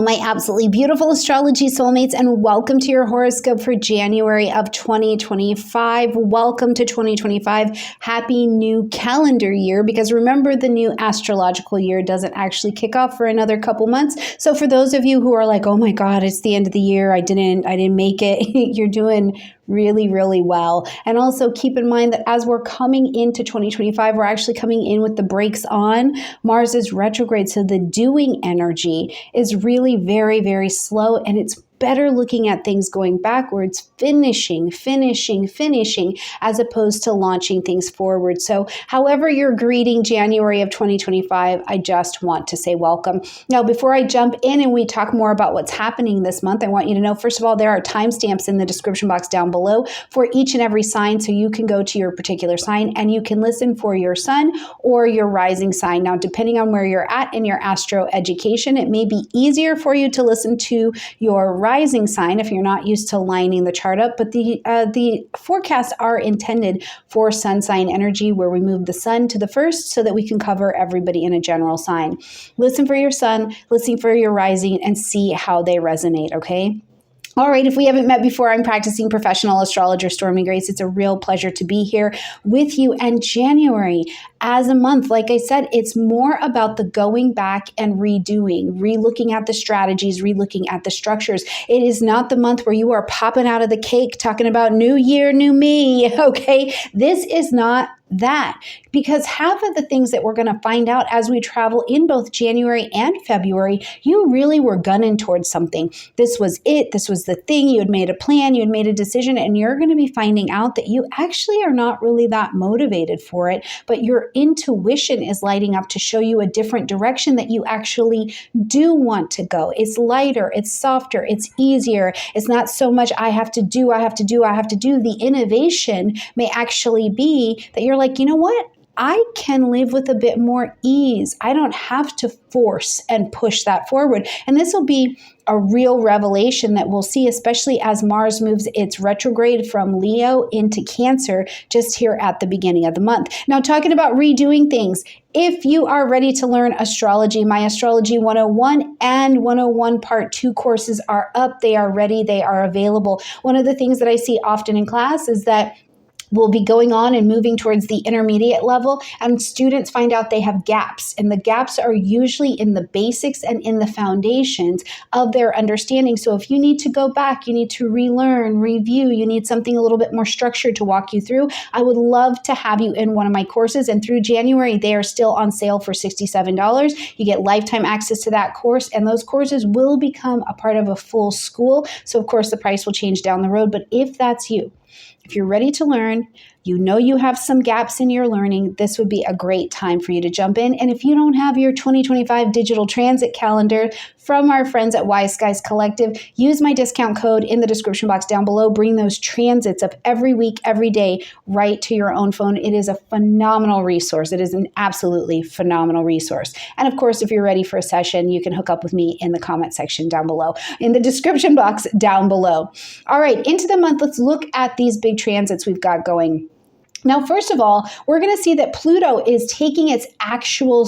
My absolutely beautiful astrology soulmates, and welcome to your horoscope for January of 2025. Welcome to 2025. Happy new calendar year, because remember, the new astrological year doesn't actually kick off for another couple months. So for those of you who are like, oh my God, it's the end of the year, I didn't make it, you're doing really well. And also keep in mind that as we're coming into 2025, we're actually coming in with the brakes on. Mars is retrograde, so the doing energy is really very slow, and it's better looking at things going backwards, finishing, as opposed to launching things forward. So however you're greeting January of 2025, I just want to say welcome. Now, before I jump in and we talk more about what's happening this month, I want you to know, first of all, there are timestamps in the description box down below for each and every sign, so you can go to your particular sign and you can listen for your sun or your rising sign. Now, depending on where you're at in your astro education, it may be easier for you to listen to your rising sign if you're not used to lining the chart up, but the forecasts are intended for sun sign energy, where we move the sun to the first so that we can cover everybody in a general sign. Listen for your sun, listen for your rising, and see how they resonate, okay? All right, if we haven't met before, I'm practicing professional astrologer Stormie Grace. It's a real pleasure to be here with you. And January as a month, like I said, it's more about the going back and redoing, relooking at the strategies, relooking at the structures. It is not the month where you are popping out of the cake talking about new year, new me, okay? This is not that, because half of the things that we're going to find out as we travel in both January and February, you really were gunning towards something. This was it. This was the thing. You had made a plan. You had made a decision, and you're going to be finding out that you actually are not really that motivated for it, but your intuition is lighting up to show you a different direction that you actually do want to go. It's lighter. It's softer. It's easier. It's not so much I have to do. The innovation may actually be that you're like, you know what? I can live with a bit more ease. I don't have to force and push that forward. And this will be a real revelation that we'll see, especially as Mars moves its retrograde from Leo into Cancer just here at the beginning of the month. Now, talking about redoing things, if you are ready to learn astrology, my Astrology 101 and 101 Part 2 courses are up. They are ready. They are available. One of the things that I see often in class is that we'll be going on and moving towards the intermediate level, and students find out they have gaps, and the gaps are usually in the basics and in the foundations of their understanding. So if you need to go back, you need to relearn, review, you need something a little bit more structured to walk you through, I would love to have you in one of my courses. And through January, they are still on sale for $67. You get lifetime access to that course, and those courses will become a part of a full school. So of course the price will change down the road, but if that's you, if you're ready to learn, you know you have some gaps in your learning, this would be a great time for you to jump in. And if you don't have your 2025 digital transit calendar from our friends at Wise Skies Collective, use my discount code in the description box down below. Bring those transits of every week, every day, right to your own phone. It is a phenomenal resource. It is an absolutely phenomenal resource. And of course, if you're ready for a session, you can hook up with me in the comment section down below, in the description box down below. All right, into the month, let's look at these big transits we've got going. Now, first of all, we're going to see that Pluto is taking its actual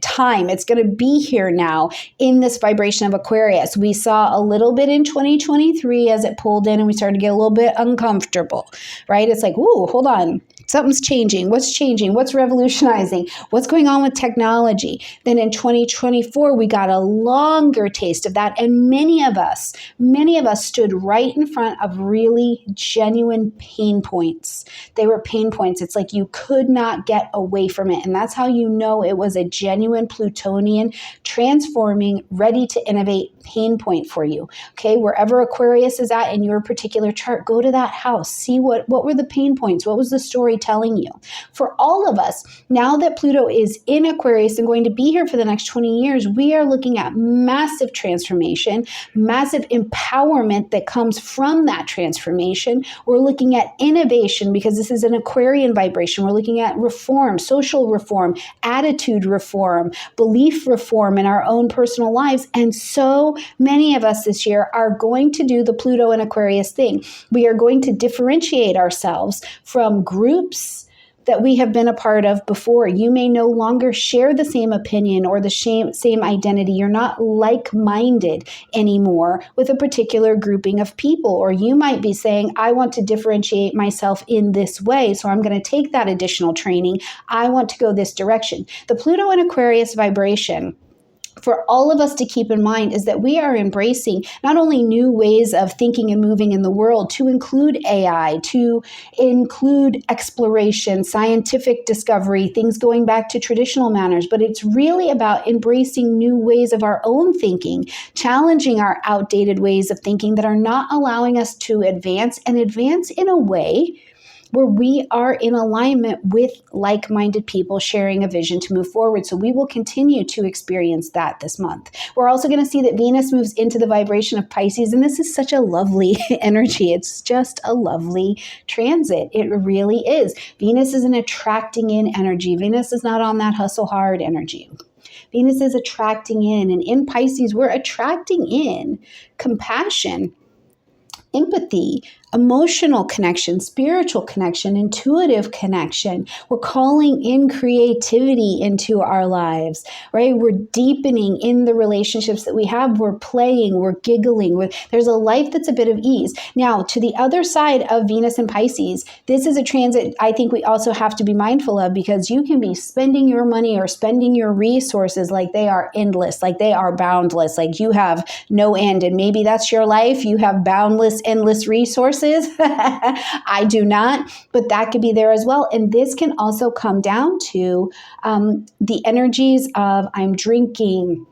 time. It's going to be here now in this vibration of Aquarius. We saw a little bit in 2023 as it pulled in and we started to get a little bit uncomfortable, right? It's like, ooh, hold on. Something's changing. What's changing? What's revolutionizing? What's going on with technology? Then in 2024, we got a longer taste of that. And many of us stood right in front of really genuine pain points. They were pain points. It's like you could not get away from it. And that's how you know it was a genuine Plutonian transforming, ready to innovate pain point for you. Okay, wherever Aquarius is at in your particular chart, go to that house. See what were the pain points? What was the story telling you? For all of us, now that Pluto is in Aquarius and going to be here for the next 20 years, we are looking at massive transformation, massive empowerment that comes from that transformation. We're looking at innovation because this is an Aquarian vibration. We're looking at reform, social reform, attitude reform, belief reform in our own personal lives. And so many of us this year are going to do the Pluto and Aquarius thing. We are going to differentiate ourselves from groups, that we have been a part of before. You may no longer share the same opinion or the same identity. You're not like-minded anymore with a particular grouping of people. Or you might be saying, I want to differentiate myself in this way, so I'm going to take that additional training. I want to go this direction. The Pluto and Aquarius vibration, for all of us to keep in mind, is that we are embracing not only new ways of thinking and moving in the world, to include AI, to include exploration, scientific discovery, things going back to traditional manners, but it's really about embracing new ways of our own thinking, challenging our outdated ways of thinking that are not allowing us to advance, and advance in a way where we are in alignment with like-minded people sharing a vision to move forward. So we will continue to experience that this month. We're also going to see that Venus moves into the vibration of Pisces, and this is such a lovely energy. It's just a lovely transit. It really is. Venus is an attracting in energy. Venus is not on that hustle hard energy. Venus is attracting in, and in Pisces, we're attracting in compassion, empathy, emotional connection, spiritual connection, intuitive connection. We're calling in creativity into our lives, right? We're deepening in the relationships that we have. We're playing, we're giggling. There's a life that's a bit of ease. Now, to the other side of Venus and Pisces, this is a transit I think we also have to be mindful of, because you can be spending your money or spending your resources like they are endless, like they are boundless, like you have no end. And maybe that's your life. You have boundless, endless resources. I do not, but that could be there as well. And this can also come down to the energies of I'm drinking.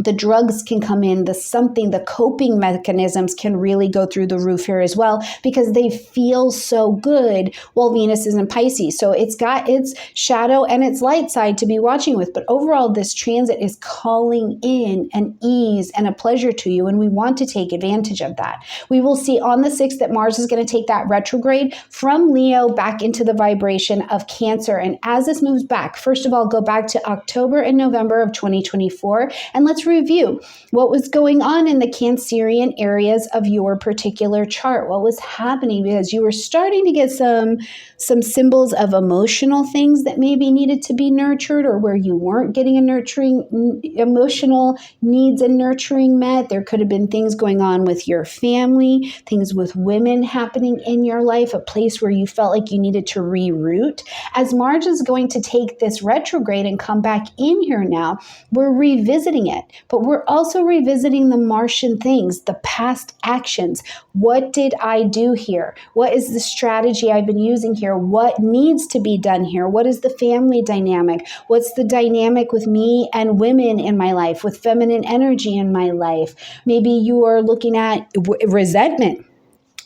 The drugs can come in, the coping mechanisms can really go through the roof here as well, because they feel so good while Venus is in Pisces. So it's got its shadow and its light side to be watching with. But overall, this transit is calling in an ease and a pleasure to you, and we want to take advantage of that. We will see on the 6th that Mars is going to take that retrograde from Leo back into the vibration of Cancer. And as this moves back, first of all, go back to October and November of 2024, and let's review what was going on in the Cancerian areas of your particular chart. What was happening, because you were starting to get some symbols of emotional things that maybe needed to be nurtured, or where you weren't getting a nurturing emotional needs and nurturing met. There could have been things going on with your family, things with women happening in your life, a place where you felt like you needed to reroute. As Mars is going to take this retrograde and come back in here now, we're revisiting it. But we're also revisiting the Martian things, the past actions. What did I do here? What is the strategy I've been using here? What needs to be done here? What is the family dynamic? What's the dynamic with me and women in my life, with feminine energy in my life? Maybe you are looking at resentment.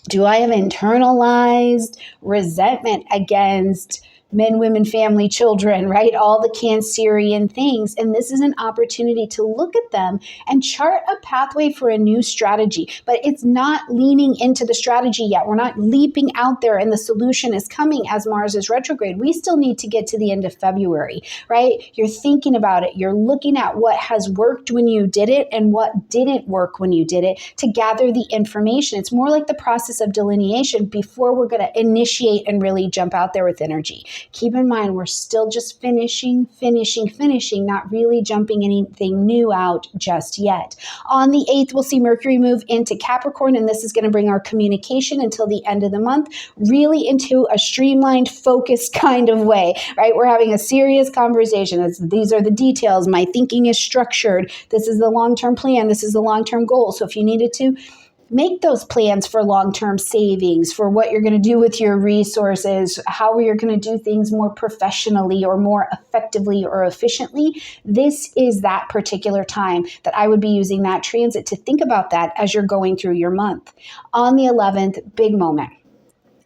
Do I have internalized resentment against men, women, family, children, right? All the Cancerian things. And this is an opportunity to look at them and chart a pathway for a new strategy. But it's not leaning into the strategy yet. We're not leaping out there and the solution is coming as Mars is retrograde. We still need to get to the end of February, right? You're thinking about it. You're looking at what has worked when you did it and what didn't work when you did it to gather the information. It's more like the process of delineation before we're going to initiate and really jump out there with energy. Keep in mind, we're still just finishing, not really jumping anything new out just yet. On the 8th, we'll see Mercury move into Capricorn, and this is going to bring our communication until the end of the month really into a streamlined, focused kind of way, right? We're having a serious conversation. These are the details. My thinking is structured. This is the long-term plan. This is the long-term goal. So if you needed to, make those plans for long-term savings, for what you're going to do with your resources, how you're going to do things more professionally or more effectively or efficiently. This is that particular time that I would be using that transit to think about that as you're going through your month. On the 11th, big moment.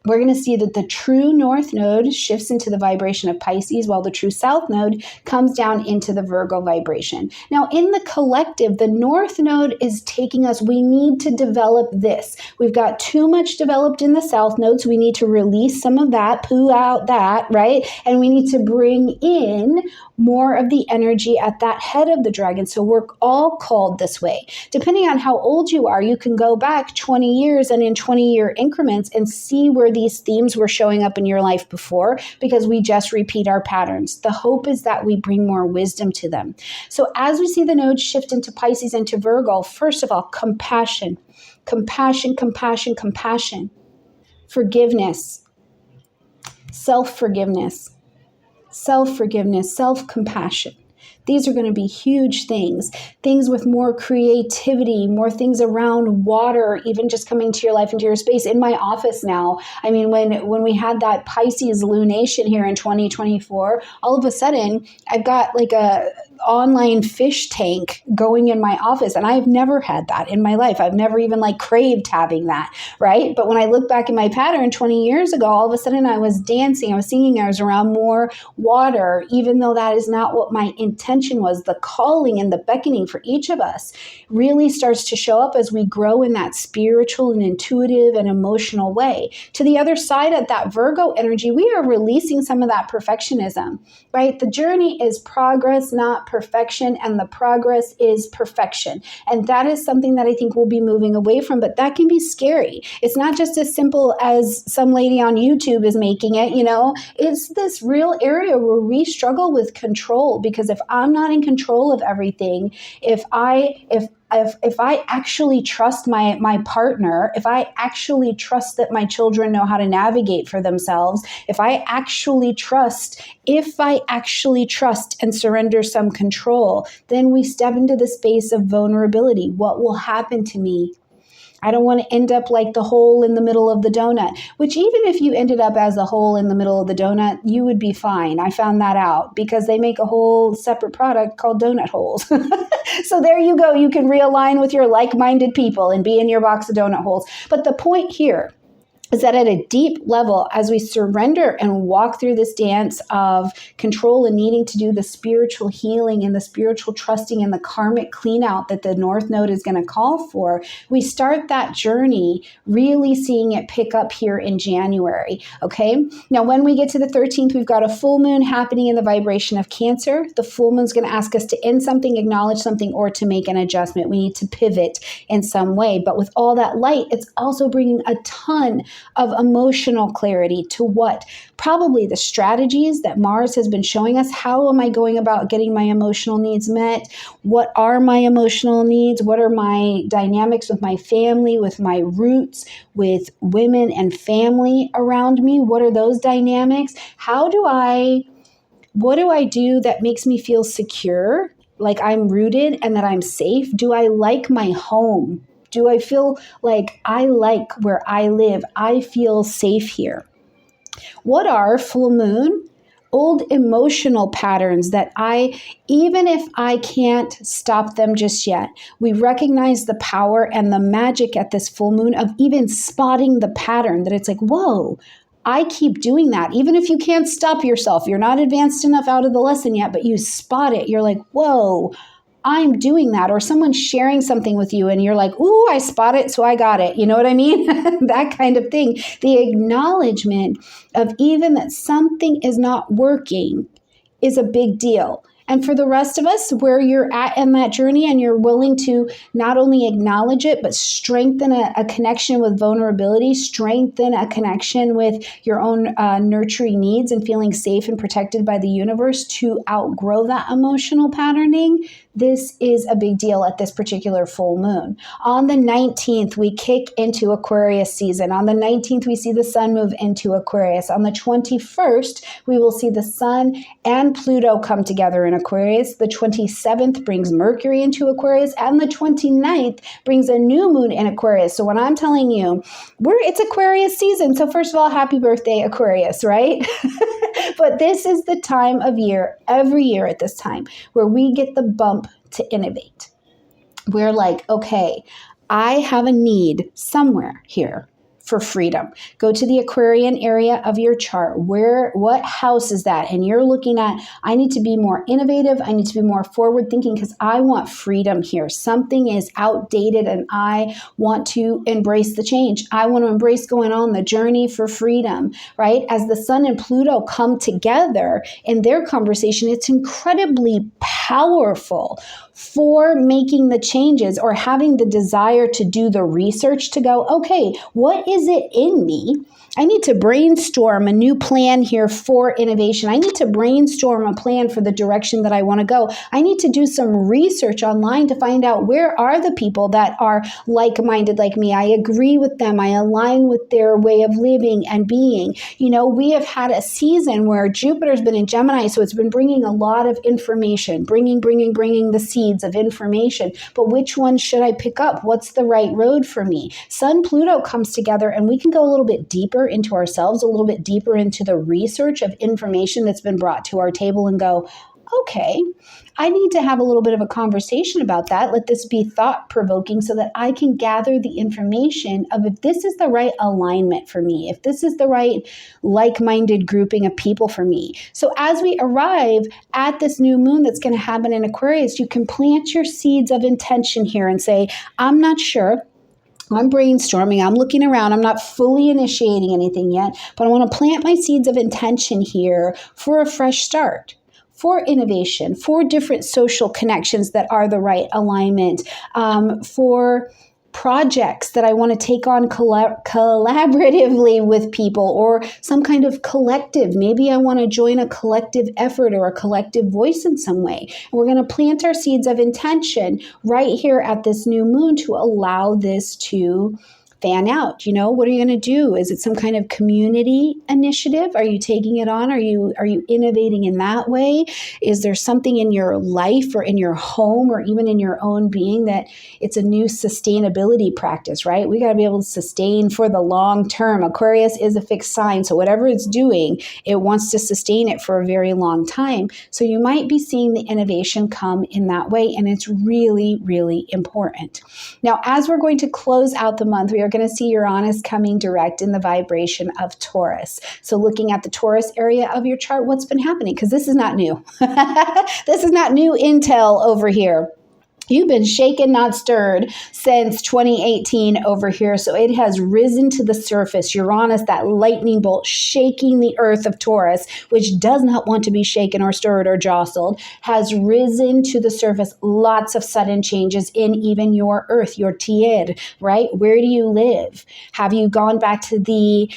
We're going to see that the true north node shifts into the vibration of Pisces, while the true south node comes down into the Virgo vibration. Now, in the collective, the north node is taking us, we need to develop this. We've got too much developed in the south node, so we need to release some of that, poo out that, right? And we need to bring in more of the energy at that head of the dragon. So we're all called this way. Depending on how old you are, you can go back 20 years and in 20-year increments and see where these themes were showing up in your life before because we just repeat our patterns. The hope is that we bring more wisdom to them. So as we see the nodes shift into Pisces and to Virgo, first of all, compassion, compassion, compassion, compassion, forgiveness, self-forgiveness, self-forgiveness, self-compassion. These are going to be huge things with more creativity, more things around water, even just coming to your life, into your space. In my office now, I mean, when we had that Pisces lunation here in 2024, all of a sudden I've got like a online fish tank going in my office, and I've never had that in my life. I've never even like craved having that, right? But when I look back in my pattern 20 years ago, all of a sudden I was dancing, I was singing, I was around more water, even though that is not what my intention was. The calling and the beckoning for each of us really starts to show up as we grow in that spiritual and intuitive and emotional way. To the other side of that Virgo energy, we are releasing some of that perfectionism, right? The journey is progress, not perfection, and the progress is perfection. And that is something that I think we'll be moving away from, but that can be scary. It's not just as simple as some lady on YouTube is making it, you know, it's this real area where we struggle with control, because if I'm not in control of everything, if I actually trust my partner, if I actually trust that my children know how to navigate for themselves, if I actually trust and surrender some control, then we step into the space of vulnerability. What will happen to me? I don't want to end up like the hole in the middle of the donut, which even if you ended up as the hole in the middle of the donut, you would be fine. I found that out because they make a whole separate product called donut holes. So there you go. You can realign with your like-minded people and be in your box of donut holes. But the point here is that at a deep level, as we surrender and walk through this dance of control and needing to do the spiritual healing and the spiritual trusting and the karmic clean out that the North Node is going to call for, we start that journey really seeing it pick up here in January. Okay. Now, when we get to the 13th, we've got a full moon happening in the vibration of Cancer. The full moon is going to ask us to end something, acknowledge something, or to make an adjustment. We need to pivot in some way. But with all that light, it's also bringing a ton of emotional clarity to what? Probably the strategies that Mars has been showing us. How am I going about getting my emotional needs met? What are my emotional needs? What are my dynamics with my family, with my roots, with women and family around me? What are those dynamics? What do I do that makes me feel secure, like I'm rooted and that I'm safe? Do I like my home? Do I feel like I like where I live? I feel safe here. What are full moon? Old emotional patterns that even if I can't stop them just yet, we recognize the power and the magic at this full moon of even spotting the pattern, that it's like, whoa, I keep doing that. Even if you can't stop yourself, you're not advanced enough out of the lesson yet, but you spot it. You're like, whoa, I'm doing that. Or someone's sharing something with you and you're like, ooh, I spot it, so I got it. You know what I mean? That kind of thing. The acknowledgement of even that something is not working is a big deal. And for the rest of us, where you're at in that journey and you're willing to not only acknowledge it, but strengthen a connection with vulnerability, strengthen a connection with your own nurturing needs and feeling safe and protected by the universe to outgrow that emotional patterning, this is a big deal at this particular full moon. On the 19th, we kick into Aquarius season. On the 19th, we see the sun move into Aquarius. On the 21st, we will see the sun and Pluto come together in Aquarius. The 27th brings Mercury into Aquarius, and the 29th brings a new moon in Aquarius. So when I'm telling you, it's Aquarius season. So first of all, happy birthday, Aquarius, right? But this is the time of year, every year at this time, where we get the bump to innovate. We're like, okay, I have a need somewhere here for freedom. Go to the Aquarian area of your chart. What house is that? And you're looking at, I need to be more innovative. I need to be more forward thinking because I want freedom here. Something is outdated and I want to embrace the change. I want to embrace going on the journey for freedom, right? As the sun and Pluto come together in their conversation, it's incredibly powerful for making the changes or having the desire to do the research to go, okay, what is is it in me? I need to brainstorm a new plan here for innovation. I need to brainstorm a plan for the direction that I want to go. I need to do some research online to find out where are the people that are like-minded like me. I agree with them. I align with their way of living and being. You know, we have had a season where Jupiter's been in Gemini, so it's been bringing a lot of information, bringing the seeds of information. But which one should I pick up? What's the right road for me? Sun Pluto comes together and we can go a little bit deeper into ourselves, a little bit deeper into the research of information that's been brought to our table and go, okay, I need to have a little bit of a conversation about that. Let this be thought-provoking so that I can gather the information of if this is the right alignment for me, if this is the right like-minded grouping of people for me. So as we arrive at this new moon that's going to happen in Aquarius, you can plant your seeds of intention here and say, I'm not sure. I'm brainstorming, I'm looking around, I'm not fully initiating anything yet, but I want to plant my seeds of intention here for a fresh start, for innovation, for different social connections that are the right alignment, for projects that I want to take on collaboratively with people or some kind of collective. Maybe I want to join a collective effort or a collective voice in some way. And we're going to plant our seeds of intention right here at this new moon to allow this to fan out. You know, what are you going to do? Is it some kind of community initiative? Are you taking it on? Are you innovating in that way? Is there something in your life or in your home or even in your own being that it's a new sustainability practice, right? We got to be able to sustain for the long term. Aquarius is a fixed sign, so whatever it's doing, it wants to sustain it for a very long time. So you might be seeing the innovation come in that way, and it's really, really important. Now, as we're going to close out the month, we are going to see Uranus coming direct in the vibration of Taurus. So looking at the Taurus area of your chart, what's been happening? Because this is not new. This is not new intel over here. You've been shaken, not stirred since 2018 over here. So it has risen to the surface. Uranus, that lightning bolt shaking the earth of Taurus, which does not want to be shaken or stirred or jostled, has risen to the surface. Lots of sudden changes in even your earth, your tierra, right? Where do you live? Have you gone back to the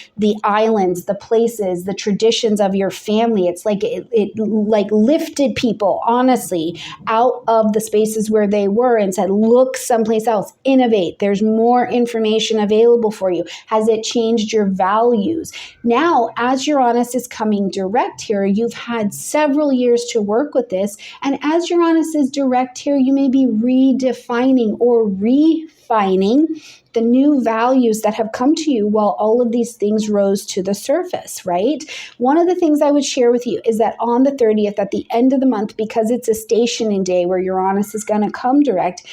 islands, the places, the traditions of your family? It's like it like lifted people, honestly, out of the spaces where they were and said, look someplace else, innovate. There's more information available for you. Has it changed your values? Now, as Uranus is coming direct here, you've had several years to work with this. And as Uranus is direct here, you may be redefining or refining the new values that have come to you while all of these things rose to the surface, right? One of the things I would share with you is that on the 30th, at the end of the month, because it's a stationing day where Uranus is going to come direct,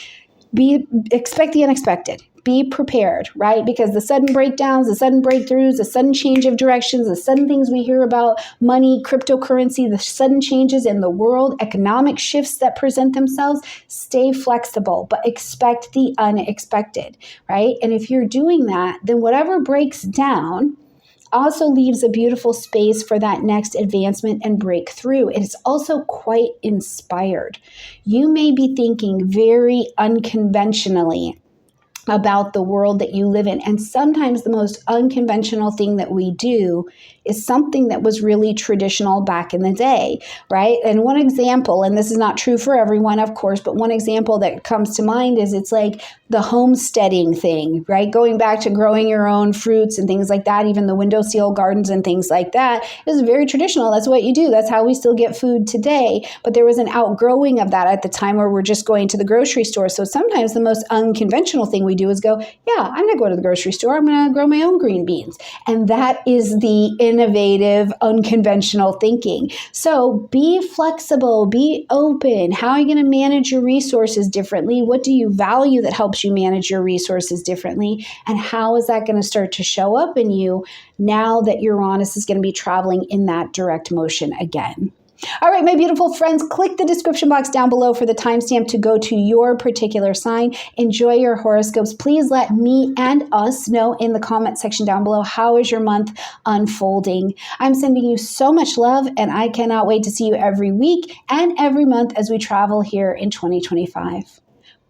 expect the unexpected. Be prepared, right? Because the sudden breakdowns, the sudden breakthroughs, the sudden change of directions, the sudden things we hear about money, cryptocurrency, the sudden changes in the world, economic shifts that present themselves, stay flexible, but expect the unexpected, right? And if you're doing that, then whatever breaks down also leaves a beautiful space for that next advancement and breakthrough. It's also quite inspired. You may be thinking very unconventionally about the world that you live in. And sometimes the most unconventional thing that we do is something that was really traditional back in the day, right? And one example, and this is not true for everyone, of course, but one example that comes to mind is it's like the homesteading thing, right? Going back to growing your own fruits and things like that, even the windowsill gardens and things like that is very traditional. That's what you do. That's how we still get food today. But there was an outgrowing of that at the time where we're just going to the grocery store. So sometimes the most unconventional thing we do is go, yeah, I'm going to go to the grocery store. I'm going to grow my own green beans. And that is the innovative, unconventional thinking. So be flexible, be open. How are you going to manage your resources differently? What do you value that helps you manage your resources differently? And how is that going to start to show up in you now that Uranus is going to be traveling in that direct motion again? All right, my beautiful friends, click the description box down below for the timestamp to go to your particular sign. Enjoy your horoscopes. Please let me and us know in the comment section down below, how is your month unfolding? I'm sending you so much love, and I cannot wait to see you every week and every month as we travel here in 2025.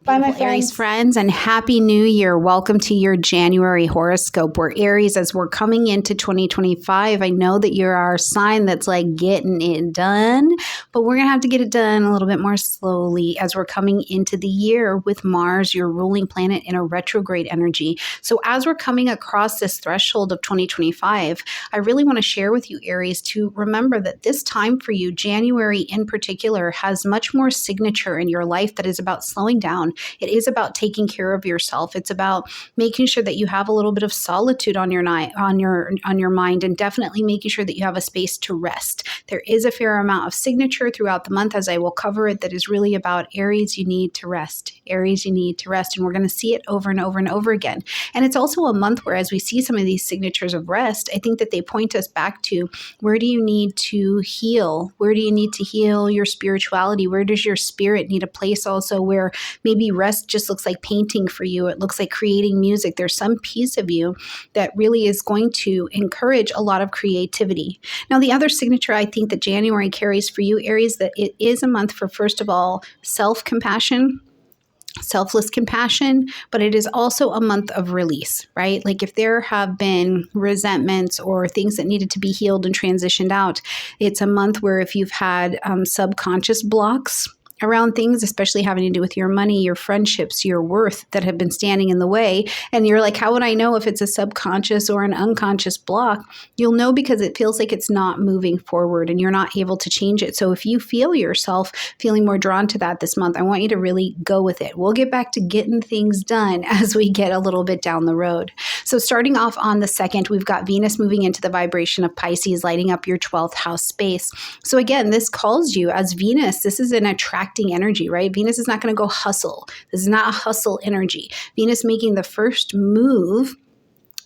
Bye, my Aries friends, and Happy New Year. Welcome to your January horoscope. We're Aries as we're coming into 2025. I know that you're our sign that's like getting it done, but we're going to have to get it done a little bit more slowly as we're coming into the year with Mars, your ruling planet, in a retrograde energy. So as we're coming across this threshold of 2025, I really want to share with you, Aries, to remember that this time for you, January in particular, has much more signature in your life that is about slowing down. It is about taking care of yourself. It's about making sure that you have a little bit of solitude on your mind, and definitely making sure that you have a space to rest. There is a fair amount of signature throughout the month, as I will cover it, that is really about Aries, you need to rest. Aries, you need to rest. And we're going to see it over and over and over again. And it's also a month where, as we see some of these signatures of rest, I think that they point us back to, where do you need to heal? Where do you need to heal your spirituality? Where does your spirit need a place also where maybe rest just looks like painting for you? It looks like creating music. There's some piece of you that really is going to encourage a lot of creativity. Now, the other signature I think that January carries for you, Aries, that it is a month for, first of all, self-compassion, selfless compassion, but it is also a month of release, right? Like if there have been resentments or things that needed to be healed and transitioned out, it's a month where if you've had subconscious blocks around things, especially having to do with your money, your friendships, your worth, that have been standing in the way. And you're like, how would I know if it's a subconscious or an unconscious block? You'll know because it feels like it's not moving forward and you're not able to change it. So if you feel yourself feeling more drawn to that this month, I want you to really go with it. We'll get back to getting things done as we get a little bit down the road. So starting off on the 2nd, we've got Venus moving into the vibration of Pisces, lighting up your 12th house space. So again, this calls you as Venus. This is an attracting energy, right? Venus is not going to go hustle. This is not a hustle energy. Venus making the first move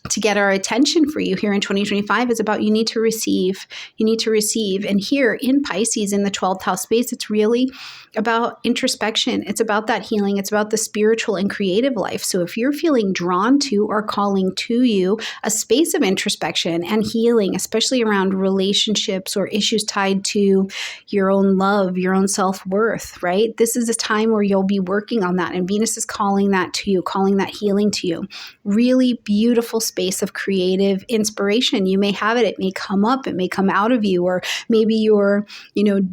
to get our attention for you here in 2025 is about you need to receive. You need to receive. And here in Pisces, in the 12th house space, it's really about introspection. It's about that healing. It's about the spiritual and creative life. So if you're feeling drawn to or calling to you a space of introspection and healing, especially around relationships or issues tied to your own love, your own self-worth, right? This is a time where you'll be working on that. And Venus is calling that to you, calling that healing to you. Really beautiful space of creative inspiration. You may have it. It may come up. It may come out of you, or maybe you're,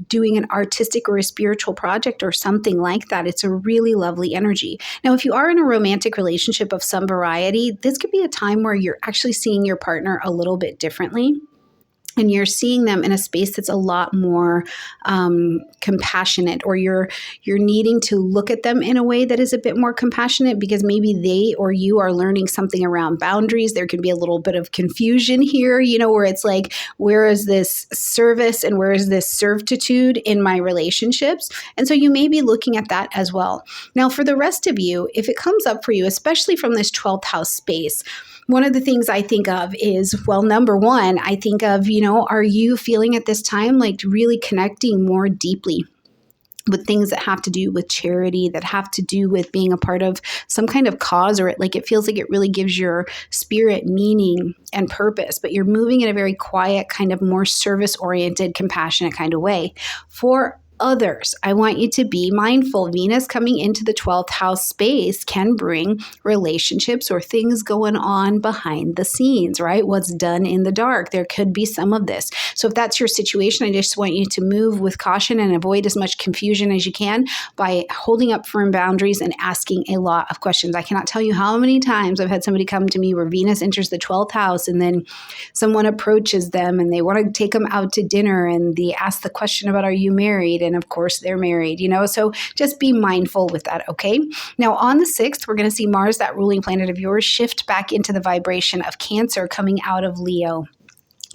doing an artistic or a spiritual project or something like that. It's a really lovely energy. Now, if you are in a romantic relationship of some variety, this could be a time where you're actually seeing your partner a little bit differently. And you're seeing them in a space that's a lot more compassionate, or you're needing to look at them in a way that is a bit more compassionate because maybe they or you are learning something around boundaries. There can be a little bit of confusion here, where it's like, where is this service and where is this servitude in my relationships? And so you may be looking at that as well. Now, for the rest of you, if it comes up for you, especially from this 12th house space, one of the things I think of is, well, number one, I think of, are you feeling at this time like really connecting more deeply with things that have to do with charity, that have to do with being a part of some kind of cause, or it feels like it really gives your spirit meaning and purpose, but you're moving in a very quiet, kind of more service-oriented, compassionate kind of way. For others, I want you to be mindful. Venus coming into the 12th house space can bring relationships or things going on behind the scenes, right? What's done in the dark. There could be some of this. So if that's your situation, I just want you to move with caution and avoid as much confusion as you can by holding up firm boundaries and asking a lot of questions. I cannot tell you how many times I've had somebody come to me where Venus enters the 12th house and then someone approaches them and they want to take them out to dinner and they ask the question about, are you married? And of course they're married, so just be mindful with that. Okay. Now on the 6th, we're going to see Mars, that ruling planet of yours, shift back into the vibration of Cancer, coming out of Leo.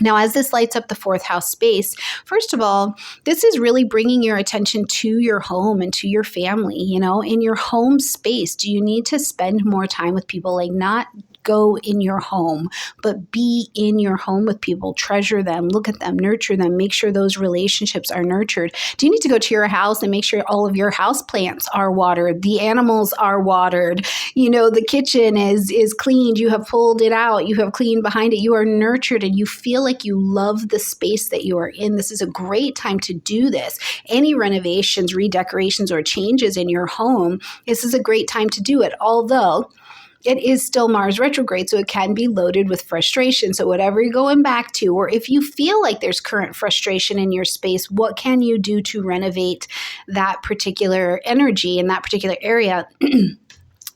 Now, as this lights up the 4th house space, first of all, this is really bringing your attention to your home and to your family. In your home space, do you need to spend more time with people, like not go in your home, but be in your home with people, treasure them, look at them, nurture them, make sure those relationships are nurtured. Do you need to go to your house and make sure all of your house plants are watered, the animals are watered, the kitchen is cleaned, you have pulled it out, you have cleaned behind it, you are nurtured, and you feel like you love the space that you are in? This is a great time to do this. Any renovations, redecorations, or changes in your home, this is a great time to do it, although it is still Mars retrograde, so it can be loaded with frustration. So whatever you're going back to, or if you feel like there's current frustration in your space, what can you do to renovate that particular energy in that particular area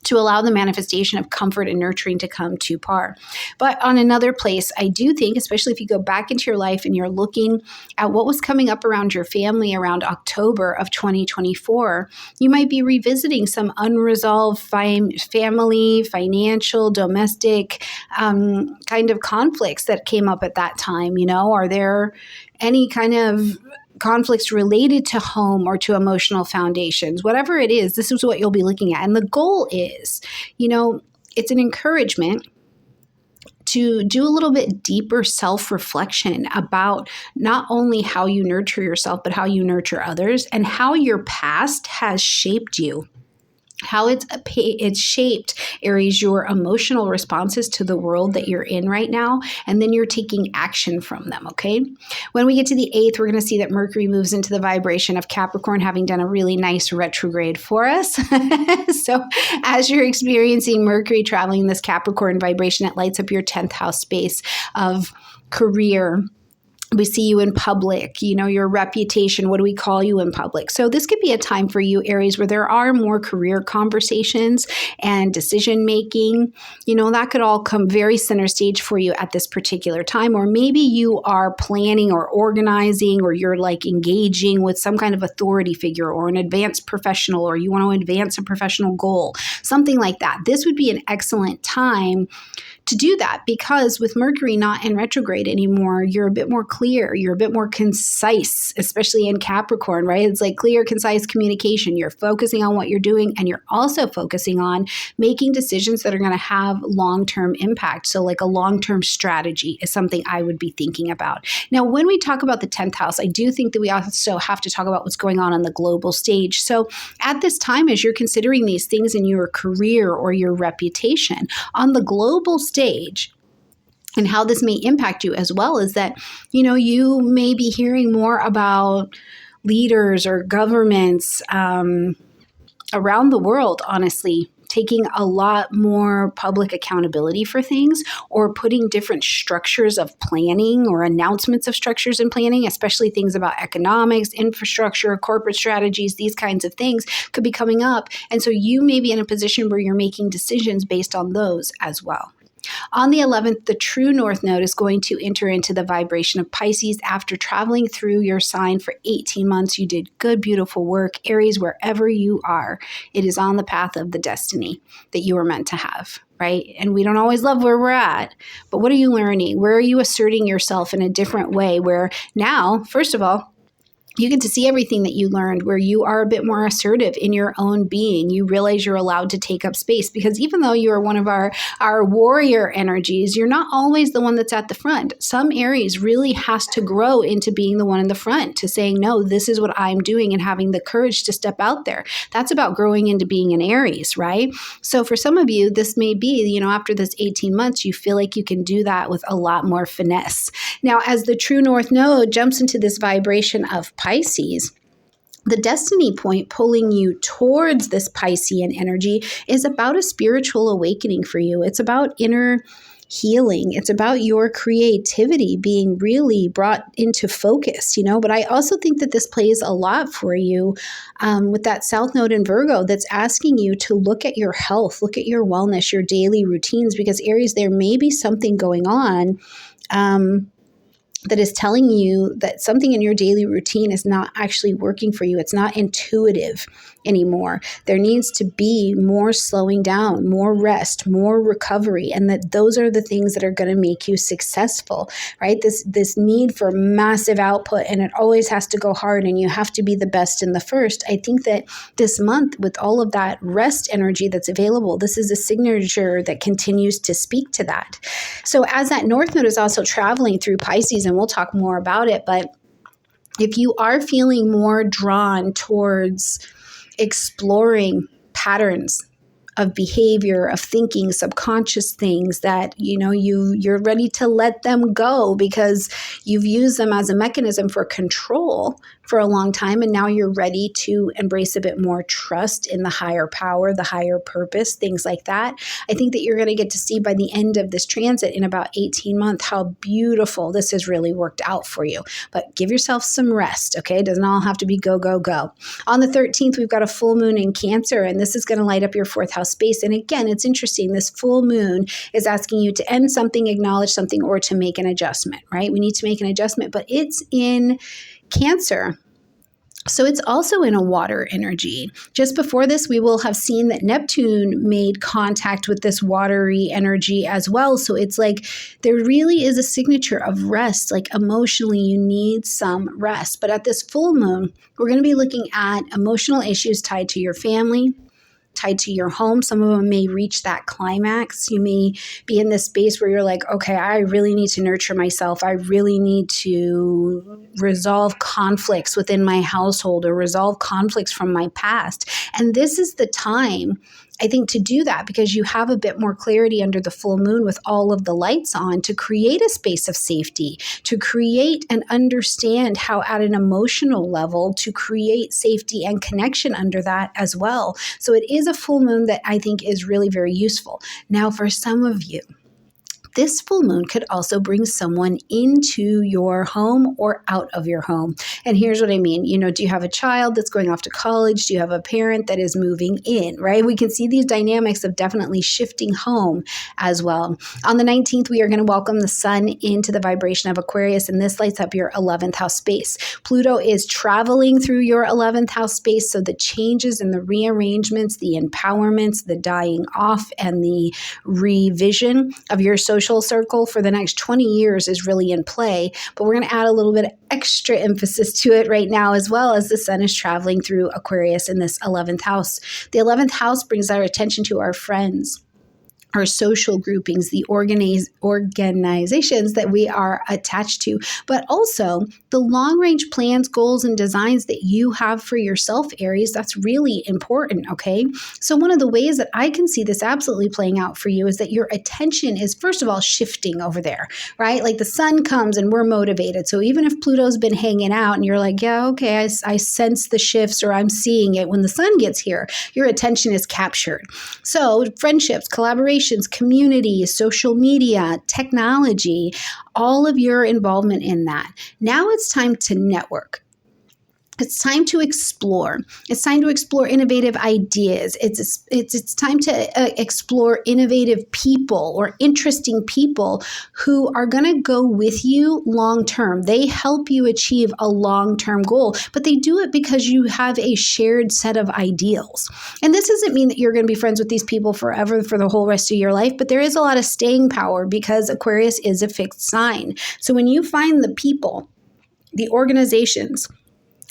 to allow the manifestation of comfort and nurturing to come to par? But on another place, I do think, especially if you go back into your life and you're looking at what was coming up around your family around October of 2024, you might be revisiting some unresolved family, financial, domestic kind of conflicts that came up at that time. Are there any kind of conflicts related to home or to emotional foundations? Whatever it is, this is what you'll be looking at. And the goal is, it's an encouragement to do a little bit deeper self-reflection about not only how you nurture yourself, but how you nurture others, and how your past has shaped you. How it's shaped, Aries, your emotional responses to the world that you're in right now, and then you're taking action from them, okay? When we get to the 8th, we're going to see that Mercury moves into the vibration of Capricorn, having done a really nice retrograde for us. So as you're experiencing Mercury traveling this Capricorn vibration, it lights up your 10th house space of career. We see you in public, your reputation. What do we call you in public? So this could be a time for you, Aries, where there are more career conversations and decision making. That could all come very center stage for you at this particular time. Or maybe you are planning or organizing, or you're engaging with some kind of authority figure or an advanced professional, or you want to advance a professional goal, something like that. This would be an excellent time to do that, because with Mercury not in retrograde anymore, you're a bit more clear, you're a bit more concise, especially in Capricorn, right? It's clear, concise communication. You're focusing on what you're doing, and you're also focusing on making decisions that are going to have long-term impact. So a long-term strategy is something I would be thinking about. Now, when we talk about the 10th house, I do think that we also have to talk about what's going on the global stage. So at this time, as you're considering these things in your career or your reputation on the global stage, and how this may impact you as well, is that, you may be hearing more about leaders or governments around the world, honestly, taking a lot more public accountability for things, or putting different structures of planning or announcements of structures and planning, especially things about economics, infrastructure, corporate strategies, these kinds of things could be coming up. And so you may be in a position where you're making decisions based on those as well. On the 11th, the true North Node is going to enter into the vibration of Pisces after traveling through your sign for 18 months. You did good, beautiful work. Aries, wherever you are, it is on the path of the destiny that you were meant to have, right? And we don't always love where we're at, but what are you learning? Where are you asserting yourself in a different way, where now, first of all, you get to see everything that you learned, where you are a bit more assertive in your own being. You realize you're allowed to take up space, because even though you are one of our warrior energies, you're not always the one that's at the front. Some Aries really has to grow into being the one in the front, to saying, no, this is what I'm doing, and having the courage to step out there. That's about growing into being an Aries, right? So for some of you, this may be, after this 18 months, you feel like you can do that with a lot more finesse. Now, as the true North Node jumps into this vibration of Pisces, the destiny point pulling you towards this Piscean energy is about a spiritual awakening for you. It's about inner healing. It's about your creativity being really brought into focus, but I also think that this plays a lot for you with that South Node in Virgo that's asking you to look at your health, look at your wellness, your daily routines, because Aries, there may be something going on that is telling you that something in your daily routine is not actually working for you. It's not intuitive anymore. There needs to be more slowing down, more rest, more recovery, and that those are the things that are going to make you successful, right? This need for massive output, and it always has to go hard, and you have to be the best in the first. I think that this month, with all of that rest energy that's available, this is a signature that continues to speak to that. So as that North Node is also traveling through Pisces, and we'll talk more about it, but if you are feeling more drawn towards exploring patterns of behavior, of thinking, subconscious things that, you're ready to let them go because you've used them as a mechanism for control for a long time, and now you're ready to embrace a bit more trust in the higher power, the higher purpose, things like that. I think that you're going to get to see by the end of this transit in about 18 months how beautiful this has really worked out for you. But give yourself some rest, okay? It doesn't all have to be go, go, go. On the 13th, we've got a full moon in Cancer, and this is going to light up your fourth house space. And again, it's interesting. This full moon is asking you to end something, acknowledge something, or to make an adjustment, right? We need to make an adjustment, but it's in Cancer. So it's also in a water energy. Just before this, we will have seen that Neptune made contact with this watery energy as well. So it's like there really is a signature of rest. Like emotionally, you need some rest. But at this full moon, we're going to be looking at emotional issues tied to your family, tied to your home. Some of them may reach that climax. You may be in this space where you're like, okay, I really need to nurture myself. I really need to resolve conflicts within my household or resolve conflicts from my past. And this is the time, I think, to do that because you have a bit more clarity under the full moon with all of the lights on to create a space of safety, to create and understand how at an emotional level to create safety and connection under that as well. So it is a full moon that I think is really very useful. Now, for some of you, this full moon could also bring someone into your home or out of your home. And here's what I mean. Do you have a child that's going off to college? Do you have a parent that is moving in, right? We can see these dynamics of definitely shifting home as well. On the 19th, we are going to welcome the sun into the vibration of Aquarius, and this lights up your 11th house space. Pluto is traveling through your 11th house space, so the changes and the rearrangements, the empowerments, the dying off, and the revision of your social circle for the next 20 years is really in play, but we're going to add a little bit of extra emphasis to it right now as well as the sun is traveling through Aquarius in this 11th house. The 11th house brings our attention to our friends, our social groupings, the organizations that we are attached to, but also the long-range plans, goals, and designs that you have for yourself, Aries. That's really important, okay? So one of the ways that I can see this absolutely playing out for you is that your attention is, first of all, shifting over there, right? Like the sun comes and we're motivated. So even if Pluto's been hanging out and you're like, yeah, okay, I sense the shifts or I'm seeing it. When the sun gets here, your attention is captured. So friendships, collaborations, communities, social media, technology, all of your involvement in that. Now it's time to network. It's time to explore. It's time to explore innovative ideas. It's time to explore innovative people or interesting people who are going to go with you long term. They help you achieve a long-term goal, but they do it because you have a shared set of ideals. And this doesn't mean that you're going to be friends with these people forever for the whole rest of your life, but there is a lot of staying power because Aquarius is a fixed sign. So when you find the people, the organizations,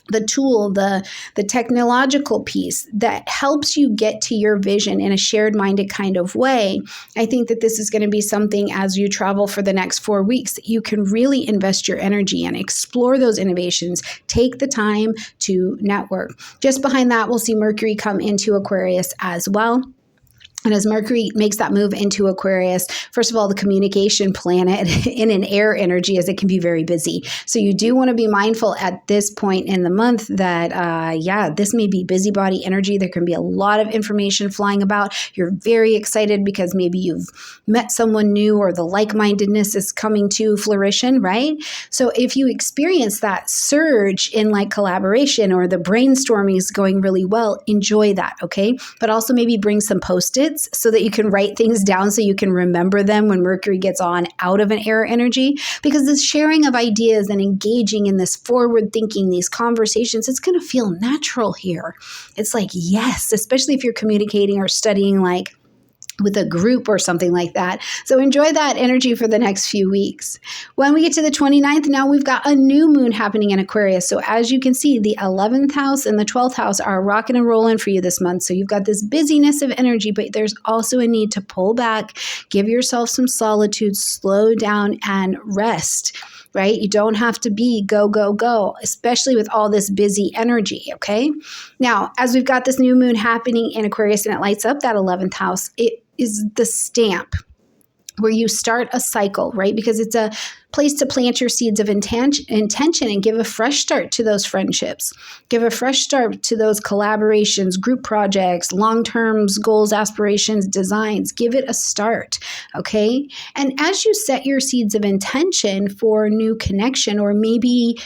the tool, the technological piece that helps you get to your vision in a shared-minded kind of way, I think that this is going to be something as you travel for the next 4 weeks that you can really invest your energy in, explore those innovations, take the time to network. Just behind that, we'll see Mercury come into Aquarius as well. And as Mercury makes that move into Aquarius, first of all, the communication planet in an air energy is it can be very busy. So you do want to be mindful at this point in the month that, this may be busybody energy. There can be a lot of information flying about. You're very excited because maybe you've met someone new or the like-mindedness is coming to fruition, right? So if you experience that surge in like collaboration or the brainstorming is going really well, enjoy that, okay? But also maybe bring some Post-its post-its so that you can write things down so you can remember them when Mercury gets on out of an air energy, because this sharing of ideas and engaging in this forward thinking, these conversations, it's going to feel natural here. It's like, yes, especially if you're communicating or studying like with a group or something like that. So enjoy that energy for the next few weeks. When we get to the 29th, now we've got a new moon happening in Aquarius. So as you can see, the 11th house and the 12th house are rocking and rolling for you this month. So you've got this busyness of energy, but there's also a need to pull back, give yourself some solitude, slow down and rest. Right? You don't have to be go, go, go, especially with all this busy energy, okay? Now, as we've got this new moon happening in Aquarius and it lights up that 11th house, it is the stamp where you start a cycle, right? Because it's a place to plant your seeds of intention and give a fresh start to those friendships. Give a fresh start to those collaborations, group projects, long-term goals, aspirations, designs. Give it a start, okay? And as you set your seeds of intention for new connection, or maybe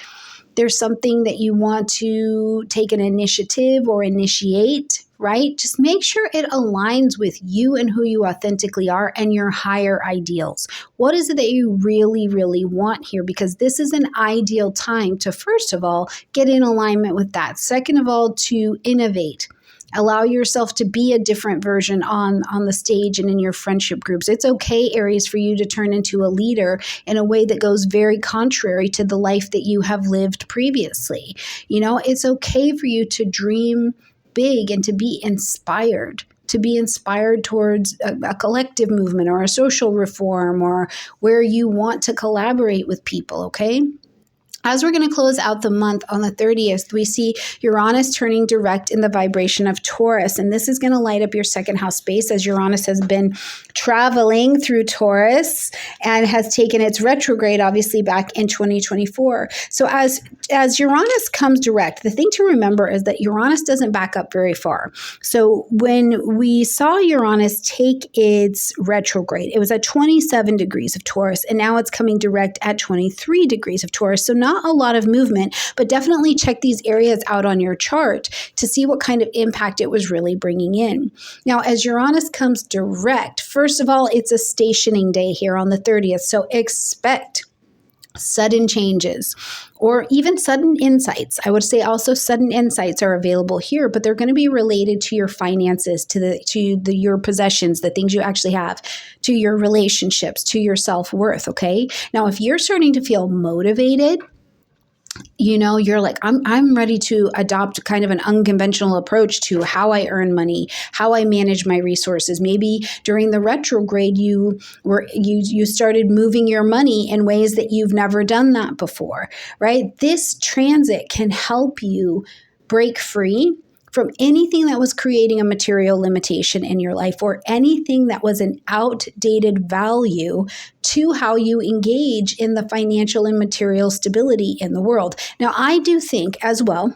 there's something that you want to take an initiative or initiate, right? Just make sure it aligns with you and who you authentically are and your higher ideals. What is it that you really, really want here? Because this is an ideal time to, first of all, get in alignment with that. Second of all, to innovate. Allow yourself to be a different version on the stage and in your friendship groups. It's okay, Aries, for you to turn into a leader in a way that goes very contrary to the life that you have lived previously. You know, it's okay for you to dream big and to be inspired towards a collective movement or a social reform, or where you want to collaborate with people, okay? As we're going to close out the month on the 30th, we see Uranus turning direct in the vibration of Taurus. And this is going to light up your second house space, as Uranus has been traveling through Taurus and has taken its retrograde, obviously, back in 2024. So as Uranus comes direct, the thing to remember is that Uranus doesn't back up very far. So when we saw Uranus take its retrograde, it was at 27 degrees of Taurus, and now it's coming direct at 23 degrees of Taurus. So not a lot of movement, but definitely check these areas out on your chart to see what kind of impact it was really bringing in. Now, as Uranus comes direct, first of all, it's a stationing day here on the 30th. So expect sudden changes or even sudden insights. I would say also sudden insights are available here, but they're going to be related to your finances, to your possessions, the things you actually have, to your relationships, to your self-worth, okay? Now, if you're starting to feel motivated, you know, you're like, I'm ready to adopt kind of an unconventional approach to how I earn money, how I manage my resources. Maybe during the retrograde, you started moving your money in ways that you've never done that before, right? This transit can help you break free from anything that was creating a material limitation in your life, or anything that was an outdated value to how you engage in the financial and material stability in the world. Now, I do think as well,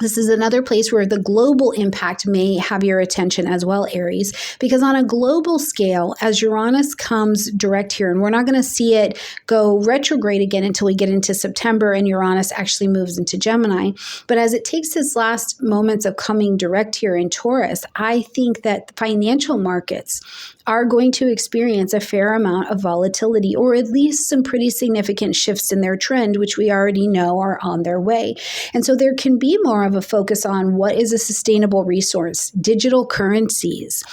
this is another place where the global impact may have your attention as well, Aries, because on a global scale, as Uranus comes direct here, and we're not going to see it go retrograde again until we get into September and Uranus actually moves into Gemini, but as it takes its last moments of coming direct here in Taurus, I think that the financial markets are going to experience a fair amount of volatility, or at least some pretty significant shifts in their trend, which we already know are on their way. And so there can be more of a focus on what is a sustainable resource, digital currencies,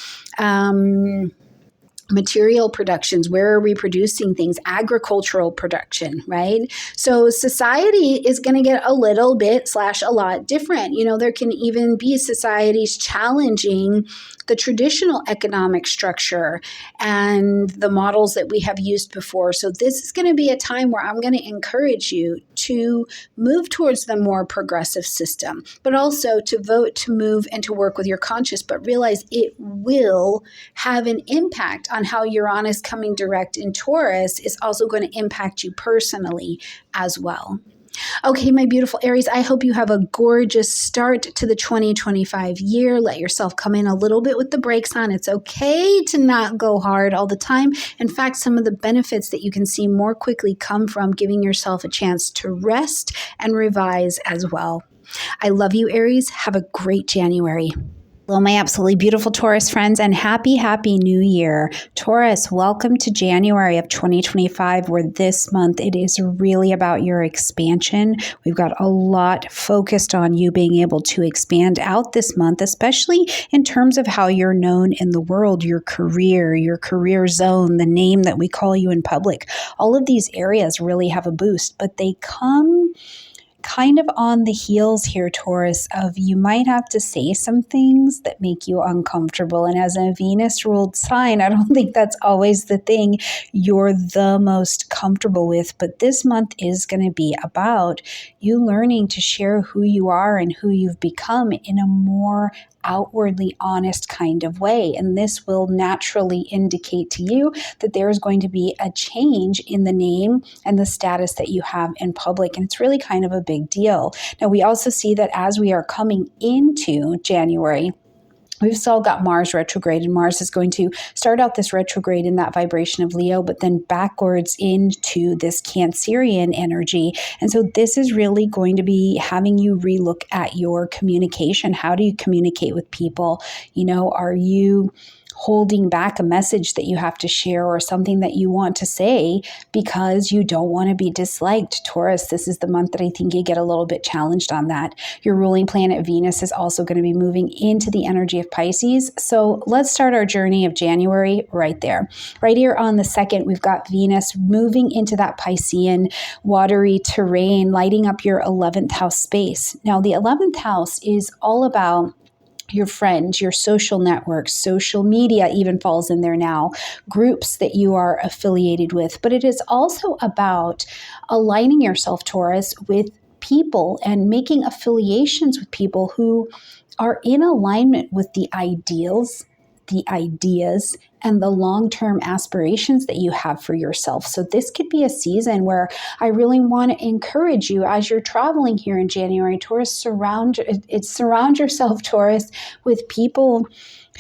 material productions, where are we producing things, agricultural production, right? So society is going to get a little bit / a lot different. You know, there can even be societies challenging the traditional economic structure and the models that we have used before. So this is going to be a time where I'm going to encourage you to move towards the more progressive system, but also to vote, to move, and to work with your conscience, but realize it will have an impact on how Uranus coming direct in Taurus is also going to impact you personally as well. Okay, my beautiful Aries, I hope you have a gorgeous start to the 2025 year. Let yourself come in a little bit with the brakes on. It's okay to not go hard all the time. In fact, some of the benefits that you can see more quickly come from giving yourself a chance to rest and revise as well. I love you, Aries. Have a great January. Hello, my absolutely beautiful Taurus friends, and happy new year. Taurus, welcome to January of 2025, where this month it is really about your expansion. We've got a lot focused on you being able to expand out this month, especially in terms of how you're known in the world, your career zone, the name that we call you in public. All of these areas really have a boost, but they come kind of on the heels here, Taurus, of you might have to say some things that make you uncomfortable. And as a Venus-ruled sign, I don't think that's always the thing you're the most comfortable with. But this month is going to be about you learning to share who you are and who you've become in a more outwardly honest kind of way. And this will naturally indicate to you that there is going to be a change in the name and the status that you have in public. And it's really kind of a big deal. Now, we also see that as we are coming into January, we've still got Mars retrograde, and Mars is going to start out this retrograde in that vibration of Leo, but then backwards into this Cancerian energy. And so this is really going to be having you relook at your communication. How do you communicate with people? Are you holding back a message that you have to share or something that you want to say because you don't want to be disliked? Taurus, this is the month that I think you get a little bit challenged on that. Your ruling planet Venus is also going to be moving into the energy of Pisces. So let's start our journey of January right there. Right here on the 2nd, we've got Venus moving into that Piscean watery terrain, lighting up your 11th house space. Now, the 11th house is all about your friends, your social networks, social media even falls in there now, groups that you are affiliated with. But it is also about aligning yourself, Taurus, with people and making affiliations with people who are in alignment with the ideals, the ideas, and the long-term aspirations that you have for yourself. So this could be a season where I really want to encourage you as you're traveling here in January, Taurus, surround yourself, Taurus, with people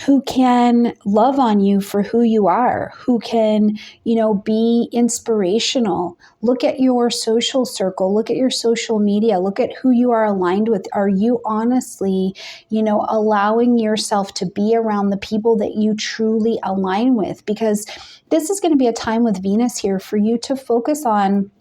who can love on you for who you are, who can, be inspirational. Look at your social circle, look at your social media, look at who you are aligned with. Are you honestly, allowing yourself to be around the people that you truly align with? Because this is going to be a time with Venus here for you to focus on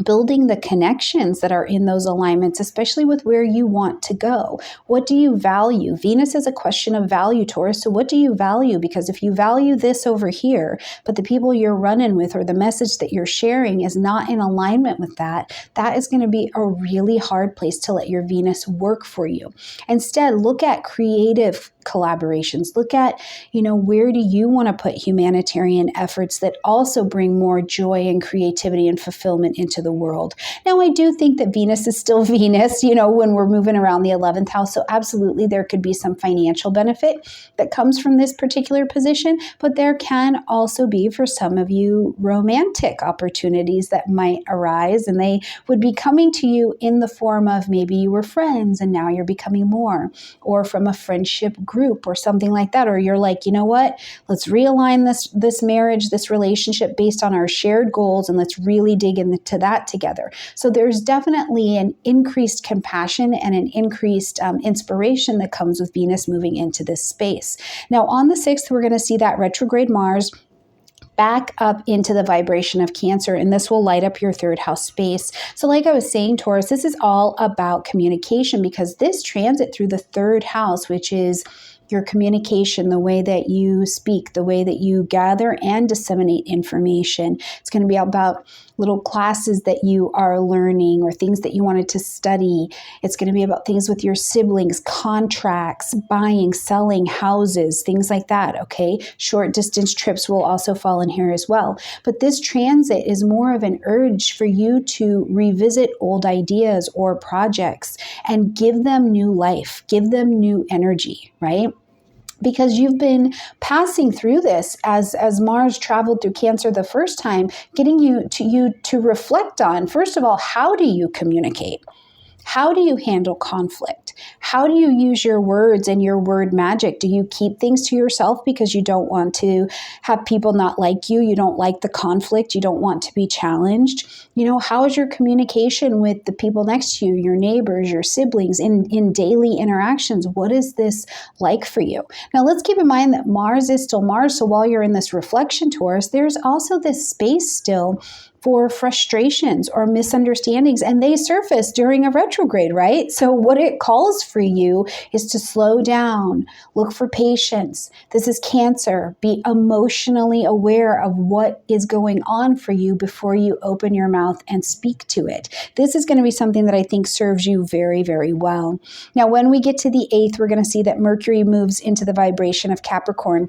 building the connections that are in those alignments, especially with where you want to go. What do you value? Venus is a question of value, Taurus. So what do you value? Because if you value this over here, but the people you're running with or the message that you're sharing is not in alignment with that, that is going to be a really hard place to let your Venus work for you. Instead, look at creative collaborations. Look at, where do you want to put humanitarian efforts that also bring more joy and creativity and fulfillment into the world. Now, I do think that Venus is still Venus, when we're moving around the 11th house. So absolutely, there could be some financial benefit that comes from this particular position, but there can also be, for some of you, romantic opportunities that might arise, and they would be coming to you in the form of maybe you were friends and now you're becoming more, or from a friendship group or something like that. Or you're like, you know what, let's realign this marriage, this relationship based on our shared goals, and let's really dig into that together. So there's definitely an increased compassion and an increased inspiration that comes with Venus moving into this space. Now, on the 6th, we're going to see that retrograde Mars back up into the vibration of Cancer, and this will light up your 3rd house space. So like I was saying, Taurus, this is all about communication, because this transit through the 3rd house, which is your communication, the way that you speak, the way that you gather and disseminate information. It's going to be about little classes that you are learning or things that you wanted to study. It's going to be about things with your siblings, contracts, buying, selling, houses, things like that, okay? Short distance trips will also fall in here as well. But this transit is more of an urge for you to revisit old ideas or projects and give them new life, give them new energy, right? Because you've been passing through this as Mars traveled through Cancer the first time, getting you to reflect on, first of all, how do you communicate? How do you handle conflict? How do you use your words and your word magic? Do you keep things to yourself because you don't want to have people not like you? You don't like the conflict. You don't want to be challenged. How is your communication with the people next to you, your neighbors, your siblings in daily interactions? What is this like for you? Now, let's keep in mind that Mars is still Mars. So while you're in this reflection, Taurus, there's also this space still for frustrations or misunderstandings, and they surface during a retrograde, right? So what it calls for you is to slow down, look for patience. This is Cancer. Be emotionally aware of what is going on for you before you open your mouth and speak to it. This is going to be something that I think serves you very, very well. Now, when we get to the 8th, we're going to see that Mercury moves into the vibration of Capricorn,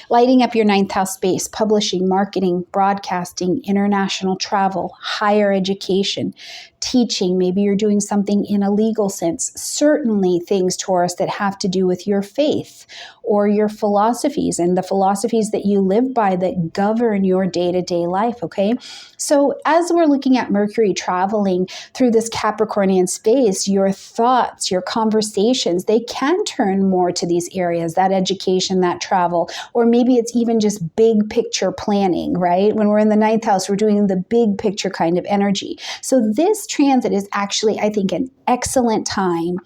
lighting up your 9th house space, publishing, marketing, broadcasting, international travel, higher education, teaching. Maybe you're doing something in a legal sense. Certainly things, Taurus, that have to do with your faith or your philosophies and the philosophies that you live by that govern your day-to-day life, okay? So as we're looking at Mercury traveling through this Capricornian space, your thoughts, your conversations, they can turn more to these areas, that education, that travel, or maybe it's even just big picture planning, right? When we're in the 9th house, we're doing the big picture kind of energy. So this transit is actually, I think, an excellent time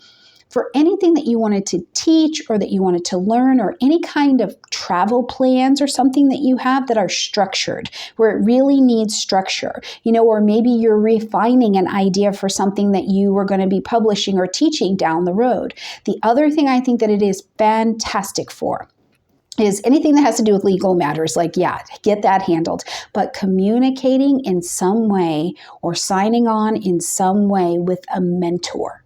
for anything that you wanted to teach or that you wanted to learn, or any kind of travel plans or something that you have that are structured, where it really needs structure, or maybe you're refining an idea for something that you were going to be publishing or teaching down the road. The other thing I think that it is fantastic for is anything that has to do with legal matters, get that handled. But communicating in some way or signing on in some way with a mentor,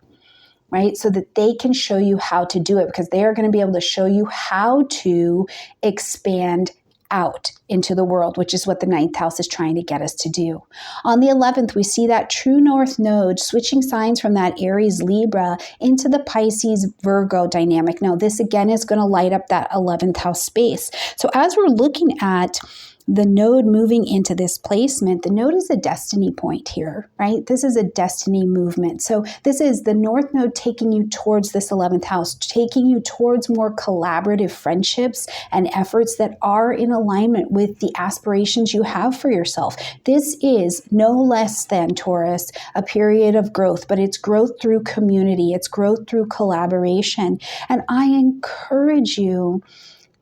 right? So that they can show you how to do it, because they are going to be able to show you how to expand out into the world, which is what the 9th house is trying to get us to do. On the 11th, we see that true north node switching signs from that Aries Libra into the Pisces Virgo dynamic. Now, this again is going to light up that 11th house space. So as we're looking at the node moving into this placement, the node is a destiny point here, right? This is a destiny movement. So this is the north node taking you towards this 11th house, taking you towards more collaborative friendships and efforts that are in alignment with the aspirations you have for yourself. This is no less than, Taurus, a period of growth, but it's growth through community. It's growth through collaboration. And I encourage you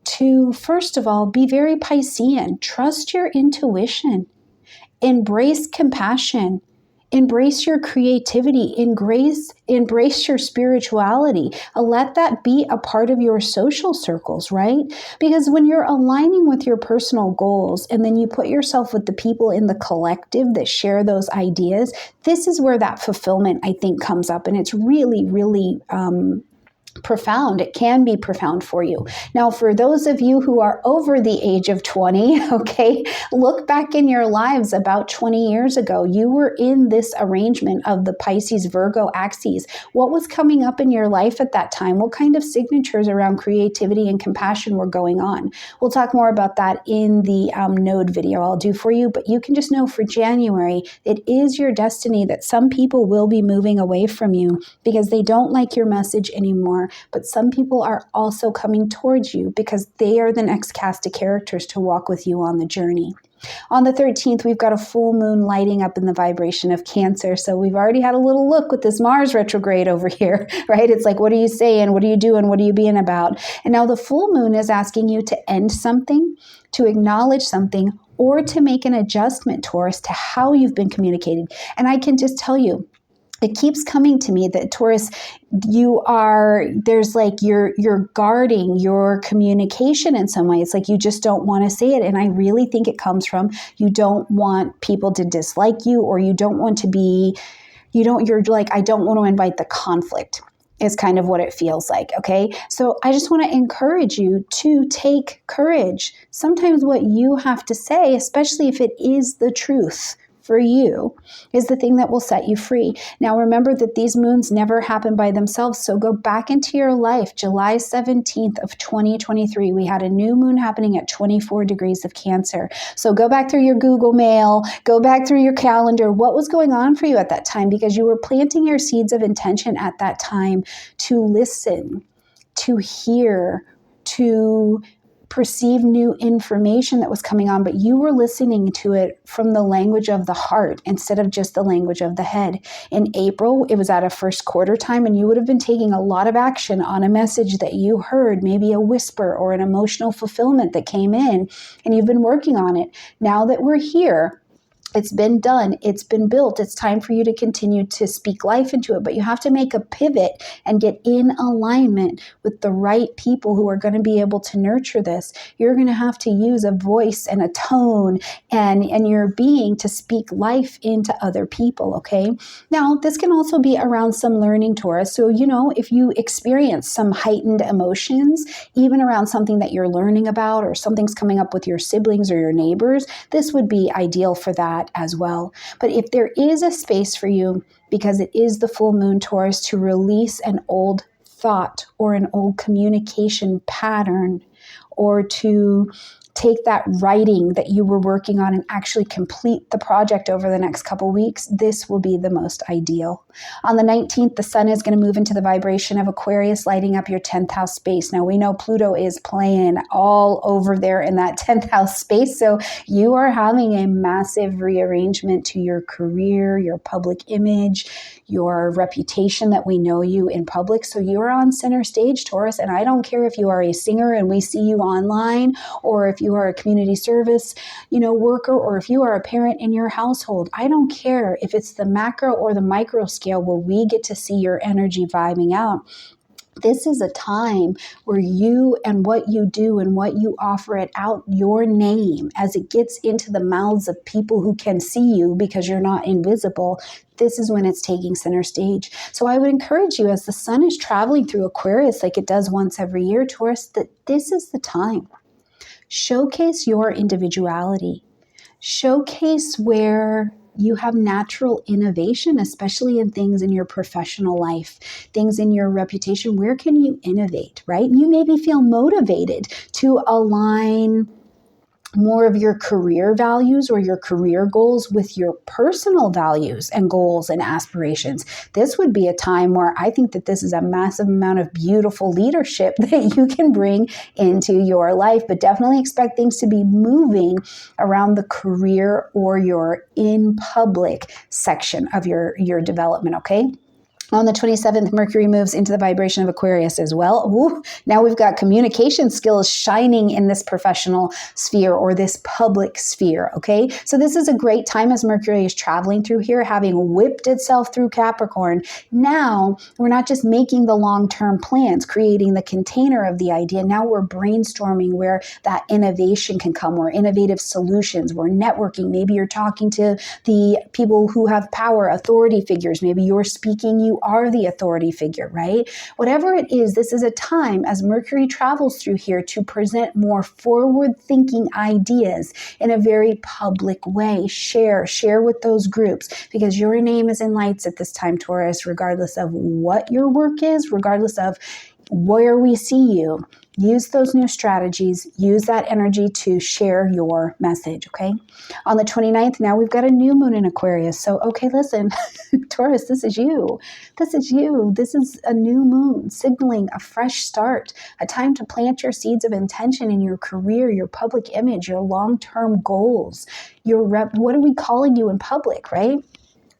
to, first of all, be very Piscean. Trust your intuition. Embrace compassion. Embrace your creativity. Embrace your spirituality. Let that be a part of your social circles, right? Because when you're aligning with your personal goals and then you put yourself with the people in the collective that share those ideas, this is where that fulfillment, I think, comes up. And it's really, really profound. It can be profound for you. Now, for those of you who are over the age of 20, okay, look back in your lives about 20 years ago. You were in this arrangement of the Pisces Virgo axes. What was coming up in your life at that time? What kind of signatures around creativity and compassion were going on? We'll talk more about that in the node video I'll do for you, but you can just know for January, it is your destiny that some people will be moving away from you because they don't like your message anymore. But some people are also coming towards you because they are the next cast of characters to walk with you on the journey. On the 13th, we've got a full moon lighting up in the vibration of Cancer. So we've already had a little look with this Mars retrograde over here, right? It's like, what are you saying? What are you doing? What are you being about? And now the full moon is asking you to end something, to acknowledge something, or to make an adjustment, Taurus, to how you've been communicating. And I can just tell you, it keeps coming to me that, Taurus, you're guarding your communication in some way. It's like you just don't want to say it. And I really think it comes from you don't want people to dislike you, or you don't want to be, you're like, I don't want to invite the conflict, is kind of what it feels like, okay? So I just want to encourage you to take courage. Sometimes what you have to say, especially if it is the truth, for you is the thing that will set you free. Now, remember that these moons never happen by themselves. So go back into your life. July 17th of 2023, we had a new moon happening at 24 degrees of Cancer. So go back through your Google Mail, go back through your calendar. What was going on for you at that time? Because you were planting your seeds of intention at that time to listen, to hear, to perceive new information that was coming on, but you were listening to it from the language of the heart instead of just the language of the head. In April, it was at a first quarter time, and you would have been taking a lot of action on a message that you heard, maybe a whisper or an emotional fulfillment that came in, and you've been working on it. Now that we're here, it's been done. It's been built. It's time for you to continue to speak life into it. But you have to make a pivot and get in alignment with the right people who are going to be able to nurture this. You're going to have to use a voice and a tone and your being to speak life into other people, okay? Now, this can also be around some learning, Taurus. So, if you experience some heightened emotions, even around something that you're learning about or something's coming up with your siblings or your neighbors, this would be ideal for that as well. But if there is a space for you, because it is the full moon, Taurus, to release an old thought or an old communication pattern, or to take that writing that you were working on and actually complete the project over the next couple weeks, this will be the most ideal. On the 19th, the sun is going to move into the vibration of Aquarius, lighting up your 10th house space. Now, we know Pluto is playing all over there in that 10th house space, so you are having a massive rearrangement to your career, your public image, your reputation that we know you in public. So you're on center stage, Taurus, and I don't care if you are a singer and we see you online, or if you are a community service, worker, or if you are a parent in your household. I don't care if it's the macro or the micro scale where we get to see your energy vibing out. This is a time where you and what you do and what you offer it out, your name, as it gets into the mouths of people who can see you because you're not invisible, this is when it's taking center stage. So I would encourage you, as the sun is traveling through Aquarius like it does once every year, Taurus, that this is the time. Showcase your individuality. Showcase where you have natural innovation, especially in things in your professional life, things in your reputation. Where can you innovate, right? You maybe feel motivated to align more of your career values or your career goals with your personal values and goals and aspirations. This would be a time where I think that this is a massive amount of beautiful leadership that you can bring into your life, but definitely expect things to be moving around the career or your in public section of your development, okay? On the 27th, Mercury moves into the vibration of Aquarius as well. Ooh, now we've got communication skills shining in this professional sphere or this public sphere, okay? So this is a great time as Mercury is traveling through here, having whipped itself through Capricorn. Now, we're not just making the long-term plans, creating the container of the idea. Now we're brainstorming where that innovation can come, or innovative solutions. We're networking. Maybe you're talking to the people who have power, authority figures. Maybe you're speaking, you are the authority figure, right? Whatever it is, this is a time as Mercury travels through here to present more forward-thinking ideas in a very public way. Share with those groups, because your name is in lights at this time, Taurus, regardless of what your work is, regardless of where we see you. Use those new strategies, use that energy to share your message, okay? On the 29th, now we've got a new moon in Aquarius. So, okay, listen, Taurus, this is you. This is you. This is a new moon signaling a fresh start, a time to plant your seeds of intention in your career, your public image, your long-term goals, what are we calling you in public, right?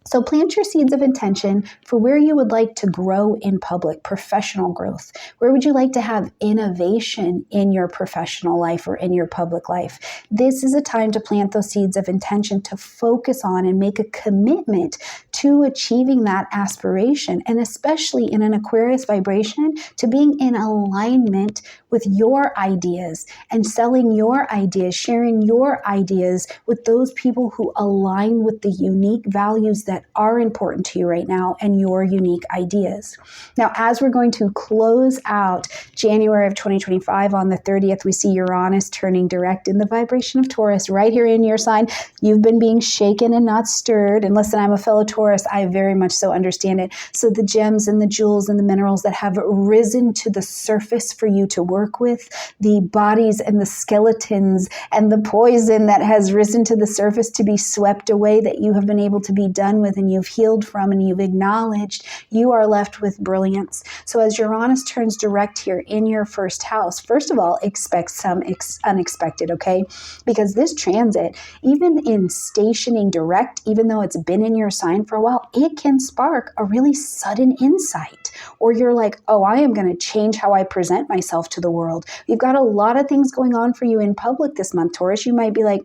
So plant your seeds of intention for where you would like to grow in public, professional growth. Where would you like to have innovation in your professional life or in your public life? This is a time to plant those seeds of intention, to focus on and make a commitment to achieving that aspiration, and especially in an Aquarius vibration, to being in alignment with your ideas and selling your ideas, sharing your ideas with those people who align with the unique values that are important to you right now and your unique ideas. Now, as we're going to close out January of 2025 on the 30th, we see Uranus turning direct in the vibration of Taurus right here in your sign. You've been being shaken and not stirred. And listen, I'm a fellow Taurus. I very much so understand it. So the gems and the jewels and the minerals that have risen to the surface for you to work with, the bodies and the skeletons and the poison that has risen to the surface to be swept away, that you have been able to be done with and you've healed from and you've acknowledged, you are left with brilliance. So as Uranus turns direct here in your first house, first of all, expect some unexpected, okay? Because this transit, even in stationing direct, even though it's been in your sign for a while, it can spark a really sudden insight. Or you're like, oh, I am going to change how I present myself to the world. You've got a lot of things going on for you in public this month, Taurus. You might be like,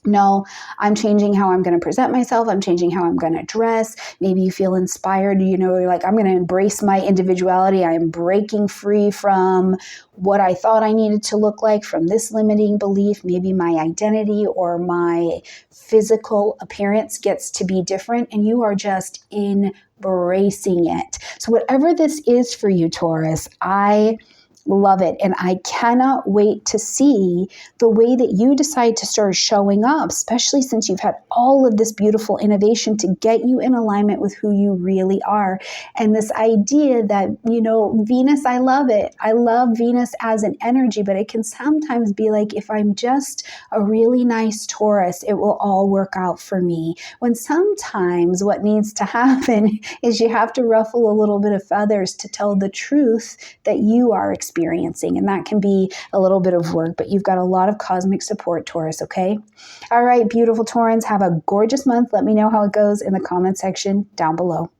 no, I'm changing how I'm going to present myself. I'm changing how I'm going to dress. Maybe you feel inspired. You're like, I'm going to embrace my individuality. I'm breaking free from what I thought I needed to look like, from this limiting belief. Maybe my identity or my physical appearance gets to be different, and you are just embracing it. So whatever this is for you, Taurus, I love it. And I cannot wait to see the way that you decide to start showing up, especially since you've had all of this beautiful innovation to get you in alignment with who you really are. And this idea that, Venus, I love it. I love Venus as an energy, but it can sometimes be like, if I'm just a really nice Taurus, it will all work out for me. When sometimes what needs to happen is you have to ruffle a little bit of feathers to tell the truth that you are experiencing. And that can be a little bit of work, but you've got a lot of cosmic support, Taurus, okay? All right, beautiful Taurans, have a gorgeous month. Let me know how it goes in the comment section down below.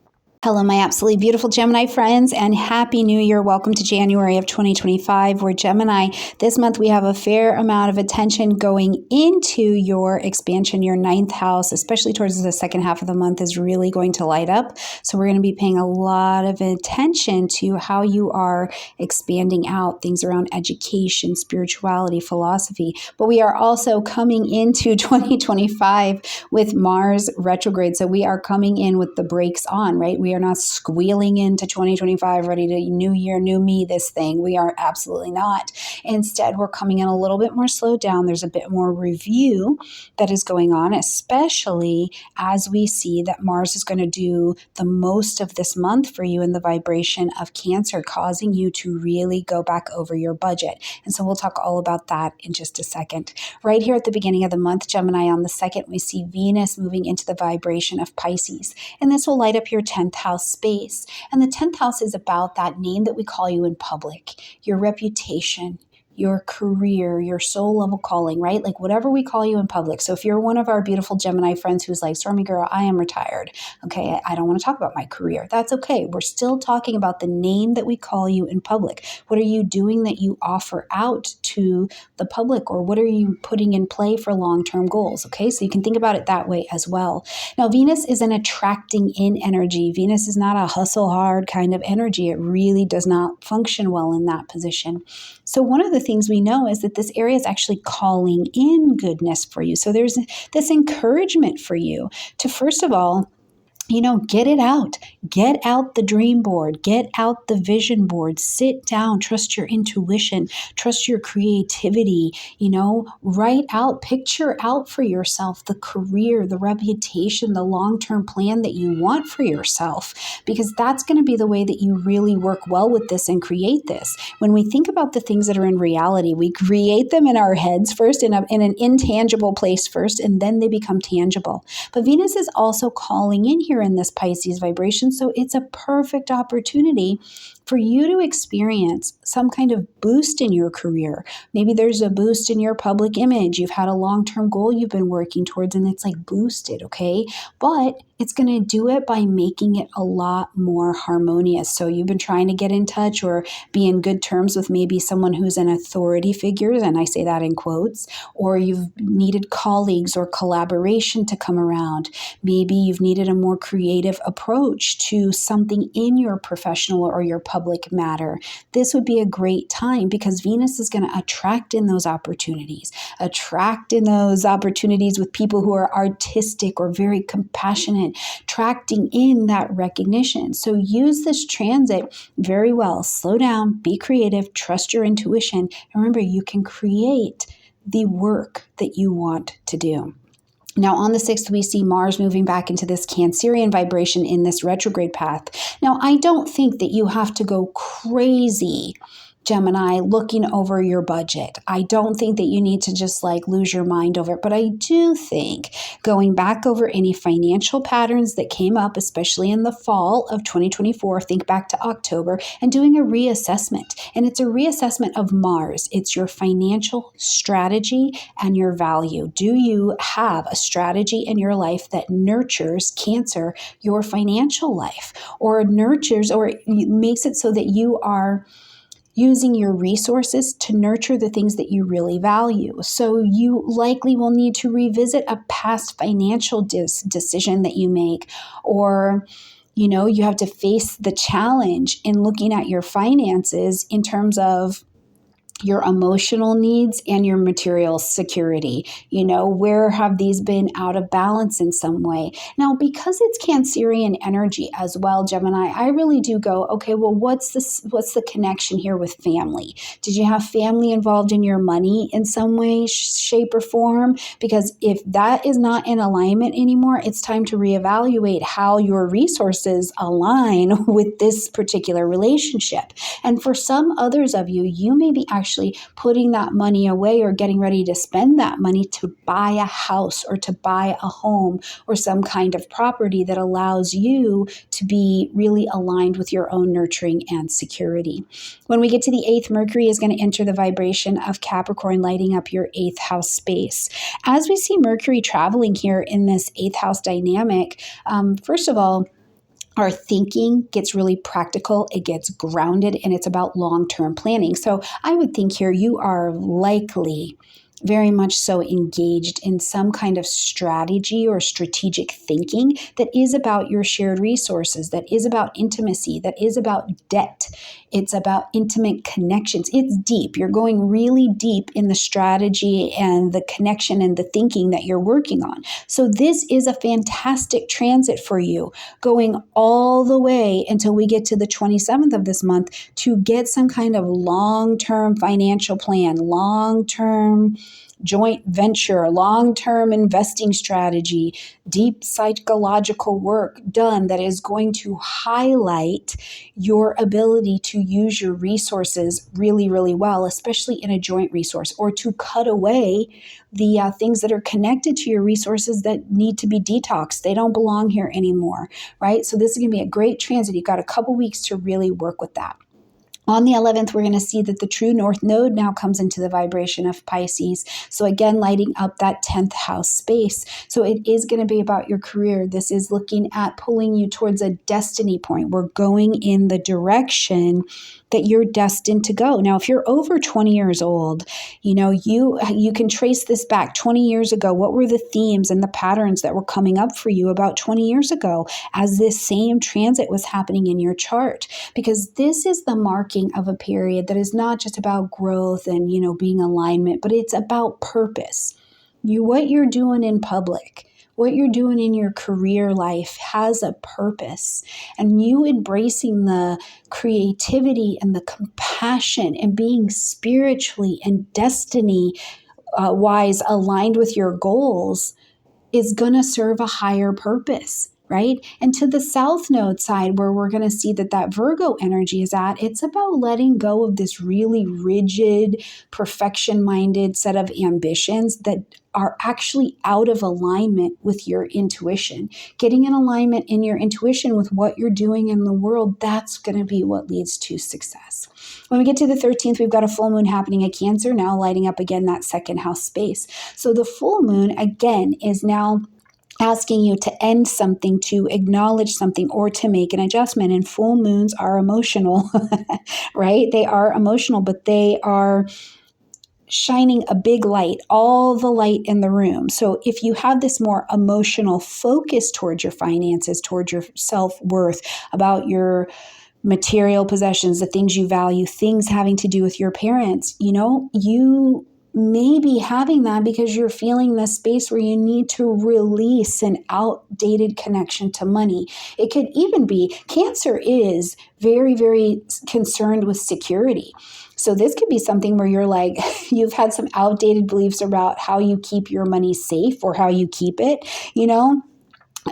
Hello, my absolutely beautiful Gemini friends, and Happy New Year. Welcome to January of 2025. We're Gemini. This month, we have a fair amount of attention going into your expansion. Your 9th house, especially towards the second half of the month, is really going to light up. So we're going to be paying a lot of attention to how you are expanding out things around education, spirituality, philosophy. But we are also coming into 2025 with Mars retrograde. So we are coming in with the brakes on, right? We are not squealing into 2025 ready to new year, new me, this thing. We are absolutely not. Instead, we're coming in a little bit more slowed down. There's a bit more review that is going on, especially as we see that Mars is going to do the most of this month for you in the vibration of Cancer, causing you to really go back over your budget. And so we'll talk all about that in just a second. Right here at the beginning of the month, Gemini, on the 2nd, we see Venus moving into the vibration of Pisces. And this will light up your 10th house space. And the 10th house is about that name that we call you in public, your reputation, your career, your soul level calling, right? Like whatever we call you in public. So if you're one of our beautiful Gemini friends who's like, Stormie girl, I am retired. Okay, I don't want to talk about my career. That's okay. We're still talking about the name that we call you in public. What are you doing that you offer out to the public, or what are you putting in play for long-term goals? Okay, so you can think about it that way as well. Now, Venus is an attracting in energy. Venus is not a hustle hard kind of energy. It really does not function well in that position. So one of the things we know is that this area is actually calling in goodness for you. So there's this encouragement for you to, first of all, get it out. Get out the dream board. Get out the vision board. Sit down. Trust your intuition. Trust your creativity. Write out, picture out for yourself the career, the reputation, the long-term plan that you want for yourself, because that's going to be the way that you really work well with this and create this. When we think about the things that are in reality, we create them in our heads first, in an intangible place first, and then they become tangible. But Venus is also calling in here in this Pisces vibration. So it's a perfect opportunity for you to experience some kind of boost in your career. Maybe there's a boost in your public image. You've had a long-term goal you've been working towards and it's like boosted, okay? But it's going to do it by making it a lot more harmonious. So you've been trying to get in touch or be in good terms with maybe someone who's an authority figure, and I say that in quotes, or you've needed colleagues or collaboration to come around. Maybe you've needed a more creative approach to something in your professional or your public matter. This would be a great time because Venus is going to attract in those opportunities with people who are artistic or very compassionate, attracting in that recognition. So use this transit very well. Slow down, be creative, trust your intuition. And remember, you can create the work that you want to do. Now, on the 6th, we see Mars moving back into this Cancerian vibration in this retrograde path. Now, I don't think that you have to go crazy, Gemini, looking over your budget. I don't think that you need to just like lose your mind over it, but I do think going back over any financial patterns that came up, especially in the fall of 2024, think back to October, and doing a reassessment. And it's a reassessment of Mars. It's your financial strategy and your value. Do you have a strategy in your life that nurtures Cancer, your financial life, or nurtures or makes it so that you are using your resources to nurture the things that you really value? So you likely will need to revisit a past financial decision that you make, or you have to face the challenge in looking at your finances in terms of your emotional needs and your material security. Where have these been out of balance in some way? Now, because it's Cancerian energy as well, Gemini, I really do go, okay, well, what's the connection here with family? Did you have family involved in your money in some way, shape, or form? Because if that is not in alignment anymore, it's time to reevaluate how your resources align with this particular relationship. And for some others of you, you may be actually putting that money away or getting ready to spend that money to buy a house or to buy a home or some kind of property that allows you to be really aligned with your own nurturing and security. When we get to the 8th, Mercury is going to enter the vibration of Capricorn, lighting up your 8th house space. As we see Mercury traveling here in this 8th house dynamic, first of all, our thinking gets really practical, it gets grounded, and it's about long-term planning. So I would think here you are likely very much so engaged in some kind of strategy or strategic thinking that is about your shared resources, that is about intimacy, that is about debt. It's about intimate connections. It's deep. You're going really deep in the strategy and the connection and the thinking that you're working on. So this is a fantastic transit for you, going all the way until we get to the 27th of this month to get some kind of long-term financial plan, long-term joint venture, long-term investing strategy, deep psychological work done that is going to highlight your ability to use your resources really, really well, especially in a joint resource, or to cut away the things that are connected to your resources that need to be detoxed. They don't belong here anymore, right? So this is going to be a great transit. You've got a couple weeks to really work with that. On the 11th, we're going to see that the true north node now comes into the vibration of Pisces. So again, lighting up that 10th house space. So it is going to be about your career. This is looking at pulling you towards a destiny point. We're going in the direction that you're destined to go. Now, if you're over 20 years old, you can trace this back 20 years ago. What were the themes and the patterns that were coming up for you about 20 years ago as this same transit was happening in your chart? Because this is the marking of a period that is not just about growth and, being alignment, but it's about purpose. What you're doing in public, what you're doing in your career life has a purpose, and you embracing the creativity and the compassion and being spiritually and destiny wise aligned with your goals is going to serve a higher purpose. Right? And to the south node side, where we're going to see that Virgo energy is at, it's about letting go of this really rigid, perfection-minded set of ambitions that are actually out of alignment with your intuition. Getting in alignment in your intuition with what you're doing in the world, that's going to be what leads to success. When we get to the 13th, we've got a full moon happening at Cancer, now lighting up again that second house space. So the full moon, again, is now asking you to end something, to acknowledge something, or to make an adjustment. And full moons are emotional, right? They are emotional, but they are shining a big light, all the light in the room. So if you have this more emotional focus towards your finances, towards your self-worth, about your material possessions, the things you value, things having to do with your parents, you may be having that because you're feeling this space where you need to release an outdated connection to money. It could even be Cancer is very, very concerned with security. So this could be something where you're like, you've had some outdated beliefs about how you keep your money safe or how you keep it,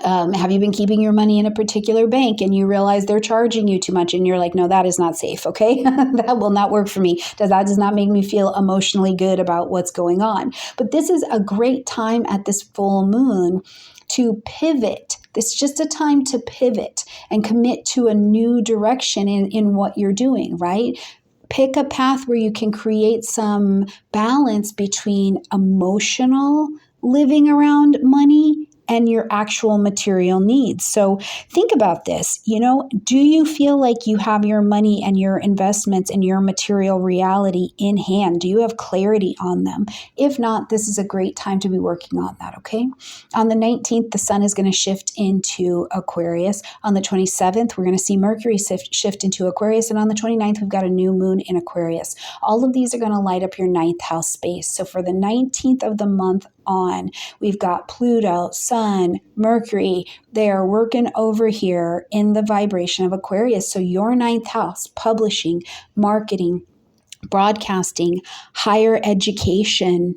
have you been keeping your money in a particular bank and you realize they're charging you too much and you're like, no, that is not safe, okay? That will not work for me. That does not make me feel emotionally good about what's going on. But this is a great time at this full moon to pivot. It's just a time to pivot and commit to a new direction in what you're doing, right? Pick a path where you can create some balance between emotional living around money and your actual material needs. So think about this, do you feel like you have your money and your investments and your material reality in hand? Do you have clarity on them? If not, this is a great time to be working on that, okay? On the 19th, the sun is going to shift into Aquarius. On the 27th, we're going to see Mercury shift into Aquarius. And on the 29th, we've got a new moon in Aquarius. All of these are going to light up your 9th house space. So for the 19th of the month on, we've got Pluto, Sun, Mercury. They are working over here in the vibration of Aquarius. So your 9th house, publishing, marketing, broadcasting, higher education,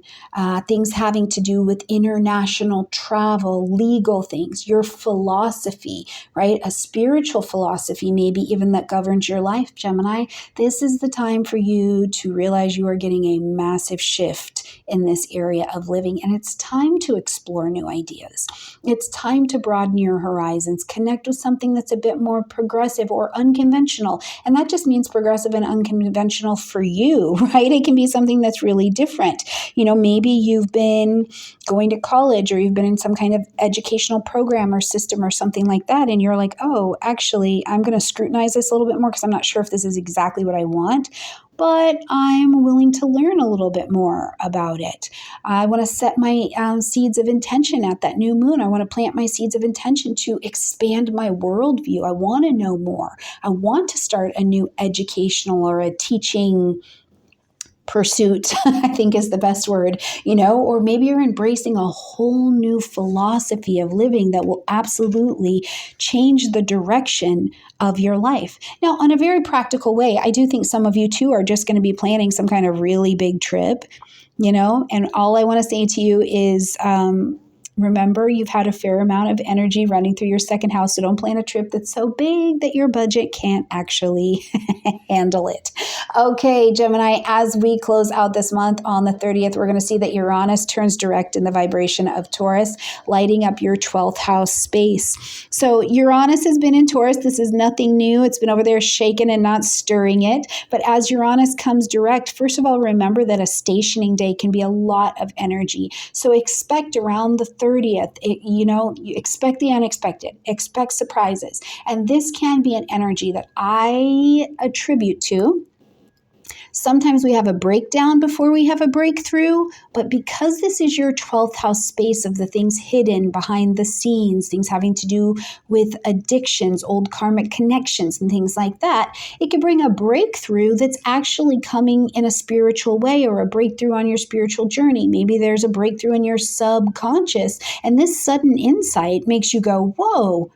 things having to do with international travel, legal things, your philosophy, right? A spiritual philosophy, maybe even that governs your life, Gemini. This is the time for you to realize you are getting a massive shift in this area of living. And it's time to explore new ideas. It's time to broaden your horizons, connect with something that's a bit more progressive or unconventional. And that just means progressive and unconventional for you, right? It can be something that's really different. Maybe you've been going to college or you've been in some kind of educational program or system or something like that. And you're like, oh, actually, I'm going to scrutinize this a little bit more because I'm not sure if this is exactly what I want, but I'm willing to learn a little bit more about it. I want to set my seeds of intention at that new moon. I want to plant my seeds of intention to expand my worldview. I want to know more. I want to start a new educational or a teaching pursuit, I think is the best word, or maybe you're embracing a whole new philosophy of living that will absolutely change the direction of your life. Now, on a very practical way, I do think some of you too are just going to be planning some kind of really big trip, and all I want to say to you is, remember, you've had a fair amount of energy running through your second house, so don't plan a trip that's so big that your budget can't actually handle it. Okay, Gemini, as we close out this month on the 30th, we're going to see that Uranus turns direct in the vibration of Taurus, lighting up your 12th house space. So Uranus has been in Taurus. This is nothing new. It's been over there shaking and not stirring it. But as Uranus comes direct, first of all, remember that a stationing day can be a lot of energy. So expect around the 30th, you expect the unexpected, expect surprises. And this can be an energy that I attribute to. Sometimes we have a breakdown before we have a breakthrough, but because this is your 12th house space of the things hidden behind the scenes, things having to do with addictions, old karmic connections, and things like that, it can bring a breakthrough that's actually coming in a spiritual way or a breakthrough on your spiritual journey. Maybe there's a breakthrough in your subconscious, and this sudden insight makes you go, whoa,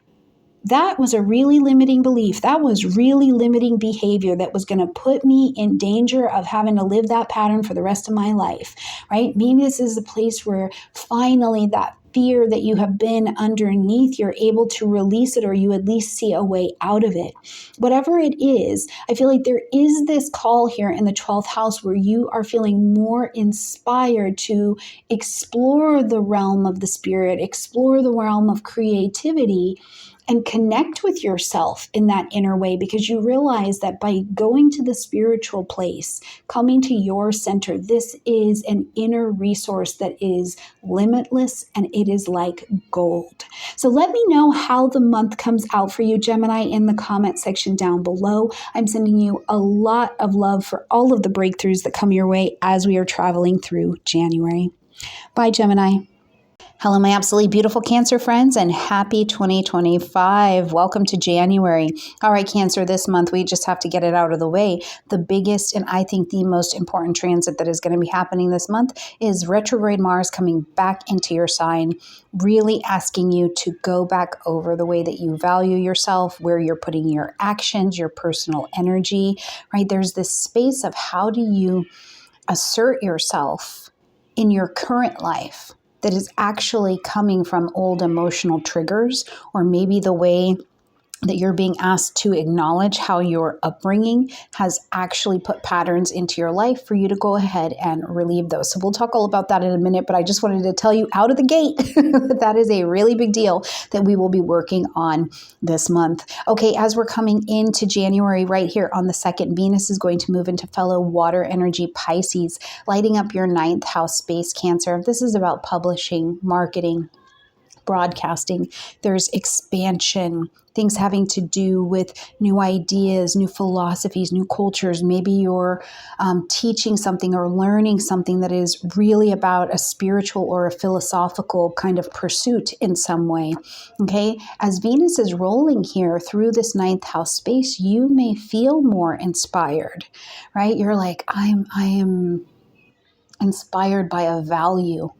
that was a really limiting belief. That was really limiting behavior that was going to put me in danger of having to live that pattern for the rest of my life, right? Maybe this is a place where finally that fear that you have been underneath, you're able to release it, or you at least see a way out of it. Whatever it is, I feel like there is this call here in the 12th house where you are feeling more inspired to explore the realm of the spirit, explore the realm of creativity, and connect with yourself in that inner way, because you realize that by going to the spiritual place, coming to your center, this is an inner resource that is limitless and it is like gold. So let me know how the month comes out for you, Gemini, in the comment section down below. I'm sending you a lot of love for all of the breakthroughs that come your way as we are traveling through January. Bye, Gemini. Hello, my absolutely beautiful Cancer friends, and happy 2025. Welcome to January. All right, Cancer, this month, we just have to get it out of the way. The biggest and I think the most important transit that is going to be happening this month is retrograde Mars coming back into your sign, really asking you to go back over the way that you value yourself, where you're putting your actions, your personal energy, right? There's this space of how do you assert yourself in your current life that is actually coming from old emotional triggers, or maybe the way that you're being asked to acknowledge how your upbringing has actually put patterns into your life for you to go ahead and relieve those. So we'll talk all about that in a minute, but I just wanted to tell you out of the gate that is a really big deal that we will be working on this month. Okay, as we're coming into January right here on the 2nd, Venus is going to move into fellow water energy Pisces, lighting up your 9th house space, Cancer. This is about publishing, marketing, broadcasting. There's expansion, things having to do with new ideas, new philosophies, new cultures. Maybe you're teaching something or learning something that is really about a spiritual or a philosophical kind of pursuit in some way. Okay, as Venus is rolling here through this 9th house space, you may feel more inspired, right? You're like, I am inspired by a value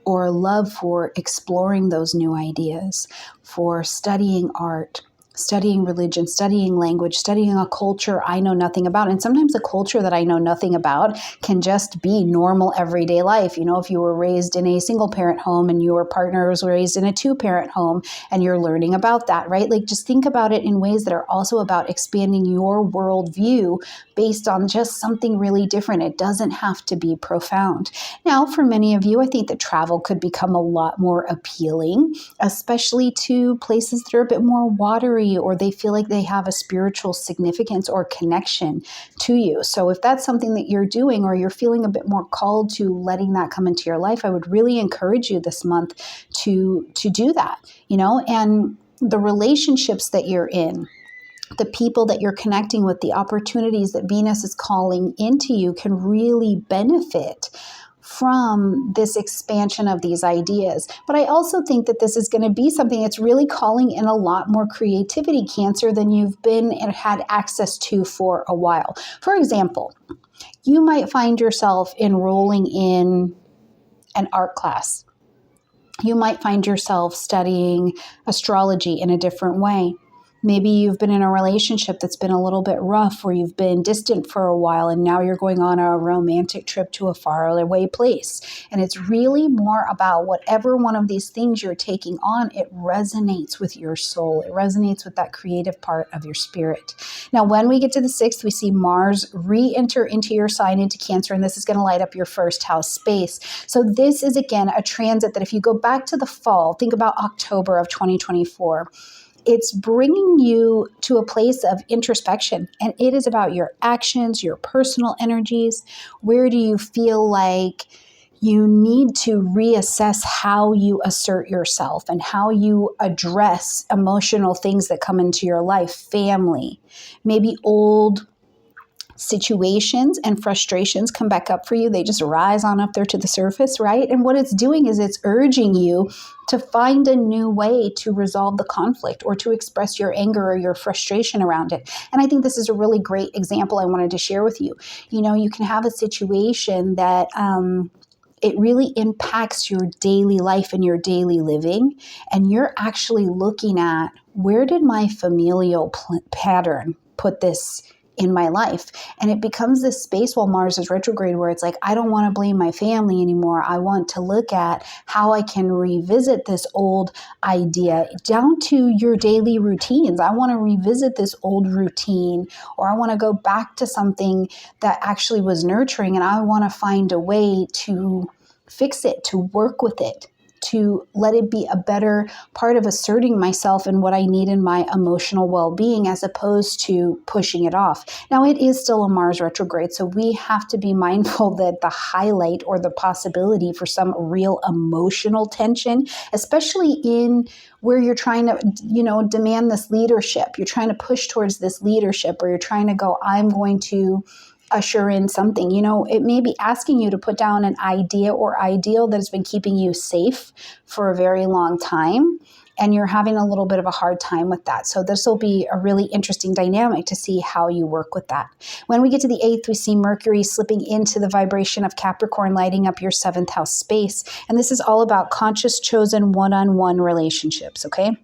or a love for exploring those new ideas, for studying art, studying religion, studying language, studying a culture I know nothing about. And sometimes a culture that I know nothing about can just be normal everyday life. You know, if you were raised in a single parent home and your partner was raised in a 2-parent home and you're learning about that, right? Like, just think about it in ways that are also about expanding your worldview based on just something really different. It doesn't have to be profound. Now, for many of you, I think that travel could become a lot more appealing, especially to places that are a bit more watery, or they feel like they have a spiritual significance or connection to you. So if that's something that you're doing, or you're feeling a bit more called to letting that come into your life, I would really encourage you this month to do that, you know, and the relationships that you're in, the people that you're connecting with, the opportunities that Venus is calling into you can really benefit from this expansion of these ideas. But I also think that this is going to be something that's really calling in a lot more creativity, Cancer, than you've been and had access to for a while. For example, you might find yourself enrolling in an art class. You might find yourself studying astrology in a different way. Maybe you've been in a relationship that's been a little bit rough, or you've been distant for a while, and now you're going on a romantic trip to a faraway place. And it's really more about whatever one of these things you're taking on, it resonates with your soul. It resonates with that creative part of your spirit. Now, when we get to the 6th, we see Mars re-enter into your sign, into Cancer, and this is going to light up your 1st house space. So this is, again, a transit that if you go back to the fall, think about October of 2024, it's bringing you to a place of introspection, and it is about your actions, your personal energies. Where do you feel like you need to reassess how you assert yourself and how you address emotional things that come into your life, family, maybe old situations and frustrations come back up for you. They just rise on up there to the surface, right? And what it's doing is it's urging you to find a new way to resolve the conflict or to express your anger or your frustration around it. And I think this is a really great example I wanted to share with you. You know, you can have a situation that it really impacts your daily life and your daily living, and you're actually looking at, where did my familial pattern put this in my life. And it becomes this space while Mars is retrograde where it's like, I don't want to blame my family anymore. I want to look at how I can revisit this old idea down to your daily routines. I want to revisit this old routine, or I want to go back to something that actually was nurturing, and I want to find a way to fix it, to work with it, to let it be a better part of asserting myself and what I need in my emotional well-being, as opposed to pushing it off. Now, it is still a Mars retrograde, so we have to be mindful that the highlight or the possibility for some real emotional tension, especially in where you're trying to, demand this leadership, you're trying to push towards this leadership, or you're trying to go, I'm going to usher in something. It may be asking you to put down an idea or ideal that has been keeping you safe for a very long time, and you're having a little bit of a hard time with that. So this will be a really interesting dynamic to see how you work with that. When we get to the 8th, we see Mercury slipping into the vibration of Capricorn, lighting up your 7th house space. And this is all about conscious, chosen, one-on-one relationships, okay?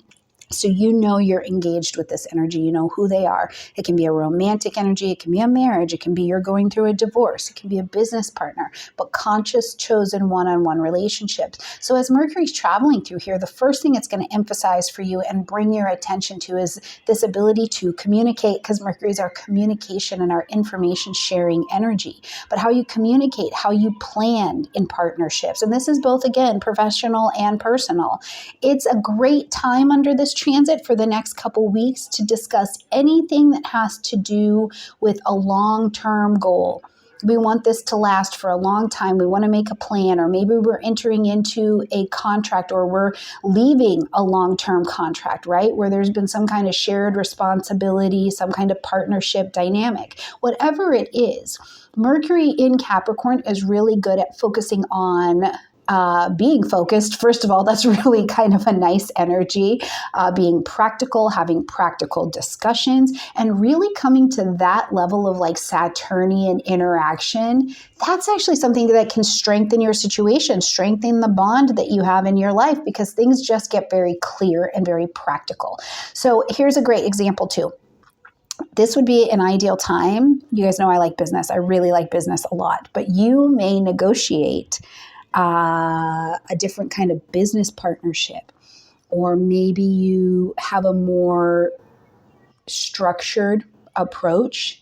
So you're engaged with this energy. You know who they are. It can be a romantic energy. It can be a marriage. It can be you're going through a divorce. It can be a business partner, but conscious, chosen, one-on-one relationships. So as Mercury's traveling through here, the first thing it's going to emphasize for you and bring your attention to is this ability to communicate, because Mercury is our communication and our information sharing energy. But how you communicate, how you plan in partnerships. And this is both, again, professional and personal. It's a great time under this transit for the next couple weeks to discuss anything that has to do with a long-term goal. We want this to last for a long time. We want to make a plan, or maybe we're entering into a contract, or we're leaving a long-term contract, right? Where there's been some kind of shared responsibility, some kind of partnership dynamic. Whatever it is, Mercury in Capricorn is really good at focusing on being focused. First of all, that's really kind of a nice energy, being practical, having practical discussions, and really coming to that level of like Saturnian interaction. That's actually something that can strengthen your situation, strengthen the bond that you have in your life, because things just get very clear and very practical. So here's a great example too. This would be an ideal time. You guys know I like business. I really like business a lot, but you may negotiate a different kind of business partnership, or maybe you have a more structured approach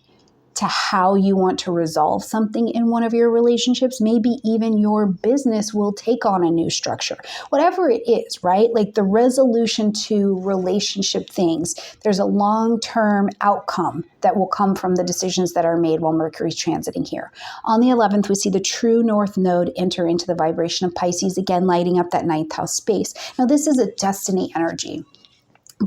to how you want to resolve something in one of your relationships. Maybe even your business will take on a new structure. Whatever it is, right? Like the resolution to relationship things, there's a long-term outcome that will come from the decisions that are made while Mercury's transiting here. On the 11th, we see the true north node enter into the vibration of Pisces, again, lighting up that 9th house space. Now, this is a destiny energy.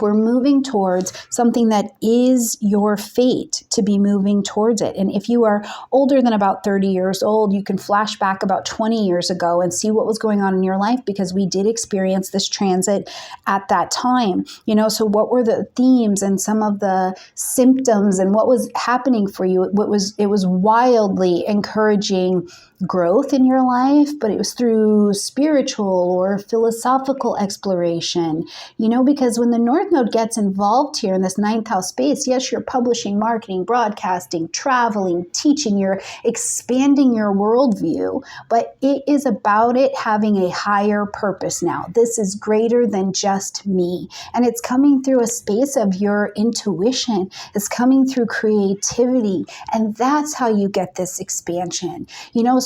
We're moving towards something that is your fate to be moving towards it. And if you are older than about 30 years old, you can flash back about 20 years ago and see what was going on in your life, because we did experience this transit at that time. So what were the themes and some of the symptoms and what was happening for you? It was wildly encouraging growth in your life, but it was through spiritual or philosophical exploration, because when the North Node gets involved here in this 9th house space, yes, you're publishing, marketing, broadcasting, traveling, teaching, you're expanding your worldview, but it is about it having a higher purpose now. This is greater than just me. And it's coming through a space of your intuition. It's coming through creativity. And that's how you get this expansion.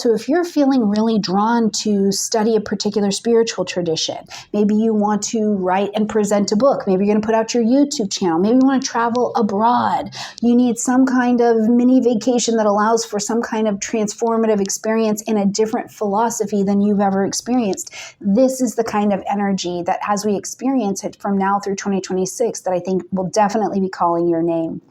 So if you're feeling really drawn to study a particular spiritual tradition, maybe you want to write and present a book, maybe you're going to put out your YouTube channel, maybe you want to travel abroad, you need some kind of mini vacation that allows for some kind of transformative experience in a different philosophy than you've ever experienced. This is the kind of energy that, as we experience it from now through 2026, that I think will definitely be calling your name.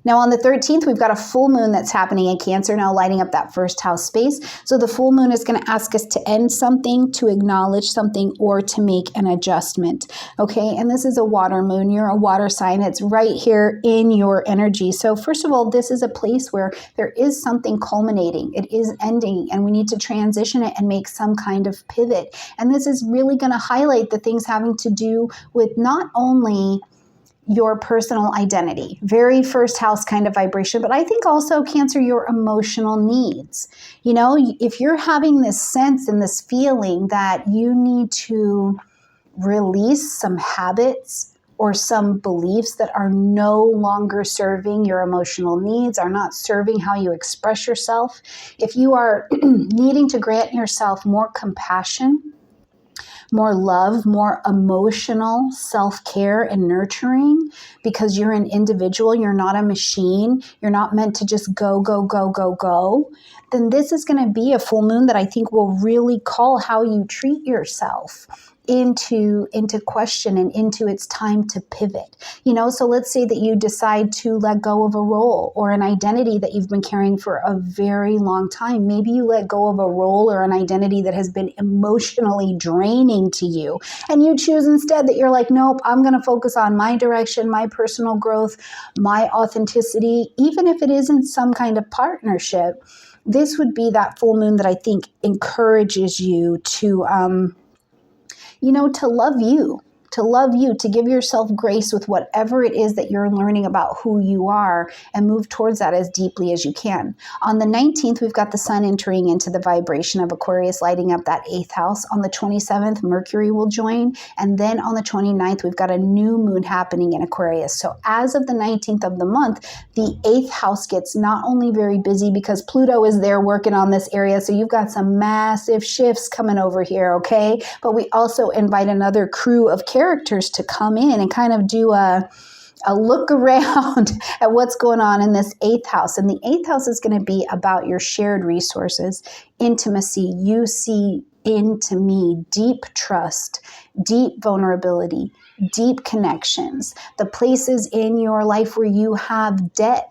Now on the 13th, we've got a full moon that's happening in Cancer now, lighting up that 1st house space. So the full moon is going to ask us to end something, to acknowledge something, or to make an adjustment. Okay, and this is a water moon. You're a water sign. It's right here in your energy. So first of all, this is a place where there is something culminating. It is ending, and we need to transition it and make some kind of pivot. And this is really going to highlight the things having to do with not only your personal identity, very first house kind of vibration. But I think also Cancer, your emotional needs. You know, if you're having this sense and this feeling that you need to release some habits or some beliefs that are no longer serving your emotional needs, are not serving how you express yourself, if you are needing to grant yourself more compassion, more love, more emotional self-care and nurturing, because you're an individual, you're not a machine, you're not meant to just go, go, go, go, go, then this is going to be a full moon that I think will really call how you treat yourself into question and into it's time to pivot. You know, so let's say that you decide to let go of a role or an identity that you've been carrying for a very long time. Maybe you let go of a role or an identity that has been emotionally draining to you, and you choose instead that you're like, nope, I'm going to focus on my direction, my personal growth, my authenticity, even if it isn't some kind of partnership. This would be that full moon that I think encourages you to to love you, to give yourself grace with whatever it is that you're learning about who you are, and move towards that as deeply as you can. On the 19th, we've got the sun entering into the vibration of Aquarius, lighting up that 8th house. On the 27th, Mercury will join. And then on the 29th, we've got a new moon happening in Aquarius. So as of the 19th of the month, the 8th house gets not only very busy because Pluto is there working on this area. So you've got some massive shifts coming over here, okay? But we also invite another crew of characters to come in and kind of do a look around at what's going on in this 8th house. And the 8th house is going to be about your shared resources, intimacy. You see into me, deep trust, deep vulnerability, deep connections, the places in your life where you have debt,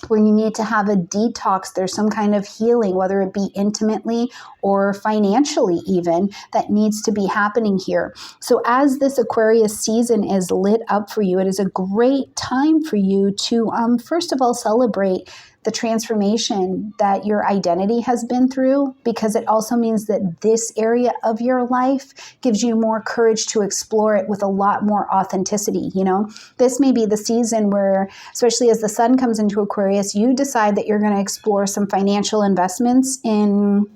where you need to have a detox. There's some kind of healing, whether it be intimately or financially even, that needs to be happening here. So as this Aquarius season is lit up for you, it is a great time for you to, first of all, celebrate the transformation that your identity has been through, because it also means that this area of your life gives you more courage to explore it with a lot more authenticity. You know, this may be the season where, especially as the sun comes into Aquarius, you decide that you're going to explore some financial investments in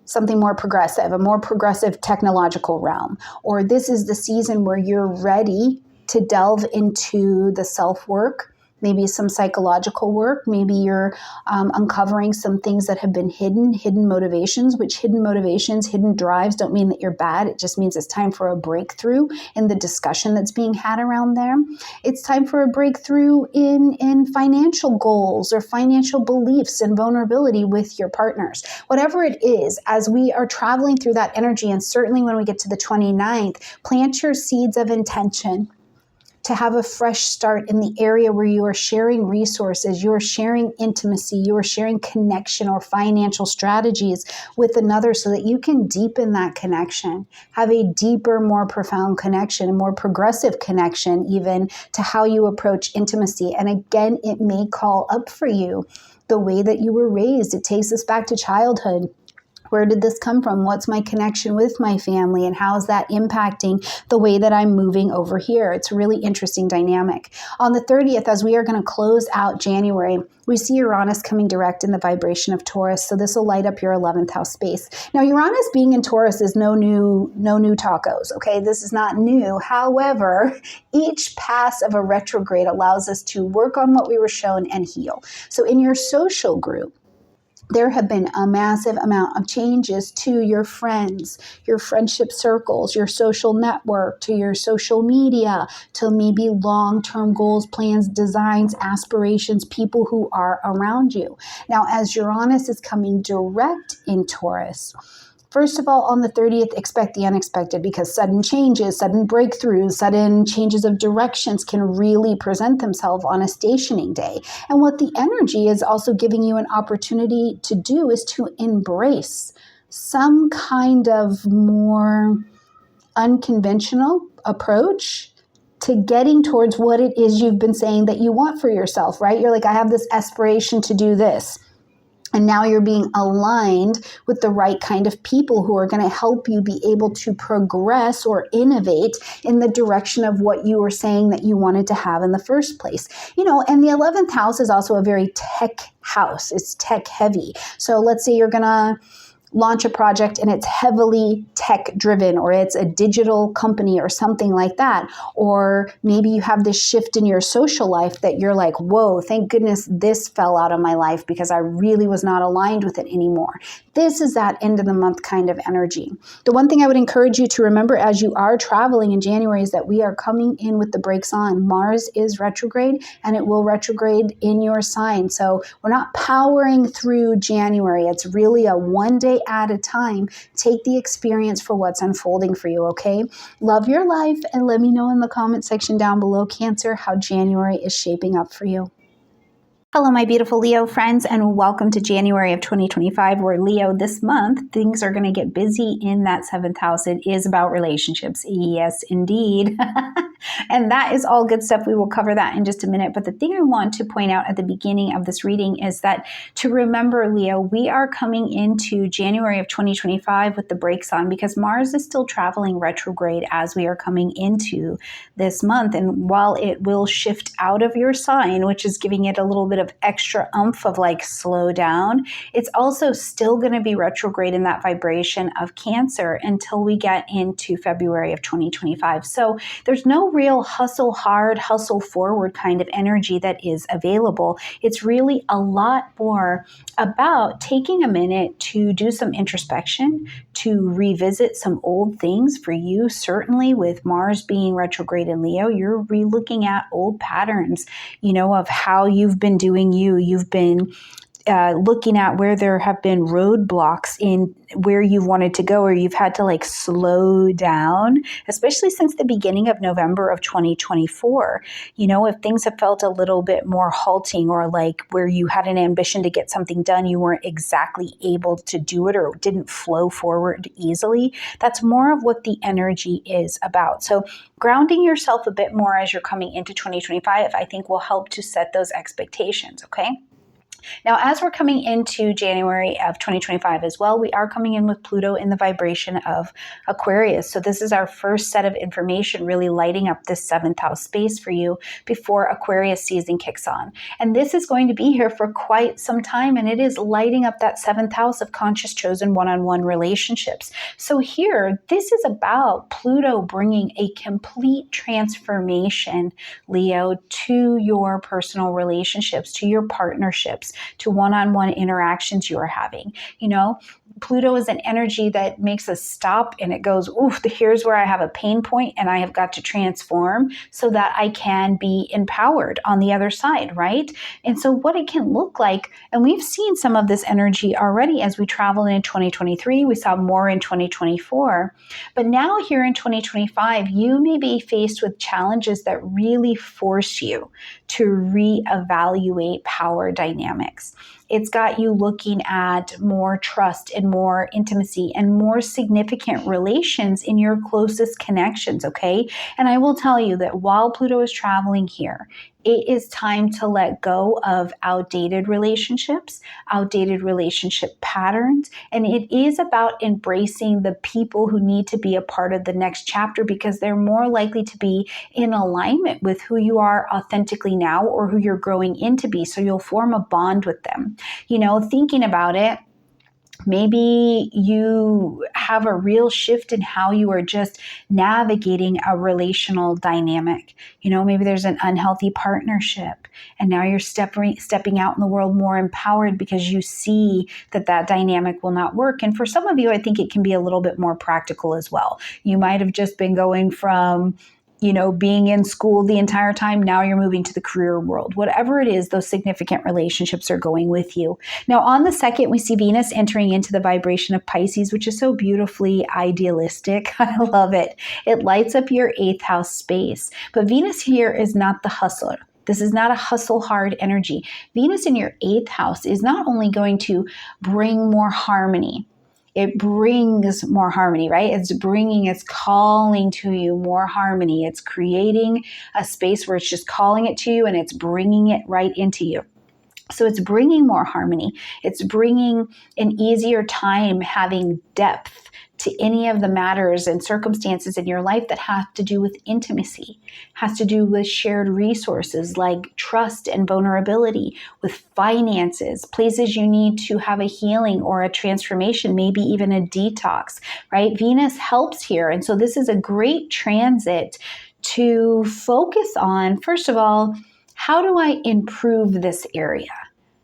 something more progressive, a more progressive technological realm. Or this is the season where you're ready to delve into the self-work, maybe some psychological work. Maybe you're uncovering some things that have been hidden motivations, which hidden motivations, hidden drives don't mean that you're bad. It just means it's time for a breakthrough in the discussion that's being had around there. It's time for a breakthrough in financial goals or financial beliefs and vulnerability with your partners. Whatever it is, as we are traveling through that energy, and certainly when we get to the 29th, plant your seeds of intention to have a fresh start in the area where you are sharing resources, you are sharing intimacy, you are sharing connection or financial strategies with another, so that you can deepen that connection, have a deeper, more profound connection, a more progressive connection even to how you approach intimacy. And again, it may call up for you the way that you were raised. It takes us back to childhood. Where did this come from? What's my connection with my family? And how is that impacting the way that I'm moving over here? It's a really interesting dynamic. On the 30th, as we are going to close out January, we see Uranus coming direct in the vibration of Taurus. So this will light up your 11th house space. Now, Uranus being in Taurus is no new tacos, okay? This is not new. However, each pass of a retrograde allows us to work on what we were shown and heal. So in your social group, there have been a massive amount of changes to your friends, your friendship circles, your social network, to your social media, to maybe long-term goals, plans, designs, aspirations, people who are around you. Now, as Uranus is coming direct in Taurus, first of all, on the 30th, expect the unexpected, because sudden changes, sudden breakthroughs, sudden changes of directions can really present themselves on a stationing day. And what the energy is also giving you an opportunity to do is to embrace some kind of more unconventional approach to getting towards what it is you've been saying that you want for yourself, right? You're like, I have this aspiration to do this. And now you're being aligned with the right kind of people who are going to help you be able to progress or innovate in the direction of what you were saying that you wanted to have in the first place. You know, and the 11th house is also a very tech house. It's tech heavy. So let's say you're going to launch a project and it's heavily tech driven, or it's a digital company or something like that. Or maybe you have this shift in your social life that you're like, whoa, thank goodness this fell out of my life because I really was not aligned with it anymore. This is that end of the month kind of energy. The one thing I would encourage you to remember as you are traveling in January is that we are coming in with the brakes on. Mars is retrograde and it will retrograde in your sign. So we're not powering through January. It's really a one day at a time. Take the experience for what's unfolding for you, okay? Love your life, and let me know in the comment section down below, Cancer, how January is shaping up for you. Hello, my beautiful Leo friends, and welcome to January of 2025, where Leo, this month, things are going to get busy in that 7th house. It is about relationships. Yes, indeed. And that is all good stuff. We will cover that in just a minute. But the thing I want to point out at the beginning of this reading is that to remember, Leo, we are coming into January of 2025 with the brakes on because Mars is still traveling retrograde as we are coming into this month. And while it will shift out of your sign, which is giving it a little bit of extra oomph of like slow down, it's also still going to be retrograde in that vibration of Cancer until we get into February of 2025. So there's no real hustle hard, hustle forward kind of energy that is available. It's really a lot more about taking a minute to do some introspection, to revisit some old things. For you, certainly with Mars being retrograde in Leo, you're re-looking at old patterns, you know, of how you've been doing you. You've been looking at where there have been roadblocks in where you've wanted to go, or you've had to like slow down, especially since the beginning of November of 2024. You know, if things have felt a little bit more halting, or like where you had an ambition to get something done, you weren't exactly able to do it, or it didn't flow forward easily, that's more of what the energy is about. So grounding yourself a bit more as you're coming into 2025, I think will help to set those expectations, okay? Now, as we're coming into January of 2025 as well, we are coming in with Pluto in the vibration of Aquarius. So this is our first set of information really lighting up this 7th house space for you before Aquarius season kicks on. And this is going to be here for quite some time, and it is lighting up that 7th house of conscious chosen one-on-one relationships. So here, this is about Pluto bringing a complete transformation, Leo, to your personal relationships, to your partnerships, to one-on-one interactions you are having. You know, Pluto is an energy that makes us stop and it goes, oof, here's where I have a pain point and I have got to transform so that I can be empowered on the other side, right? And so what it can look like, and we've seen some of this energy already as we travel in 2023, we saw more in 2024, but now here in 2025, you may be faced with challenges that really force you to reevaluate power dynamics. It's got you looking at more trust and more intimacy and more significant relations in your closest connections, okay? And I will tell you that while Pluto is traveling here, it is time to let go of outdated relationships, outdated relationship patterns, and it is about embracing the people who need to be a part of the next chapter because they're more likely to be in alignment with who you are authentically now or who you're growing into be. So you'll form a bond with them. You know, thinking about it, maybe you have a real shift in how you are just navigating a relational dynamic. You know, maybe there's an unhealthy partnership and now you're stepping out in the world more empowered because you see that that dynamic will not work. And for some of you, I think it can be a little bit more practical as well. You might have just been going from, you know, being in school the entire time. Now you're moving to the career world. Whatever it is, those significant relationships are going with you. Now, on the 2nd, we see Venus entering into the vibration of Pisces, which is so beautifully idealistic. I love it. It lights up your 8th house space. But Venus here is not the hustler. This is not a hustle hard energy. Venus in your 8th house is not only going to bring more harmony, it brings more harmony, right? It's calling to you more harmony. It's creating a space where it's just calling it to you and it's bringing it right into you. So it's bringing more harmony. It's bringing an easier time having depth to any of the matters and circumstances in your life that have to do with intimacy, has to do with shared resources like trust and vulnerability, with finances, places you need to have a healing or a transformation, maybe even a detox, right? Venus helps here. And so this is a great transit to focus on, first of all, how do I improve this area,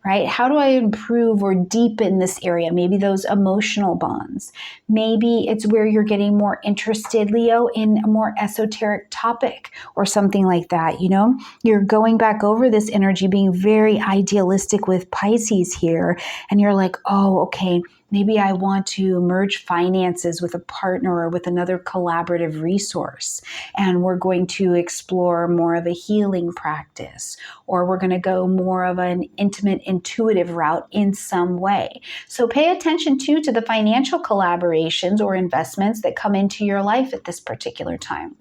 right? How do I improve or deepen this area? Maybe those emotional bonds. Maybe it's where you're getting more interested, Leo, in a more esoteric topic or something like that. You know, you're going back over this energy, being very idealistic with Pisces here. And you're like, oh, okay, maybe I want to merge finances with a partner or with another collaborative resource. And we're going to explore more of a healing practice, or we're going to go more of an intimate, intuitive route in some way. So pay attention too to the financial collaborations or investments that come into your life at this particular time.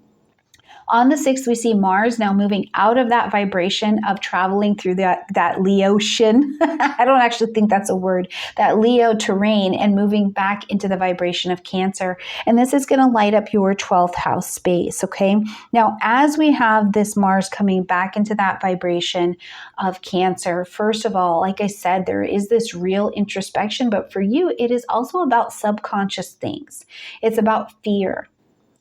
On the 6th, we see Mars now moving out of that vibration of traveling through that Leotian. I don't actually think that's a word, that Leo terrain, and moving back into the vibration of Cancer. And this is going to light up your 12th house space, okay? Now, as we have this Mars coming back into that vibration of Cancer, first of all, like I said, there is this real introspection, but for you, it is also about subconscious things. It's about fear.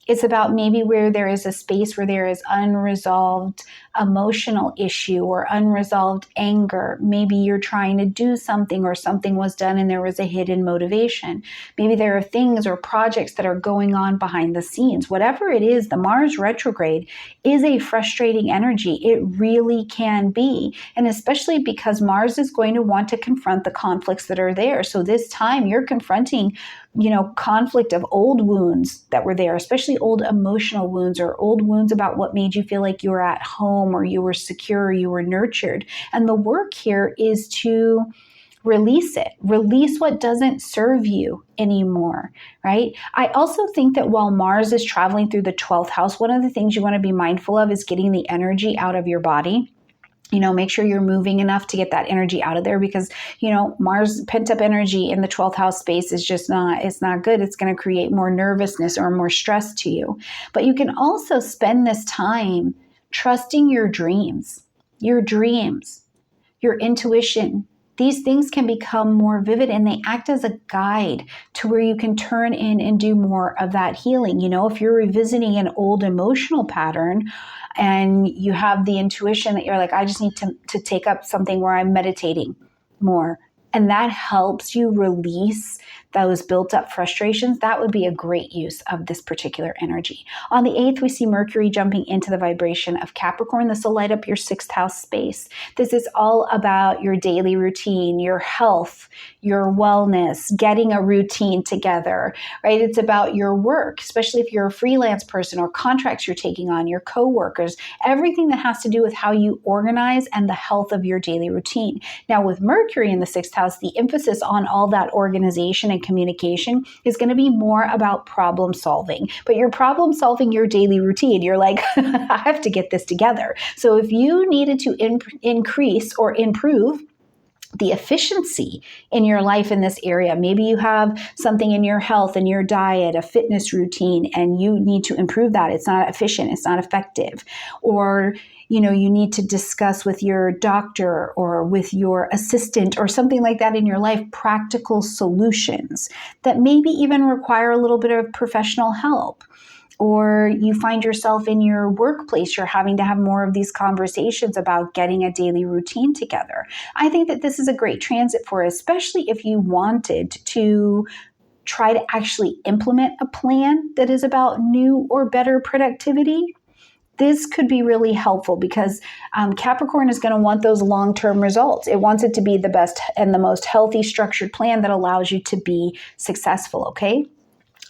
It's about maybe where there is a space where there is unresolved emotional issue or unresolved anger. Maybe you're trying to do something or something was done and there was a hidden motivation. Maybe there are things or projects that are going on behind the scenes. Whatever it is, the Mars retrograde is a frustrating energy. It really can be. And especially because Mars is going to want to confront the conflicts that are there. So this time you're confronting conflict of old wounds that were there, especially old emotional wounds or old wounds about what made you feel like you were at home or you were secure or you were nurtured. And the work here is to release it. Release what doesn't serve you anymore, right? I also think that while Mars is traveling through the 12th house, one of the things you want to be mindful of is getting the energy out of your body. Make sure you're moving enough to get that energy out of there because, Mars pent up energy in the 12th house space is just it's not good. It's going to create more nervousness or more stress to you. But you can also spend this time trusting your dreams, your intuition. These things can become more vivid and they act as a guide to where you can turn in and do more of that healing. If you're revisiting an old emotional pattern and you have the intuition that you're like, I just need to take up something where I'm meditating more. And that helps you release those built up frustrations. That would be a great use of this particular energy. On the 8th, we see Mercury jumping into the vibration of Capricorn. This will light up your 6th house space. This is all about your daily routine, your health, your wellness, getting a routine together, right? It's about your work, especially if you're a freelance person or contracts you're taking on, your coworkers, everything that has to do with how you organize and the health of your daily routine. Now, with Mercury in the 6th house, the emphasis on all that organization and communication is going to be more about problem solving. But you're problem solving your daily routine. You're like, I have to get this together. So if you needed to increase or improve the efficiency in your life in this area, maybe you have something in your health and your diet, a fitness routine, and you need to improve that. It's not efficient. It's not effective. Or you need to discuss with your doctor or with your assistant or something like that in your life, practical solutions that maybe even require a little bit of professional help. Or you find yourself in your workplace, you're having to have more of these conversations about getting a daily routine together. I think that this is a great transit for, especially if you wanted to try to actually implement a plan that is about new or better productivity. This could be really helpful because Capricorn is going to want those long-term results. It wants it to be the best and the most healthy structured plan that allows you to be successful, okay?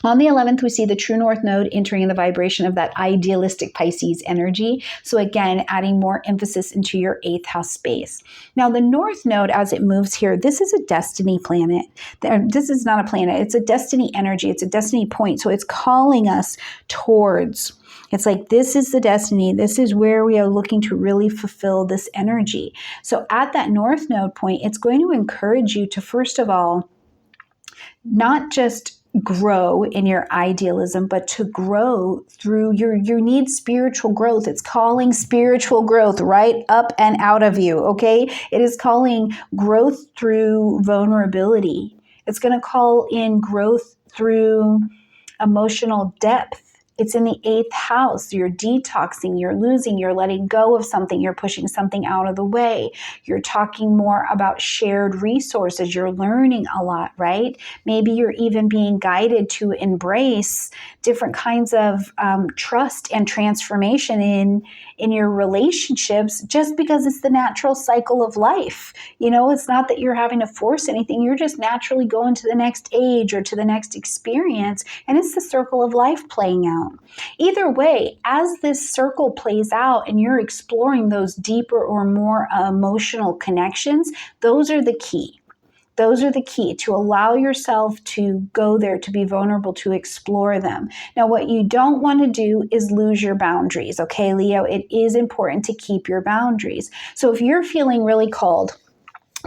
On the 11th, we see the true north node entering the vibration of that idealistic Pisces energy. So again, adding more emphasis into your 8th house space. Now, the north node, as it moves here, this is a destiny planet. This is not a planet. It's a destiny energy. It's a destiny point. So it's calling us towards. It's like, this is the destiny. This is where we are looking to really fulfill this energy. So at that north node point, it's going to encourage you to, first of all, not just grow in your idealism, but to grow through you need spiritual growth. It's calling spiritual growth right up and out of you, okay? It is calling growth through vulnerability. It's going to call in growth through emotional depth. It's in the 8th house. You're detoxing, you're losing, you're letting go of something, you're pushing something out of the way. You're talking more about shared resources. You're learning a lot, right? Maybe you're even being guided to embrace different kinds of trust and transformation in your relationships, just because it's the natural cycle of life. You know, it's not that you're having to force anything. You're just naturally going to the next age or to the next experience. And it's the circle of life playing out. Either way, as this circle plays out and you're exploring those deeper or more emotional connections, those are the key. Those are the key to allow yourself to go there, to be vulnerable, to explore them. Now, what you don't want to do is lose your boundaries, okay, Leo? It is important to keep your boundaries. So if you're feeling really called,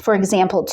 for example,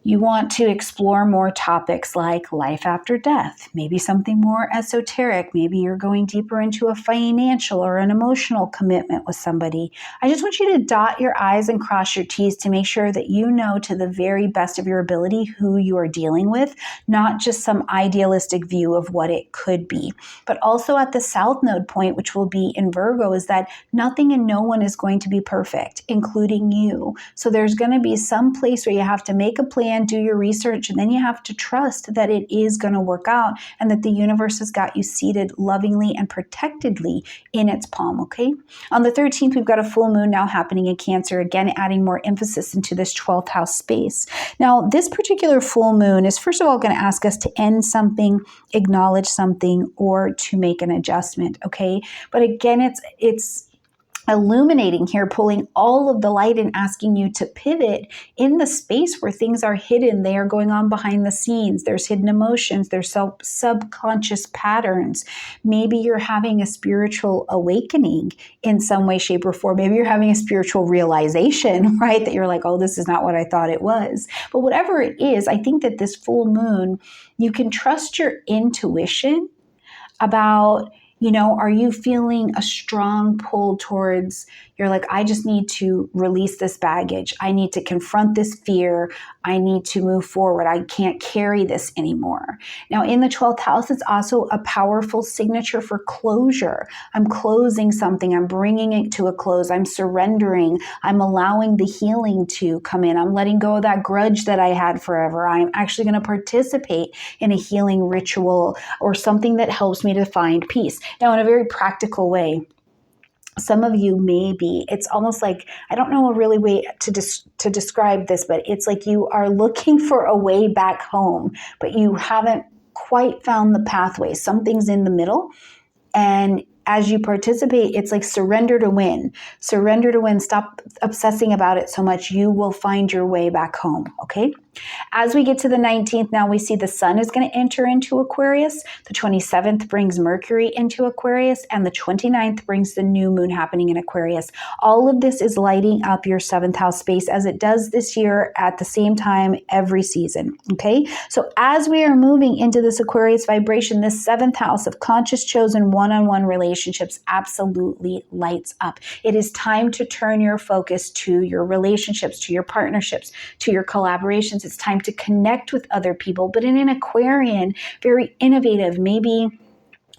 you want to explore more topics like life after death, maybe something more esoteric. Maybe you're going deeper into a financial or an emotional commitment with somebody. I just want you to dot your I's and cross your T's to make sure that you know to the very best of your ability who you are dealing with, not just some idealistic view of what it could be. But also at the south node point, which will be in Virgo, is that nothing and no one is going to be perfect, including you. So there's going to be some place where you have to make a plan, do your research, and then you have to trust that it is going to work out and that the universe has got you seated lovingly and protectedly in its palm, okay? On the 13th, we've got a full moon now happening in Cancer, again, adding more emphasis into this 12th house space. Now, this particular full moon is, first of all, going to ask us to end something, acknowledge something, or to make an adjustment, okay? But again, it's illuminating here, pulling all of the light and asking you to pivot in the space where things are hidden. They are going on behind the scenes. There's hidden emotions. There's subconscious patterns. Maybe you're having a spiritual awakening in some way, shape, or form. Maybe you're having a spiritual realization, right? That you're like, oh, this is not what I thought it was. But whatever it is, I think that this full moon, you can trust your intuition about, you know, are you feeling a strong pull towards, you're like, I just need to release this baggage. I need to confront this fear. I need to move forward. I can't carry this anymore. Now, in the 12th house, it's also a powerful signature for closure. I'm closing something. I'm bringing it to a close. I'm surrendering. I'm allowing the healing to come in. I'm letting go of that grudge that I had forever. I'm actually going to participate in a healing ritual or something that helps me to find peace. Now, in a very practical way, some of you maybe, it's almost like, I don't know a really way to describe this, but it's like you are looking for a way back home, but you haven't quite found the pathway. Something's in the middle. And as you participate, it's like surrender to win. Surrender to win. Stop obsessing about it so much. You will find your way back home, okay? As we get to the 19th, now we see the sun is going to enter into Aquarius. The 27th brings Mercury into Aquarius, and the 29th brings the new moon happening in Aquarius. All of this is lighting up your 7th house space as it does this year at the same time every season, okay? So as we are moving into this Aquarius vibration, this 7th house of conscious, chosen, one-on-one relationships absolutely lights up. It is time to turn your focus to your relationships, to your partnerships, to your collaborations. It's time to connect with other people, but in an Aquarian, very innovative, maybe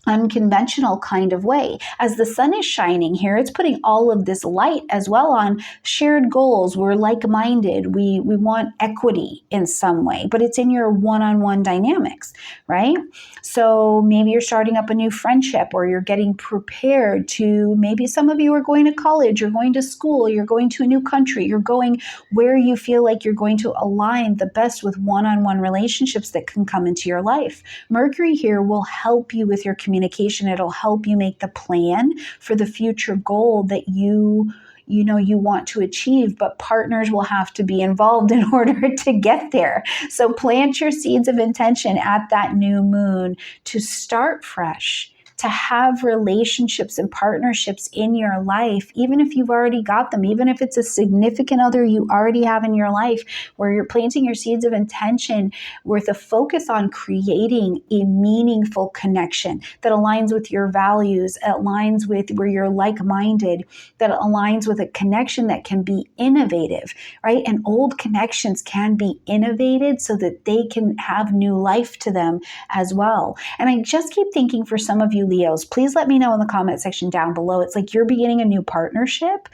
unconventional kind of way. As the sun is shining here, it's putting all of this light as well on shared goals. We're like-minded. We want equity in some way, but it's in your one-on-one dynamics, right? So maybe you're starting up a new friendship, or you're getting prepared to, maybe some of you are going to college, you're going to school, you're going to a new country, you're going where you feel like you're going to align the best with one-on-one relationships that can come into your life. Mercury here will help you with your communication. It'll help you make the plan for the future goal that you want to achieve, but partners will have to be involved in order to get there. So plant your seeds of intention at that new moon to start fresh, to have relationships and partnerships in your life, even if you've already got them, even if it's a significant other you already have in your life, where you're planting your seeds of intention with a focus on creating a meaningful connection that aligns with your values, aligns with where you're like-minded, that aligns with a connection that can be innovative, right? And old connections can be innovated so that they can have new life to them as well. And I just keep thinking, for some of you Leos, please let me know in the comment section down below. It's like you're beginning a new partnership,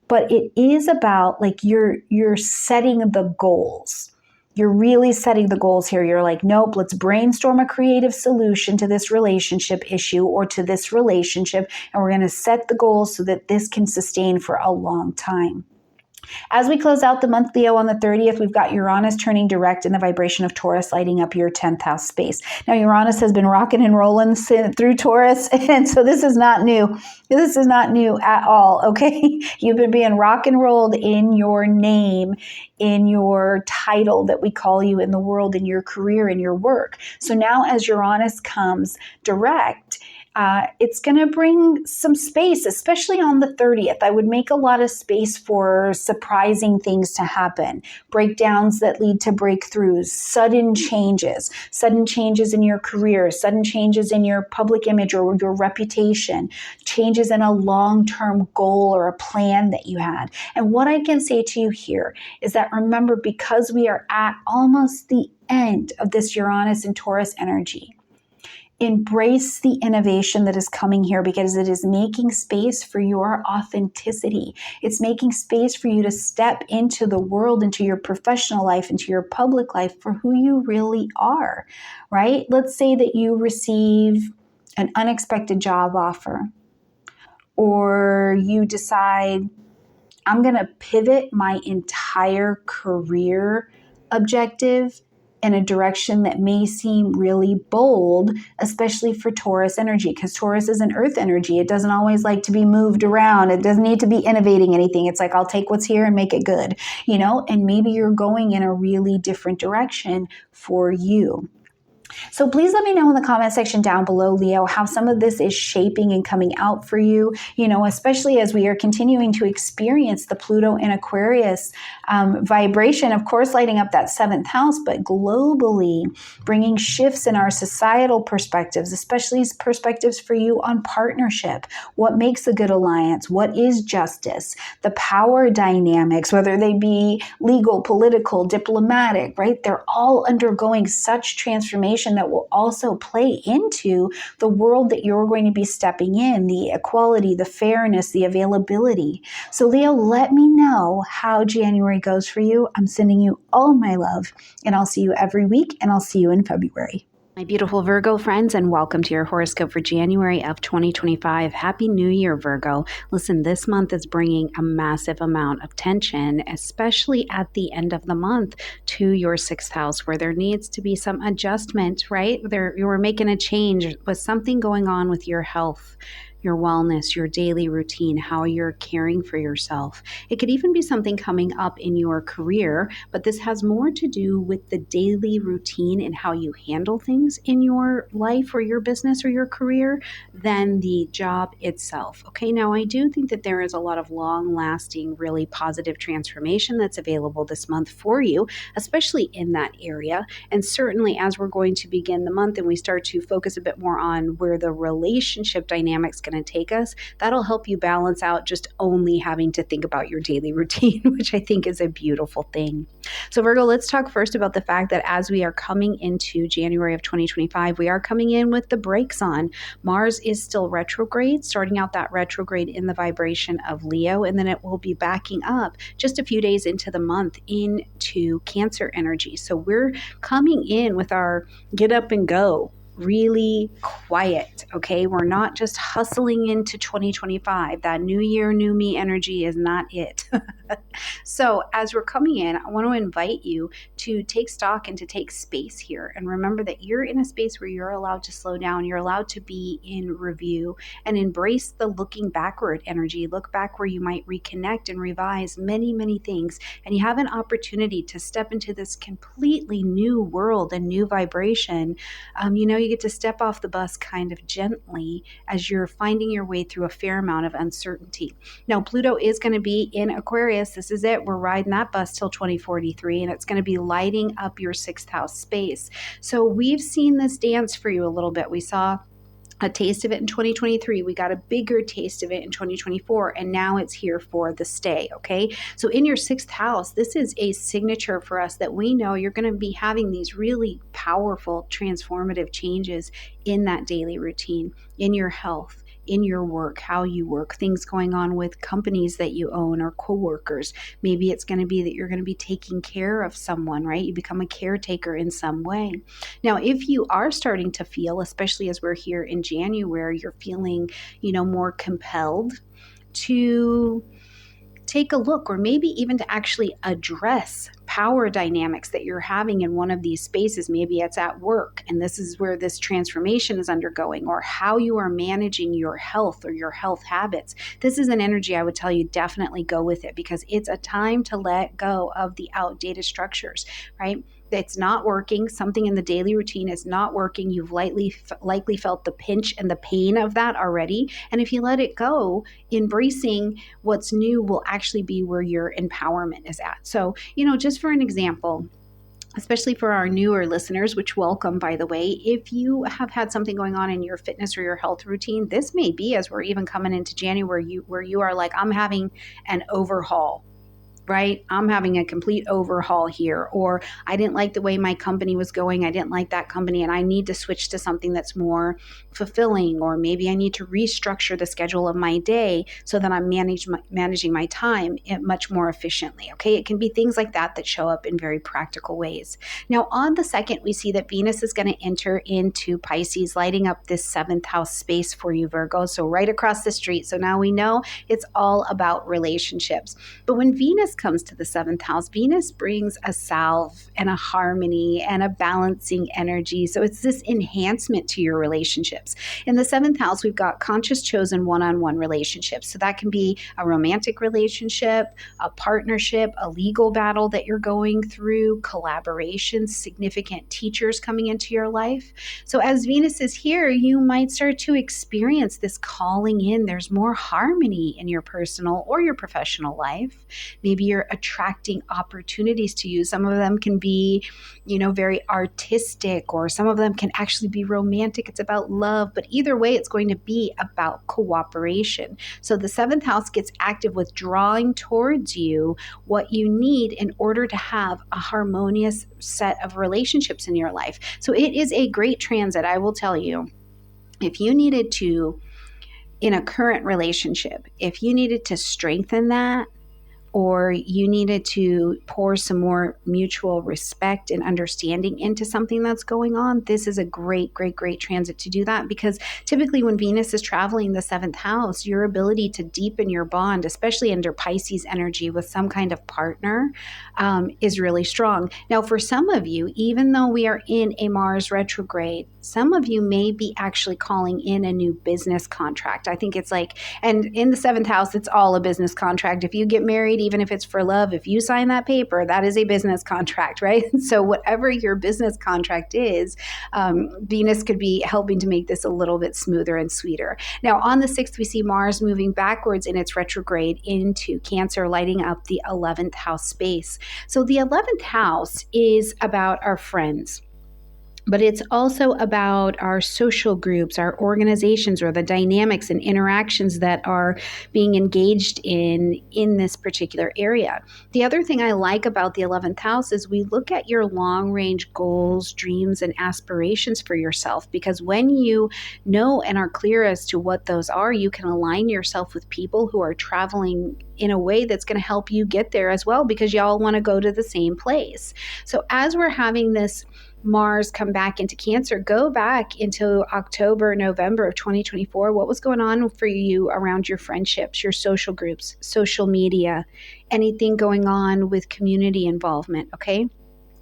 but it is about like you're setting the goals. You're really setting the goals here. You're like, nope, let's brainstorm a creative solution to this relationship issue or to this relationship, and we're going to set the goals so that this can sustain for a long time. As we close out the month, Leo, on the 30th, we've got Uranus turning direct in the vibration of Taurus, lighting up your 10th house space. Now, Uranus has been rocking and rolling through Taurus, and so this is not new. This is not new at all, okay? You've been being rock and rolled in your name, in your title that we call you in the world, in your career, in your work. So now as Uranus comes direct, it's going to bring some space, especially on the 30th. I would make a lot of space for surprising things to happen, breakdowns that lead to breakthroughs, sudden changes in your career, sudden changes in your public image or your reputation, changes in a long-term goal or a plan that you had. And what I can say to you here is that, remember, because we are at almost the end of this Uranus and Taurus energy, embrace the innovation that is coming here, because it is making space for your authenticity. It's making space for you to step into the world, into your professional life, into your public life for who you really are, right? Let's say that you receive an unexpected job offer, or you decide, I'm going to pivot my entire career objective in a direction that may seem really bold, especially for Taurus energy, because Taurus is an earth energy. It doesn't always like to be moved around. It doesn't need to be innovating anything. It's like, I'll take what's here and make it good, and maybe you're going in a really different direction for you. So please let me know in the comment section down below, Leo, how some of this is shaping and coming out for you, especially as we are continuing to experience the Pluto in Aquarius vibration, of course, lighting up that 7th house, but globally bringing shifts in our societal perspectives, especially perspectives for you on partnership. What makes a good alliance? What is justice? The power dynamics, whether they be legal, political, diplomatic, right? They're all undergoing such transformation that will also play into the world that you're going to be stepping in, the equality, the fairness, the availability. So Leo, let me know how January goes for you. I'm sending you all my love, and I'll see you every week, and I'll see you in February. My beautiful Virgo friends, and welcome to your horoscope for January of 2025. Happy New Year, Virgo. Listen, this month is bringing a massive amount of tension, especially at the end of the month, to your 6th house, where there needs to be some adjustment, right? You were making a change with something going on with your health, your wellness, your daily routine, how you're caring for yourself. It could even be something coming up in your career, but this has more to do with the daily routine and how you handle things in your life or your business or your career than the job itself. Okay, now I do think that there is a lot of long-lasting, really positive transformation that's available this month for you, especially in that area. And certainly as we're going to begin the month and we start to focus a bit more on where the relationship dynamics going to take us, that'll help you balance out just only having to think about your daily routine, which I think is a beautiful thing. So Virgo, let's talk first about the fact that as we are coming into January of 2025, we are coming in with the brakes on. Mars is still retrograde, starting out that retrograde in the vibration of Leo, and then it will be backing up just a few days into the month into Cancer energy. So we're coming in with our get up and go really quiet, okay? We're not just hustling into 2025. That new year, new me energy is not it. So as we're coming in, I want to invite you to take stock and to take space here. And remember that you're in a space where you're allowed to slow down. You're allowed to be in review and embrace the looking backward energy. Look back where you might reconnect and revise many, many things. And you have an opportunity to step into this completely new world and new vibration. You get to step off the bus kind of gently as you're finding your way through a fair amount of uncertainty. Now, Pluto is going to be in Aquarius. This is it. We're riding that bus till 2043, and it's going to be lighting up your 6th house space. So we've seen this dance for you a little bit. We saw a taste of it in 2023. We got a bigger taste of it in 2024, and now it's here for the stay, okay? So in your 6th house, this is a signature for us that we know you're going to be having these really powerful, transformative changes in that daily routine, in your health, in your work, how you work, things going on with companies that you own or coworkers. Maybe it's going to be that you're going to be taking care of someone, right? You become a caretaker in some way. Now, if you are starting to feel, especially as we're here in January, you're feeling, more compelled to take a look, or maybe even to actually address power dynamics that you're having in one of these spaces. Maybe it's at work, and this is where this transformation is undergoing, or how you are managing your health or your health habits. This is an energy I would tell you definitely go with it, because it's a time to let go of the outdated structures, right? It's not working. Something in the daily routine is not working. You've likely felt the pinch and the pain of that already. And if you let it go, embracing what's new will actually be where your empowerment is at. So, just for an example, especially for our newer listeners, which welcome, by the way, if you have had something going on in your fitness or your health routine, this may be, as we're even coming into January, where you are like, I'm having an overhaul. Right? I'm having a complete overhaul here, or I didn't like the way my company was going. I didn't like that company, and I need to switch to something that's more fulfilling, or maybe I need to restructure the schedule of my day so that I'm managing my time much more efficiently. Okay. It can be things like that show up in very practical ways. Now, on the 2nd, we see that Venus is going to enter into Pisces, lighting up this 7th house space for you, Virgo. So right across the street. So now we know it's all about relationships. But when Venus comes to the 7th house, Venus brings a salve and a harmony and a balancing energy. So it's this enhancement to your relationships. In the 7th house, we've got conscious chosen one-on-one relationships. So that can be a romantic relationship, a partnership, a legal battle that you're going through, collaborations, significant teachers coming into your life. So as Venus is here, you might start to experience this calling in. There's more harmony in your personal or your professional life. Maybe you're attracting opportunities to you. Some of them can be, very artistic, or some of them can actually be romantic. It's about love, but either way, it's going to be about cooperation. So the 7th house gets active with drawing towards you what you need in order to have a harmonious set of relationships in your life. So it is a great transit, I will tell you. If you needed to, in a current relationship, if you needed to strengthen that, or you needed to pour some more mutual respect and understanding into something that's going on, this is a great, great, great transit to do that. Because typically when Venus is traveling the 7th house, your ability to deepen your bond, especially under Pisces energy with some kind of partner, is really strong. Now, for some of you, even though we are in a Mars retrograde, some of you may be actually calling in a new business contract. I think it's like, and in the 7th house, it's all a business contract. If you get married, even if it's for love, if you sign that paper, that is a business contract, right? So whatever your business contract is, Venus could be helping to make this a little bit smoother and sweeter. Now, on the 6th, we see Mars moving backwards in its retrograde into Cancer, lighting up the 11th house space. So the 11th house is about our friends. but it's also about our social groups, our organizations, or the dynamics and interactions that are being engaged in this particular area. The other thing I like about the 11th house is we look at your long-range goals, dreams, and aspirations for yourself, because when you know and are clear as to what those are, you can align yourself with people who are traveling in a way that's going to help you get there as well, because y'all want to go to the same place. So as we're having this Mars come back into Cancer, go back into October, November of 2024. What was going on for you around your friendships, your social groups, social media, anything going on with community involvement, okay?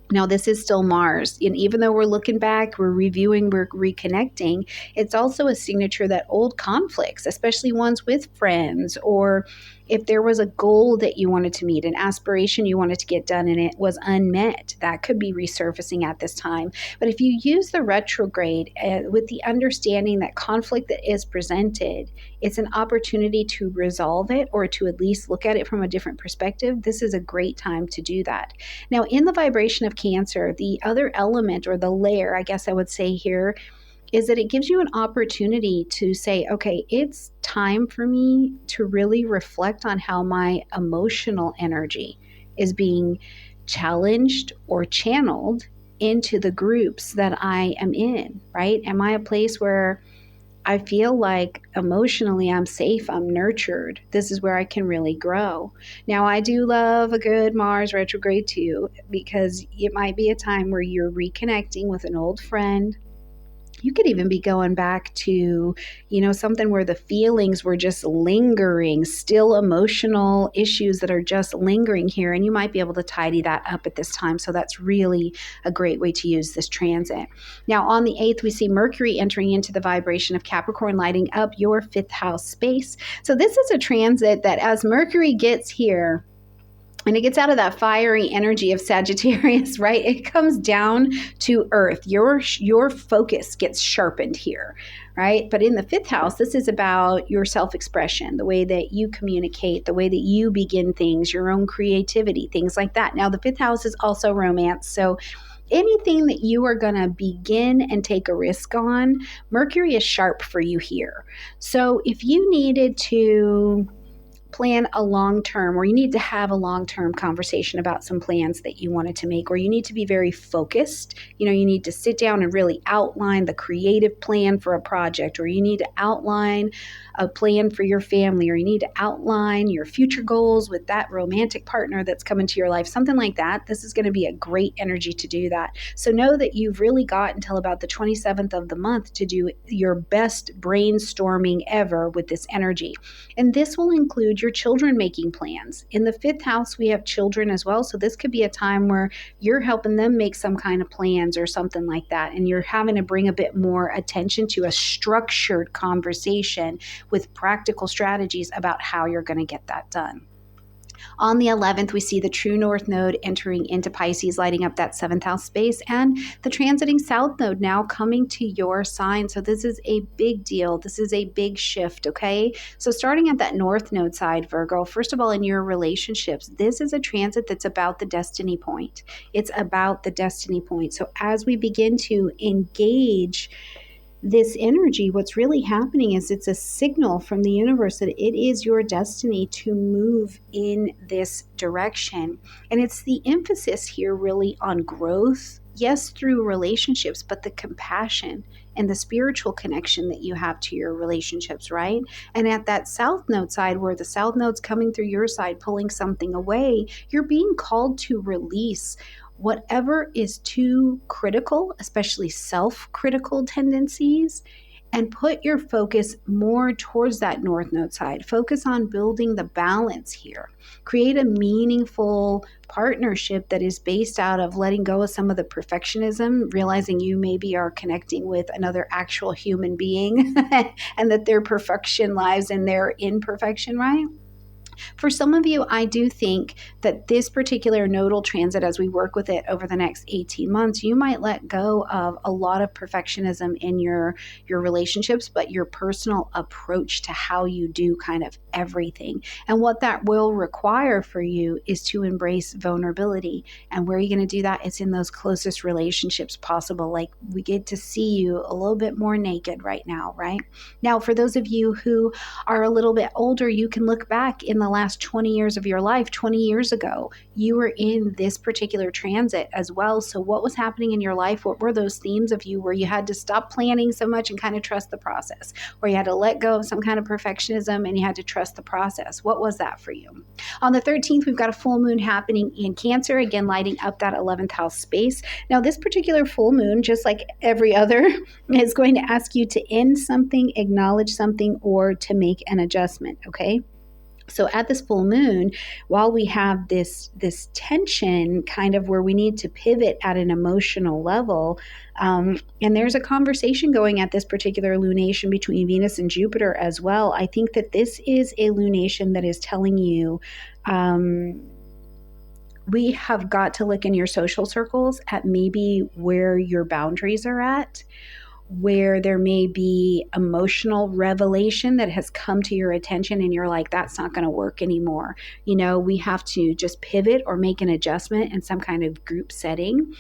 Now, this is still Mars, and even though we're looking back, we're reviewing, we're reconnecting, it's also a signature that old conflicts, especially ones with friends, or if there was a goal that you wanted to meet, an aspiration you wanted to get done and it was unmet, that could be resurfacing at this time. But if you use the retrograde with the understanding that conflict that is presented, it's an opportunity to resolve it or to at least look at it from a different perspective, this is a great time to do that. Now, in the vibration of Cancer, the other element or the layer, I guess I would say here, is that it gives you an opportunity to say, okay, it's time for me to really reflect on how my emotional energy is being challenged or channeled into the groups that I am in, right? Am I a place where I feel like emotionally I'm safe, I'm nurtured? This is where I can really grow. Now, I do love a good Mars retrograde too, because it might be a time where you're reconnecting with an old friend. You could even be going back to, something where the feelings were just lingering, still emotional issues that are just lingering here. And you might be able to tidy that up at this time. So that's really a great way to use this transit. Now, on the 8th, we see Mercury entering into the vibration of Capricorn, lighting up your 5th house space. So this is a transit that as Mercury gets here, and it gets out of that fiery energy of Sagittarius, right? It comes down to earth. Your focus gets sharpened here, right? But in the 5th house, this is about your self-expression, the way that you communicate, the way that you begin things, your own creativity, things like that. Now, the 5th house is also romance. So anything that you are going to begin and take a risk on, Mercury is sharp for you here. So if you needed to plan a long-term, or you need to have a long-term conversation about some plans that you wanted to make, or you need to be very focused, you need to sit down and really outline the creative plan for a project, or you need to outline a plan for your family, or you need to outline your future goals with that romantic partner that's come into your life, something like that. This is going to be a great energy to do that. So know that you've really got until about the 27th of the month to do your best brainstorming ever with this energy. And this will include your children making plans. In the 5th house, we have children as well. So this could be a time where you're helping them make some kind of plans or something like that. And you're having to bring a bit more attention to a structured conversation with practical strategies about how you're going to get that done. On the 11th, we see the true north node entering into Pisces, lighting up that 7th house space, and the transiting south node now coming to your sign. So this is a big deal. This is a big shift, okay? So starting at that north node side, Virgo, first of all, in your relationships, this is a transit that's about the destiny point. It's about the destiny point. So as we begin to engage this energy, what's really happening is it's a signal from the universe that it is your destiny to move in this direction. And it's the emphasis here really on growth, yes, through relationships, but the compassion and the spiritual connection that you have to your relationships, right? And at that south node side, where the south node's coming through your side, pulling something away, you're being called to release whatever is too critical, especially self-critical tendencies, and put your focus more towards that north node side. Focus on building the balance here. Create a meaningful partnership that is based out of letting go of some of the perfectionism, realizing you maybe are connecting with another actual human being and that their perfection lies in their imperfection, right? For some of you, I do think that this particular nodal transit, as we work with it over the next 18 months, you might let go of a lot of perfectionism in your relationships, but your personal approach to how you do kind of everything. And what that will require for you is to embrace vulnerability. And where are you going to do that? It's in those closest relationships possible. Like, we get to see you a little bit more naked right now, right? Now, for those of you who are a little bit older, you can look back in the last 20 years of your life. 20 years ago, you were in this particular transit as well. So what was happening in your life? What were those themes of you where you had to stop planning so much and kind of trust the process, where you had to let go of some kind of perfectionism and you had to trust the process? What was that for you? On the 13th, we've got a full moon happening in Cancer, again, lighting up that 11th house space. Now, this particular full moon, just like every other, is going to ask you to end something, acknowledge something, or to make an adjustment, okay? So at this full moon, while we have this tension kind of where we need to pivot at an emotional level, and there's a conversation going at this particular lunation between Venus and Jupiter as well, I think that this is a lunation that is telling you we have got to look in your social circles at maybe where your boundaries are at, where there may be emotional revelation that has come to your attention and you're like, that's not going to work anymore. You know, we have to just pivot or make an adjustment in some kind of group setting,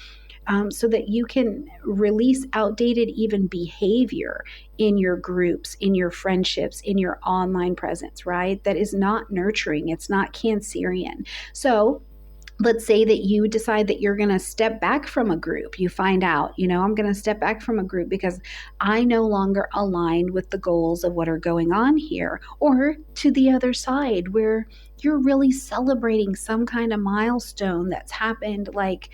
so that you can release outdated even behavior in your groups, in your friendships, in your online presence, right? That is not nurturing. It's not Cancerian. So let's say that you decide that you're going to step back from a group. You find out, I'm going to step back from a group because I no longer aligned with the goals of what are going on here. Or to the other side, where you're really celebrating some kind of milestone that's happened, like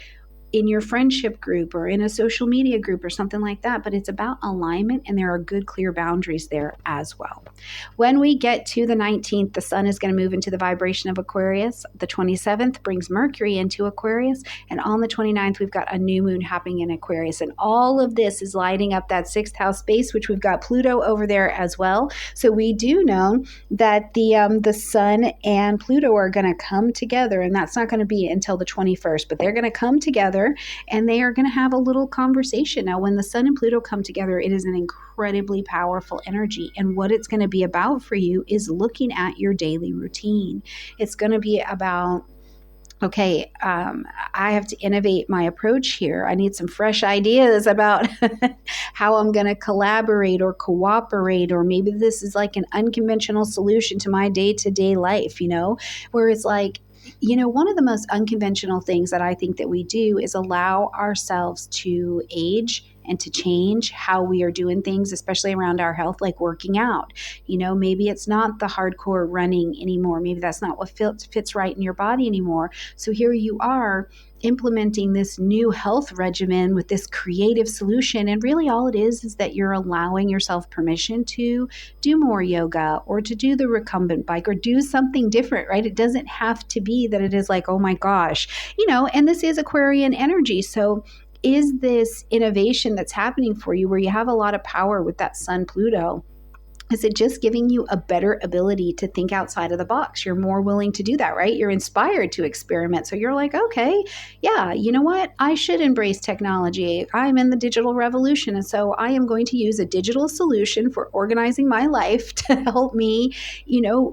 in your friendship group or in a social media group or something like that, but it's about alignment and there are good, clear boundaries there as well. When we get to the 19th, the sun is going to move into the vibration of Aquarius. The 27th brings Mercury into Aquarius. And on the 29th, we've got a new moon happening in Aquarius. And all of this is lighting up that 6th house space, which we've got Pluto over there as well. So we do know that the sun and Pluto are going to come together, and that's not going to be until the 21st, but they're going to come together and they are going to have a little conversation. Now, when the sun and Pluto come together, it is an incredibly powerful energy. And what it's going to be about for you is looking at your daily routine. It's going to be about, okay, I have to innovate my approach here. I need some fresh ideas about how I'm going to collaborate or cooperate, or maybe this is like an unconventional solution to my day-to-day life, where it's like, one of the most unconventional things that I think that we do is allow ourselves to age and to change how we are doing things, especially around our health, like working out. Maybe it's not the hardcore running anymore. Maybe that's not what fits right in your body anymore. So here you are implementing this new health regimen with this creative solution. And really all it is that you're allowing yourself permission to do more yoga or to do the recumbent bike or do something different, right? It doesn't have to be that it is like, oh my gosh, and this is Aquarian energy. So is this innovation that's happening for you where you have a lot of power with that sun Pluto? Is it just giving you a better ability to think outside of the box? You're more willing to do that, right? You're inspired to experiment. So you're like, okay, yeah, you know what? I should embrace technology. I'm in the digital revolution. And so I am going to use a digital solution for organizing my life to help me,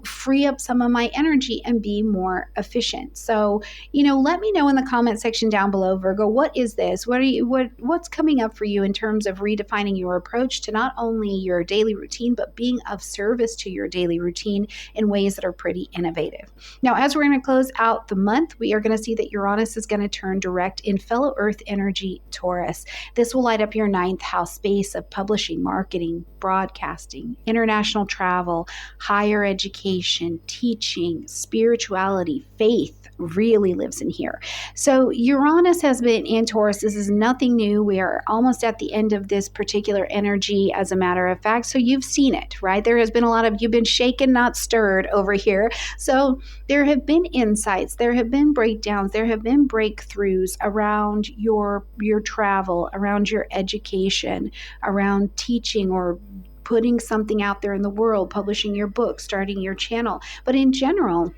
free up some of my energy and be more efficient. So, let me know in the comment section down below, Virgo, what is this? What's coming up for you in terms of redefining your approach to not only your daily routine, but being of service to your daily routine in ways that are pretty innovative. Now, as we're going to close out the month, we are going to see that Uranus is going to turn direct in fellow Earth energy Taurus. This will light up your 9th house space of publishing, marketing, broadcasting, international travel, higher education, teaching, spirituality, faith really lives in here. So Uranus has been in Taurus. This is nothing new. We are almost at the end of this particular energy, as a matter of fact. So you've seen it, right? There has been a lot of, you've been shaken, not stirred over here. So there have been insights, there have been breakdowns, there have been breakthroughs around your travel, around your education, around teaching or putting something out there in the world, publishing your book, starting your channel. But in general,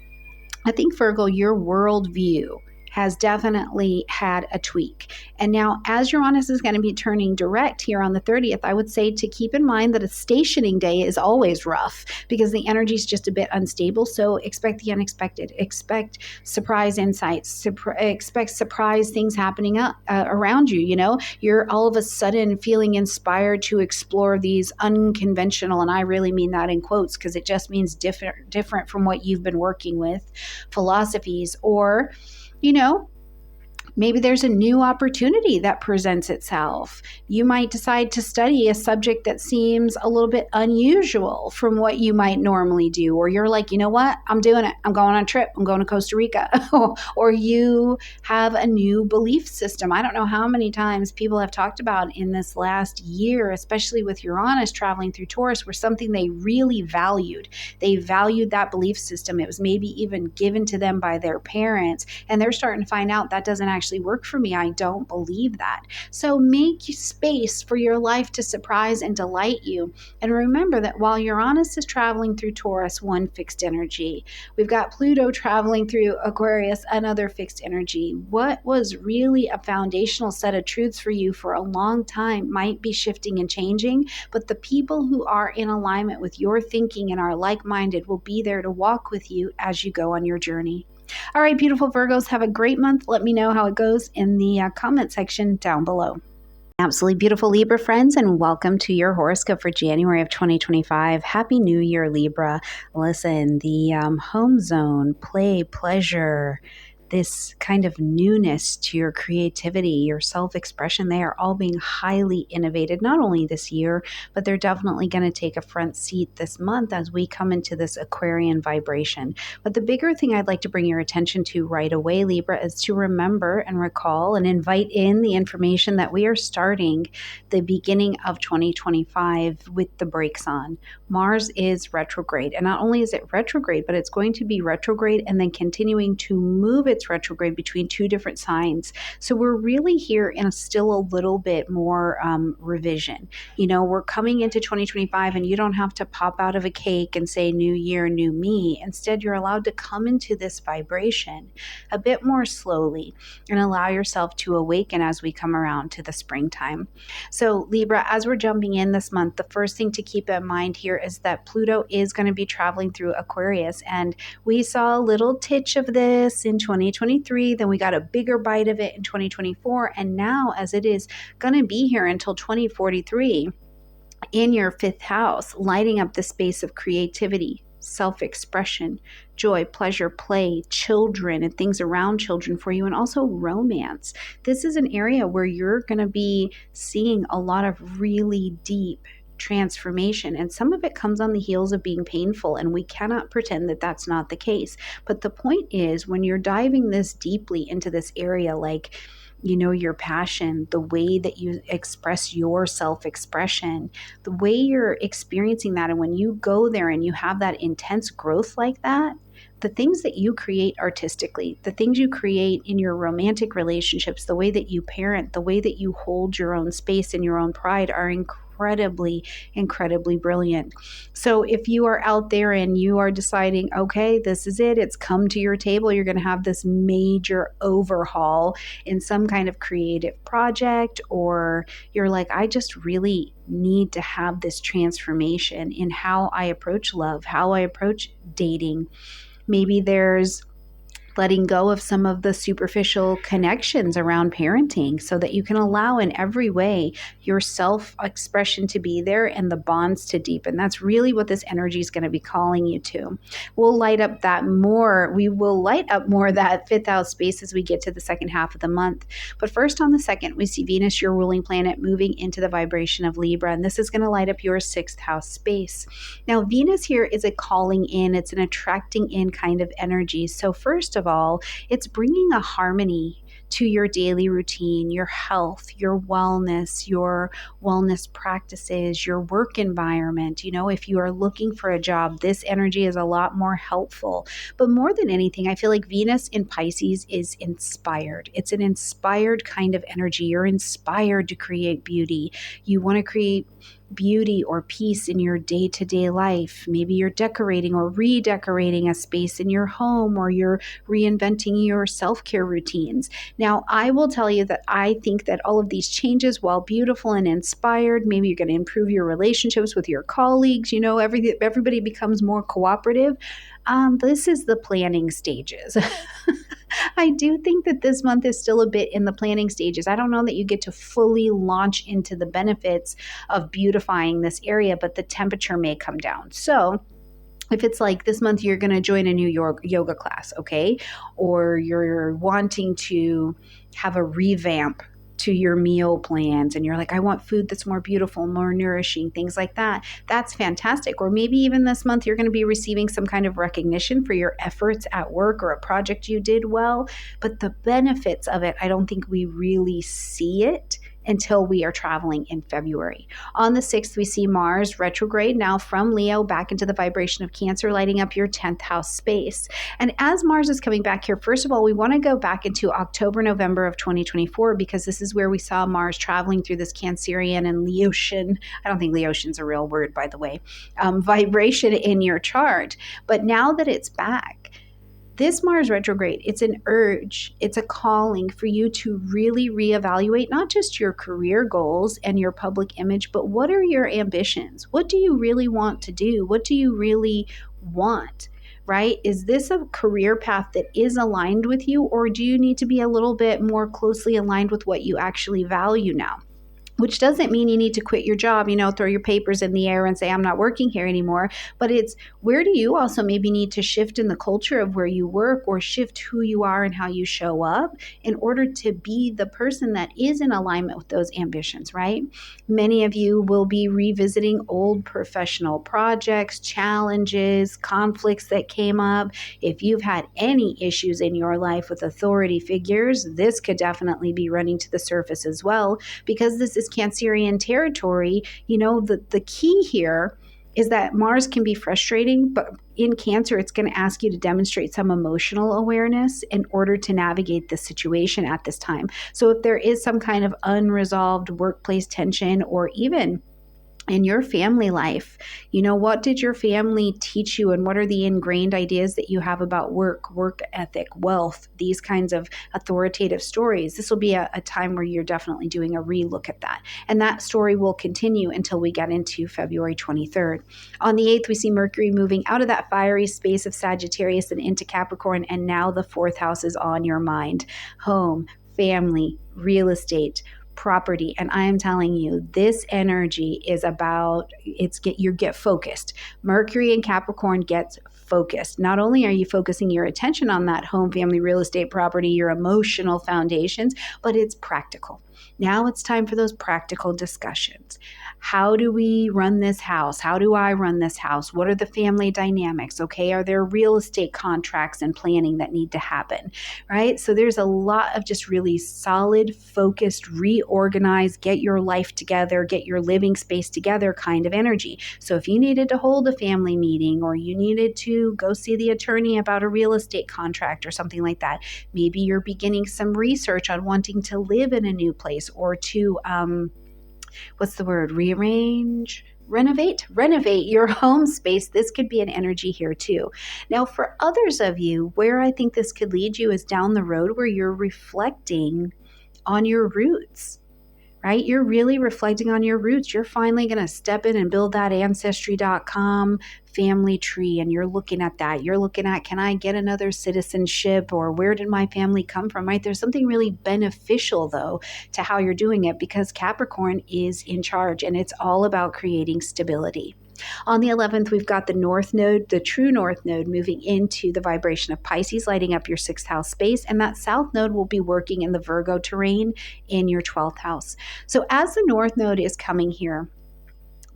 I think, Virgo, your worldview has definitely had a tweak. And now, as Uranus is going to be turning direct here on the 30th, I would say to keep in mind that a stationing day is always rough because the energy is just a bit unstable. So expect the unexpected, expect surprise insights, expect surprise things happening around you. You know, you're all of a sudden feeling inspired to explore these unconventional, and I really mean that in quotes because it just means different from what you've been working with, philosophies, or maybe there's a new opportunity that presents itself. You might decide to study a subject that seems a little bit unusual from what you might normally do. Or you're like, you know what? I'm doing it. I'm going on a trip. I'm going to Costa Rica. Or you have a new belief system. I don't know how many times people have talked about in this last year, especially with Uranus traveling through Taurus, where something they really valued. They valued that belief system. It was maybe even given to them by their parents. And they're starting to find out that doesn't actually work for me. I don't believe that. So make space for your life to surprise and delight you. And remember that while Uranus is traveling through Taurus, one fixed energy, we've got Pluto traveling through Aquarius, another fixed energy. What was really a foundational set of truths for you for a long time might be shifting and changing, but the people who are in alignment with your thinking and are like-minded will be there to walk with you as you go on your journey. All right, beautiful Virgos, have a great month. Let me know how it goes in the comment section down below. Absolutely beautiful Libra friends, and welcome to your horoscope for January of 2025. Happy New Year, Libra. Listen, the home zone, play, pleasure, this kind of newness to your creativity, your self-expression, they are all being highly innovated, not only this year, but they're definitely going to take a front seat this month as we come into this Aquarian vibration. But the bigger thing I'd like to bring your attention to right away, Libra, is to remember and recall and invite in the information that we are starting the beginning of 2025 with the brakes on. Mars is retrograde, and not only is it retrograde, but it's going to be retrograde and then continuing to move its retrograde between two different signs. So we're really here in still a little bit more revision. We're coming into 2025 and you don't have to pop out of a cake and say new year, new me. Instead, you're allowed to come into this vibration a bit more slowly and allow yourself to awaken as we come around to the springtime. So Libra, as we're jumping in this month, the first thing to keep in mind here is that Pluto is going to be traveling through Aquarius, and we saw a little titch of this in 2023, then we got a bigger bite of it in 2024, and now as it is going to be here until 2043 in your fifth house, lighting up the space of creativity, self-expression, joy, pleasure, play, children, and things around children for you, and also romance. This is an area where you're going to be seeing a lot of really deep transformation, and some of it comes on the heels of being painful, and we cannot pretend that that's not the case. But the point is, when you're diving this deeply into this area, like your passion, the way that you express your self-expression, the way you're experiencing that, and when you go there and you have that intense growth like that, the things that you create artistically, the things you create in your romantic relationships, the way that you parent, the way that you hold your own space and your own pride are incredibly brilliant. So if you are out there and you are deciding, okay, this is it, it's come to your table, you're going to have this major overhaul in some kind of creative project, or you're like, I just really need to have this transformation in how I approach love, how I approach dating. Maybe there's letting go of some of the superficial connections around parenting so that you can allow in every way your self-expression to be there and the bonds to deepen. That's really what this energy is going to be calling you to. We'll light up that more. We will light up more of that fifth house space as we get to the second half of the month. But first, on the second, we see Venus, your ruling planet, moving into the vibration of Libra, and this is going to light up your sixth house space. Now, Venus here is a calling in, it's an attracting in kind of energy. So first of all, it's bringing a harmony to your daily routine, your health, your wellness practices, your work environment. If you are looking for a job, this energy is a lot more helpful. But more than anything, I feel like Venus in Pisces is inspired. It's an inspired kind of energy. You're inspired to create beauty. You want to create beauty or peace in your day-to-day life. Maybe you're decorating or redecorating a space in your home, or you're reinventing your self-care routines. Now, I will tell you that I think that all of these changes, while beautiful and inspired, maybe you're going to improve your relationships with your colleagues, everybody becomes more cooperative. This is the planning stages. I do think that this month is still a bit in the planning stages. I don't know that you get to fully launch into the benefits of beautifying this area, but the temperature may come down. So if it's like this month you're going to join a new yoga class, okay, or you're wanting to have a revamp to your meal plans, and you're like, I want food that's more beautiful, more nourishing, things like that, that's fantastic. Or maybe even this month you're going to be receiving some kind of recognition for your efforts at work or a project you did well. But the benefits of it, I don't think we really see it until we are traveling in February. On the 6th, we see Mars retrograde now from Leo back into the vibration of Cancer, lighting up your 10th house space. And as Mars is coming back here, first of all, we want to go back into October, November of 2024, because this is where we saw Mars traveling through this Cancerian and Leotian, I don't think Leotian's a real word, by the way, vibration in your chart. But now that it's back, this Mars retrograde, it's an urge, it's a calling for you to really reevaluate not just your career goals and your public image, but what are your ambitions? What do you really want to do? What do you really want? Right? Is this a career path that is aligned with you, or do you need to be a little bit more closely aligned with what you actually value now? Which doesn't mean you need to quit your job, throw your papers in the air and say, I'm not working here anymore. But it's, where do you also maybe need to shift in the culture of where you work, or shift who you are and how you show up in order to be the person that is in alignment with those ambitions, right? Many of you will be revisiting old professional projects, challenges, conflicts that came up. If you've had any issues in your life with authority figures, this could definitely be running to the surface as well, because this is Cancerian territory. The key here is that Mars can be frustrating, but in Cancer, it's going to ask you to demonstrate some emotional awareness in order to navigate the situation at this time. So if there is some kind of unresolved workplace tension, or even in your family life, what did your family teach you, and what are the ingrained ideas that you have about work ethic, wealth, these kinds of authoritative stories? This will be a time where you're definitely doing a relook at that. And that story will continue until we get into February 23rd. On the 8th, we see Mercury moving out of that fiery space of Sagittarius and into Capricorn, and now the 4th house is on your mind. Home, family, real estate, property. And I am telling you, this energy is about, you get focused. Mercury in Capricorn gets focused. Not only are you focusing your attention on that home, family, real estate, property, your emotional foundations, but it's practical. Now it's time for those practical discussions. How do we run this house? How do I run this house? What are the family dynamics? Okay, are there real estate contracts and planning that need to happen? Right? So there's a lot of just really solid, focused, reorganized, get your life together, get your living space together kind of energy. So if you needed to hold a family meeting, or you needed to go see the attorney about a real estate contract or something like that, maybe you're beginning some research on wanting to live in a new place, or to renovate your home space. This could be an energy here too. Now, for others of you, where I think this could lead you is down the road where you're reflecting on your roots. Right? You're really reflecting on your roots. You're finally going to step in and build that Ancestry.com family tree, and you're looking at that. You're looking at, can I get another citizenship, or where did my family come from, right? There's something really beneficial, though, to how you're doing it, because Capricorn is in charge, and it's all about creating stability. On the 11th, we've got the North Node, the true North Node, moving into the vibration of Pisces, lighting up your 6th house space, and that South Node will be working in the Virgo terrain in your 12th house. So as the North Node is coming here,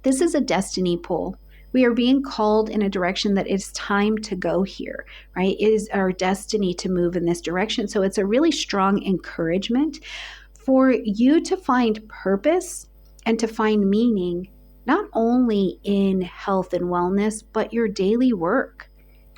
this is a destiny pull. We are being called in a direction that it's time to go here, right? It is our destiny to move in this direction. So it's a really strong encouragement for you to find purpose and to find meaning, not only in health and wellness, but your daily work.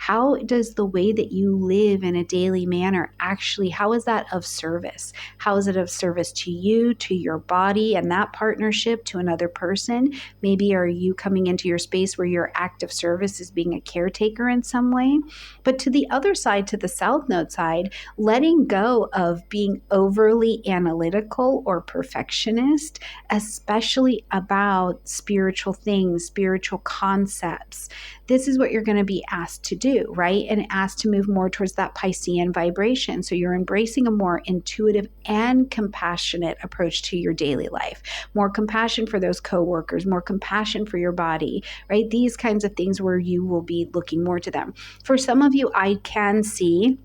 How does the way that you live in a daily manner actually, how is that of service? How is it of service to you, to your body and that partnership, to another person? Maybe are you coming into your space where your act of service is being a caretaker in some way? But to the other side, to the South Node side, letting go of being overly analytical or perfectionist, especially about spiritual things, spiritual concepts. This is what you're going to be asked to do, right? And asked to move more towards that Piscean vibration. So you're embracing a more intuitive and compassionate approach to your daily life. More compassion for those coworkers, more compassion for your body, right? These kinds of things where you will be looking more to them. For some of you, I can see,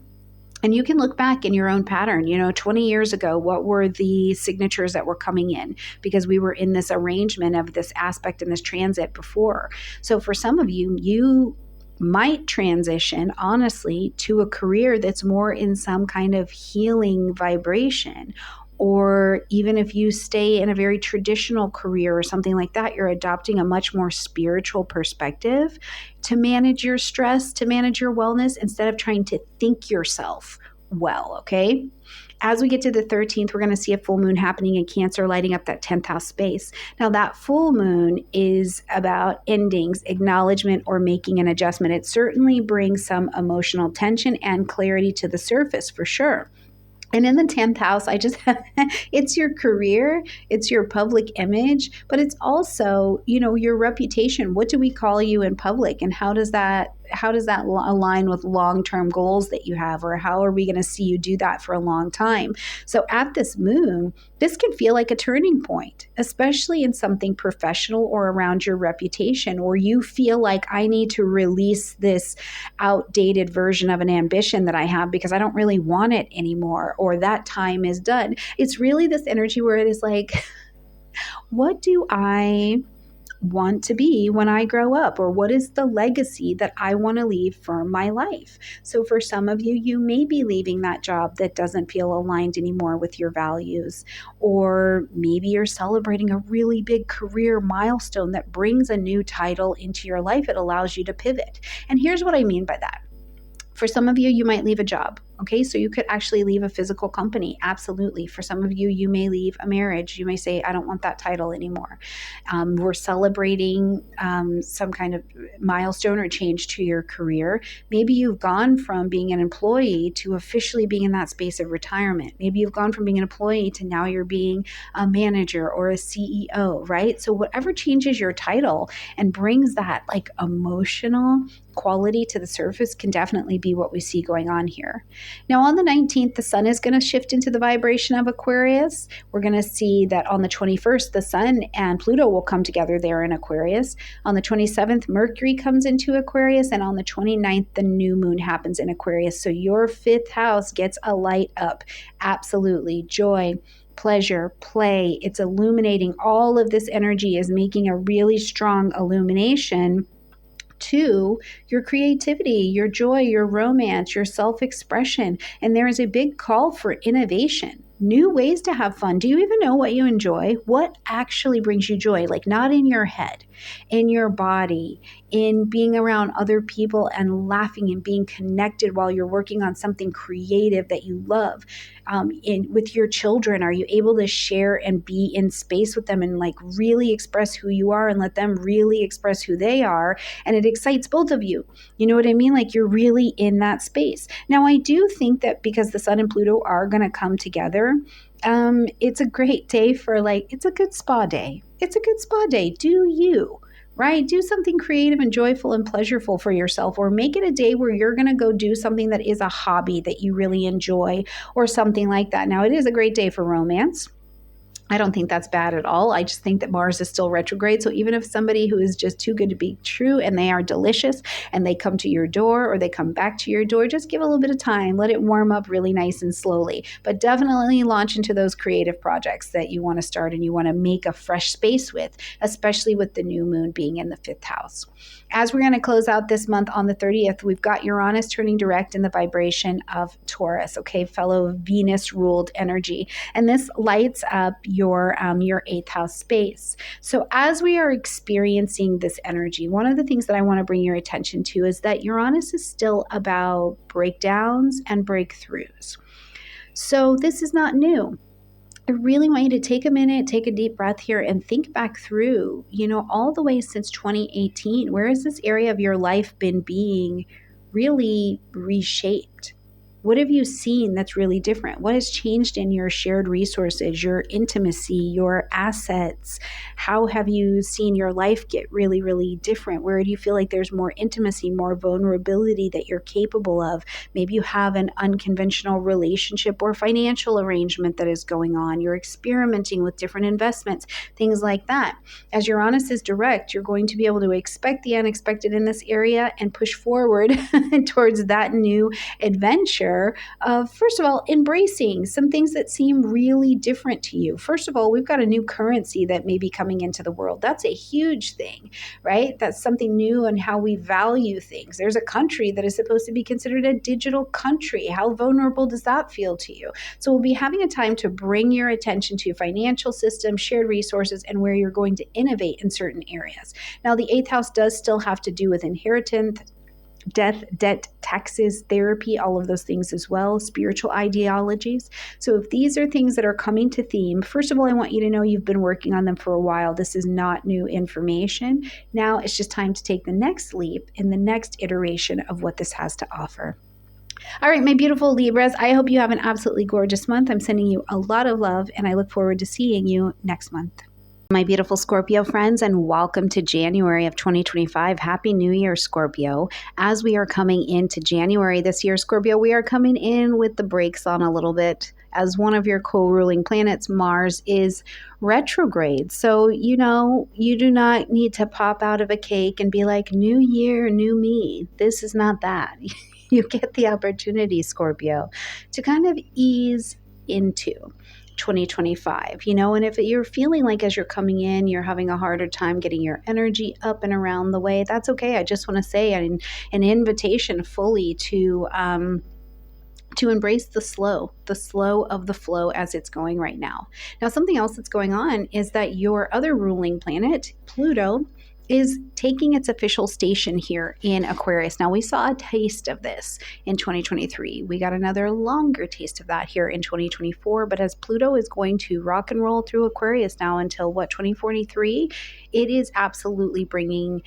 and you can look back in your own pattern, 20 years ago, what were the signatures that were coming in? Because we were in this arrangement of this aspect and this transit before. So for some of you, you might transition, honestly, to a career that's more in some kind of healing vibration. Or even if you stay in a very traditional career or something like that, you're adopting a much more spiritual perspective to manage your stress, to manage your wellness, instead of trying to think yourself well, okay? As we get to the 13th, we're going to see a full moon happening in Cancer, lighting up that 10th house space. Now, that full moon is about endings, acknowledgement, or making an adjustment. It certainly brings some emotional tension and clarity to the surface, for sure. And in the 10th house, it's your career, it's your public image, but it's also, your reputation. What do we call you in public? And how does that align with long-term goals that you have? Or how are we going to see you do that for a long time? So at this moon, this can feel like a turning point, especially in something professional or around your reputation, where you feel like I need to release this outdated version of an ambition that I have because I don't really want it anymore, or that time is done. It's really this energy where it is like, what do I want to be when I grow up? Or what is the legacy that I want to leave for my life? So for some of you, you may be leaving that job that doesn't feel aligned anymore with your values. Or maybe you're celebrating a really big career milestone that brings a new title into your life. It allows you to pivot. And here's what I mean by that. For some of you, you might leave a job. Okay, so you could actually leave a physical company. Absolutely. For some of you, you may leave a marriage. You may say, I don't want that title anymore. We're celebrating some kind of milestone or change to your career. Maybe you've gone from being an employee to officially being in that space of retirement. Maybe you've gone from being an employee to now you're being a manager or a CEO, right? So whatever changes your title and brings that like emotional quality to the surface can definitely be what we see going on here. Now on the 19th, the sun is going to shift into the vibration of Aquarius. We're going to see that on the 21st, the sun and Pluto will come together there in Aquarius. On the 27th, Mercury comes into Aquarius. And on the 29th, the new moon happens in Aquarius. So your 5th house gets a light up. Absolutely. Joy, pleasure, play. It's illuminating. All of this energy is making a really strong illumination to your creativity, your joy, your romance, your self-expression. And there is a big call for innovation, new ways to have fun. Do you even know what you enjoy? What actually brings you joy? Like not in your head, in your body, in being around other people and laughing and being connected while you're working on something creative that you love. With your children, are you able to share and be in space with them and like really express who you are and let them really express who they are? And it excites both of you. You know what I mean? Like you're really in that space. Now, I do think that because the sun and Pluto are going to come together, it's a great day for it's a good spa day. It's a good spa day. Do you? Right? Do something creative and joyful and pleasureful for yourself, or make it a day where you're going to go do something that is a hobby that you really enjoy or something like that. Now, it is a great day for romance. I don't think that's bad at all. I just think that Mars is still retrograde. So even if somebody who is just too good to be true and they are delicious and they come to your door or they come back to your door, just give a little bit of time. Let it warm up really nice and slowly. But definitely launch into those creative projects that you want to start and you want to make a fresh space with, especially with the new moon being in the 5th house. As we're going to close out this month on the 30th, we've got Uranus turning direct in the vibration of Taurus, okay, fellow Venus-ruled energy. And this lights up your eighth house space. So as we are experiencing this energy, one of the things that I want to bring your attention to is that Uranus is still about breakdowns and breakthroughs. So this is not new. I really want you to take a minute, take a deep breath here and think back through, all the way since 2018. Where has this area of your life been being really reshaped? What have you seen that's really different? What has changed in your shared resources, your intimacy, your assets? How have you seen your life get really, really different? Where do you feel like there's more intimacy, more vulnerability that you're capable of? Maybe you have an unconventional relationship or financial arrangement that is going on. You're experimenting with different investments, things like that. As Uranus is direct, you're going to be able to expect the unexpected in this area and push forward towards that new adventure of, first of all, embracing some things that seem really different to you. First of all, we've got a new currency that may be coming into the world. That's a huge thing, right? That's something new in how we value things. There's a country that is supposed to be considered a digital country. How vulnerable does that feel to you? So we'll be having a time to bring your attention to financial systems, shared resources, and where you're going to innovate in certain areas. Now, the eighth house does still have to do with inheritance, death, debt, taxes, therapy, all of those things as well, spiritual ideologies. So if these are things that are coming to theme, first of all, I want you to know you've been working on them for a while. This is not new information. Now it's just time to take the next leap in the next iteration of what this has to offer. All right, my beautiful Libras, I hope you have an absolutely gorgeous month. I'm sending you a lot of love, and I look forward to seeing you next month. My beautiful Scorpio friends, and welcome to January of 2025. Happy New Year, Scorpio. As we are coming into January this year, Scorpio, we are coming in with the brakes on a little bit, as one of your co-ruling planets, Mars, is retrograde. So, you do not need to pop out of a cake and be like, new year, new me. This is not that. You get the opportunity, Scorpio, to kind of ease into 2025, and if you're feeling like as you're coming in, you're having a harder time getting your energy up and around the way, that's okay. I just want to say an invitation fully to embrace the slow of the flow as it's going right now. Now, something else that's going on is that your other ruling planet, Pluto, is taking its official station here in Aquarius. Now, we saw a taste of this in 2023. We got another longer taste of that here in 2024. But as Pluto is going to rock and roll through Aquarius now until 2043, it is absolutely bringing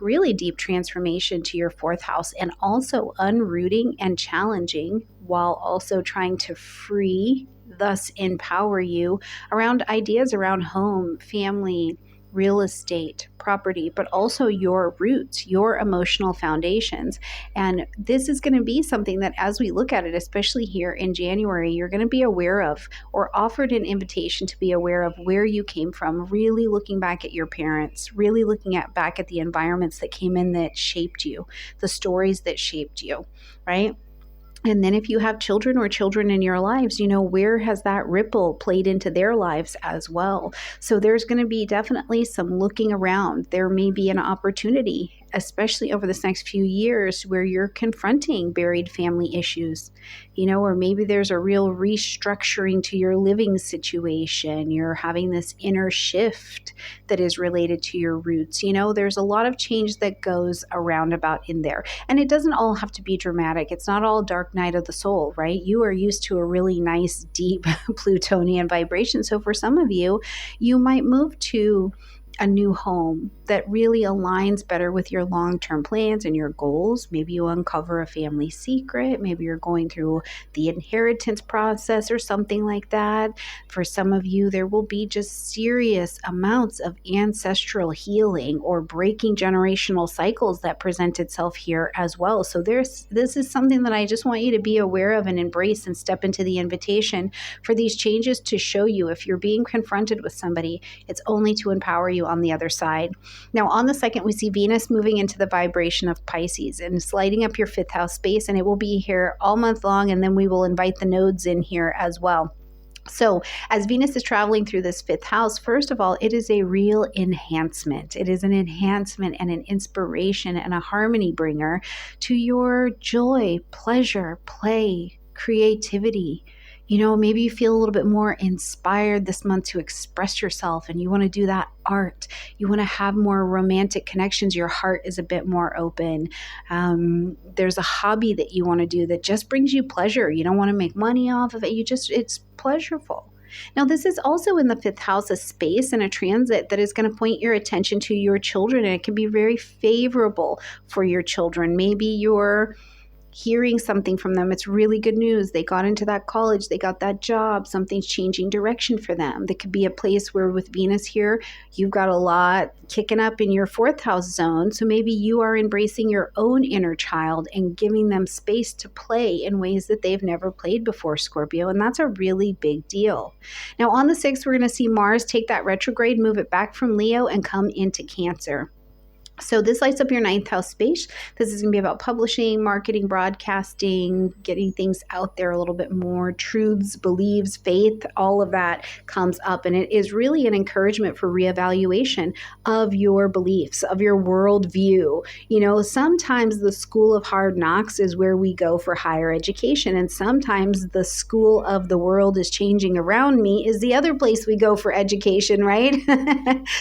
really deep transformation to your fourth house, and also unrooting and challenging, while also trying to free, thus empower you around ideas around home, family, real estate, property, but also your roots, your emotional foundations. And this is going to be something that, as we look at it, especially here in January, you're going to be aware of, or offered an invitation to be aware of where you came from, really looking back at your parents, really looking back at the environments that came in that shaped you, the stories that shaped you, right? And then if you have children or children in your lives, where has that ripple played into their lives as well? So there's going to be definitely some looking around. There may be an opportunity, especially over this next few years, where you're confronting buried family issues, or maybe there's a real restructuring to your living situation. You're having this inner shift that is related to your roots. There's a lot of change that goes around about in there. And it doesn't all have to be dramatic. It's not all dark night of the soul, right? You are used to a really nice, deep Plutonian vibration. So for some of you, you might move to a new home that really aligns better with your long-term plans and your goals. Maybe you uncover a family secret. Maybe you're going through the inheritance process or something like that. For some of you, there will be just serious amounts of ancestral healing or breaking generational cycles that present itself here as well. So this is something that I just want you to be aware of and embrace, and step into the invitation for these changes to show you. If you're being confronted with somebody, it's only to empower you on the other side. Now, on the 2nd, we see Venus moving into the vibration of Pisces and sliding up your 5th house space, and it will be here all month long, and then we will invite the nodes in here as well. So as Venus is traveling through this 5th house, first of all, it is a real enhancement. It is an enhancement and an inspiration and a harmony bringer to your joy, pleasure, play, creativity, Maybe you feel a little bit more inspired this month to express yourself and you want to do that art. You want to have more romantic connections. Your heart is a bit more open. There's a hobby that you want to do that just brings you pleasure. You don't want to make money off of it. It's pleasurable. Now, this is also in the fifth house, a space and a transit that is going to point your attention to your children, and it can be very favorable for your children. Maybe you're hearing something from them. It's really good news. They got into that college, they got that job, something's changing direction for them. There could be a place where with Venus here, you've got a lot kicking up in your fourth house zone. So maybe you are embracing your own inner child and giving them space to play in ways that they've never played before, Scorpio. And that's a really big deal. Now on the 6th, we're going to see Mars take that retrograde, move it back from Leo and come into Cancer. So this lights up your 9th house space. This is going to be about publishing, marketing, broadcasting, getting things out there a little bit more. Truths, beliefs, faith, all of that comes up. And it is really an encouragement for reevaluation of your beliefs, of your worldview. Sometimes the school of hard knocks is where we go for higher education. And sometimes the school of the world is changing around me is the other place we go for education, right?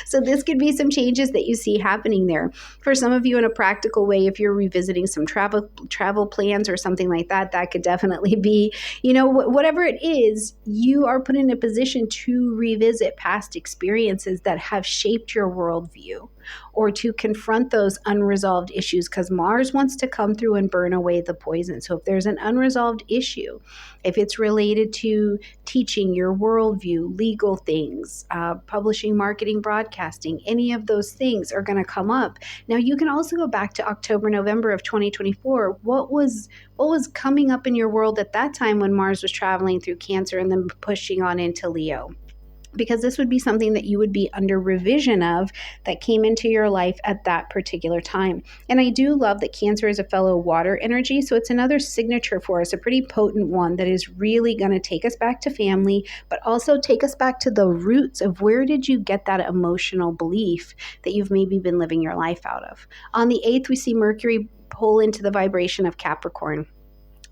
So this could be some changes that you see happening there. For some of you in a practical way, if you're revisiting some travel plans or something like that, that could definitely be, whatever it is, you are put in a position to revisit past experiences that have shaped your worldview, or to confront those unresolved issues, because Mars wants to come through and burn away the poison. So if there's an unresolved issue, if it's related to teaching, your worldview, legal things, publishing, marketing, broadcasting, any of those things are going to come up. Now you can also go back to October, November of 2024. What was coming up in your world at that time when Mars was traveling through Cancer and then pushing on into Leo? Because this would be something that you would be under revision of that came into your life at that particular time. And I do love that Cancer is a fellow water energy, so it's another signature for us, a pretty potent one that is really going to take us back to family, but also take us back to the roots of where did you get that emotional belief that you've maybe been living your life out of. On the 8th, we see Mercury pull into the vibration of Capricorn,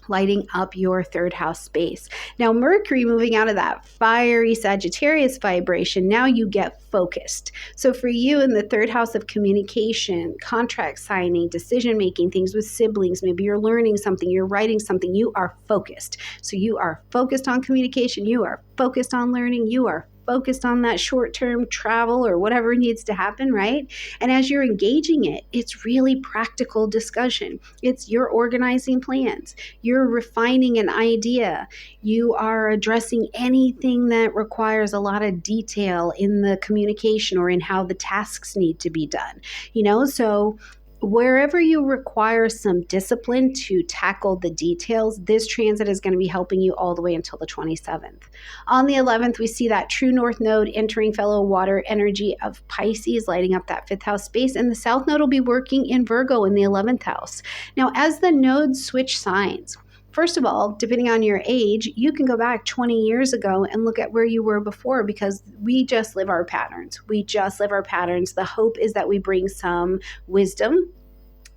lighting up your 3rd house space. Now, Mercury moving out of that fiery Sagittarius vibration, now you get focused. So for you in the 3rd house of communication, contract signing, decision-making, things with siblings, maybe you're learning something, you're writing something, you are focused. So you are focused on communication, you are focused on learning, you are focused on that short-term travel or whatever needs to happen, right? And as you're engaging it, it's really practical discussion. You're organizing plans. You're refining an idea. You are addressing anything that requires a lot of detail in the communication or in how the tasks need to be done. So wherever you require some discipline to tackle the details, this transit is going to be helping you all the way until the 27th. On the 11th, we see that true north node entering fellow water energy of Pisces, lighting up that 5th house space, and the south node will be working in Virgo in the 11th house. Now, as the nodes switch signs, first of all, depending on your age, you can go back 20 years ago and look at where you were before, because we just live our patterns. The hope is that we bring some wisdom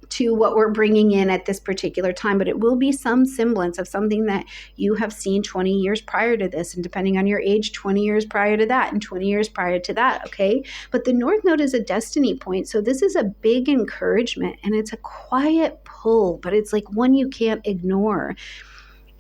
to what we're bringing in at this particular time, but it will be some semblance of something that you have seen 20 years prior to this, and depending on your age, 20 years prior to that, and 20 years prior to that, okay? But the North Node is a destiny point, so this is a big encouragement, and it's a quiet pull, but it's like one you can't ignore.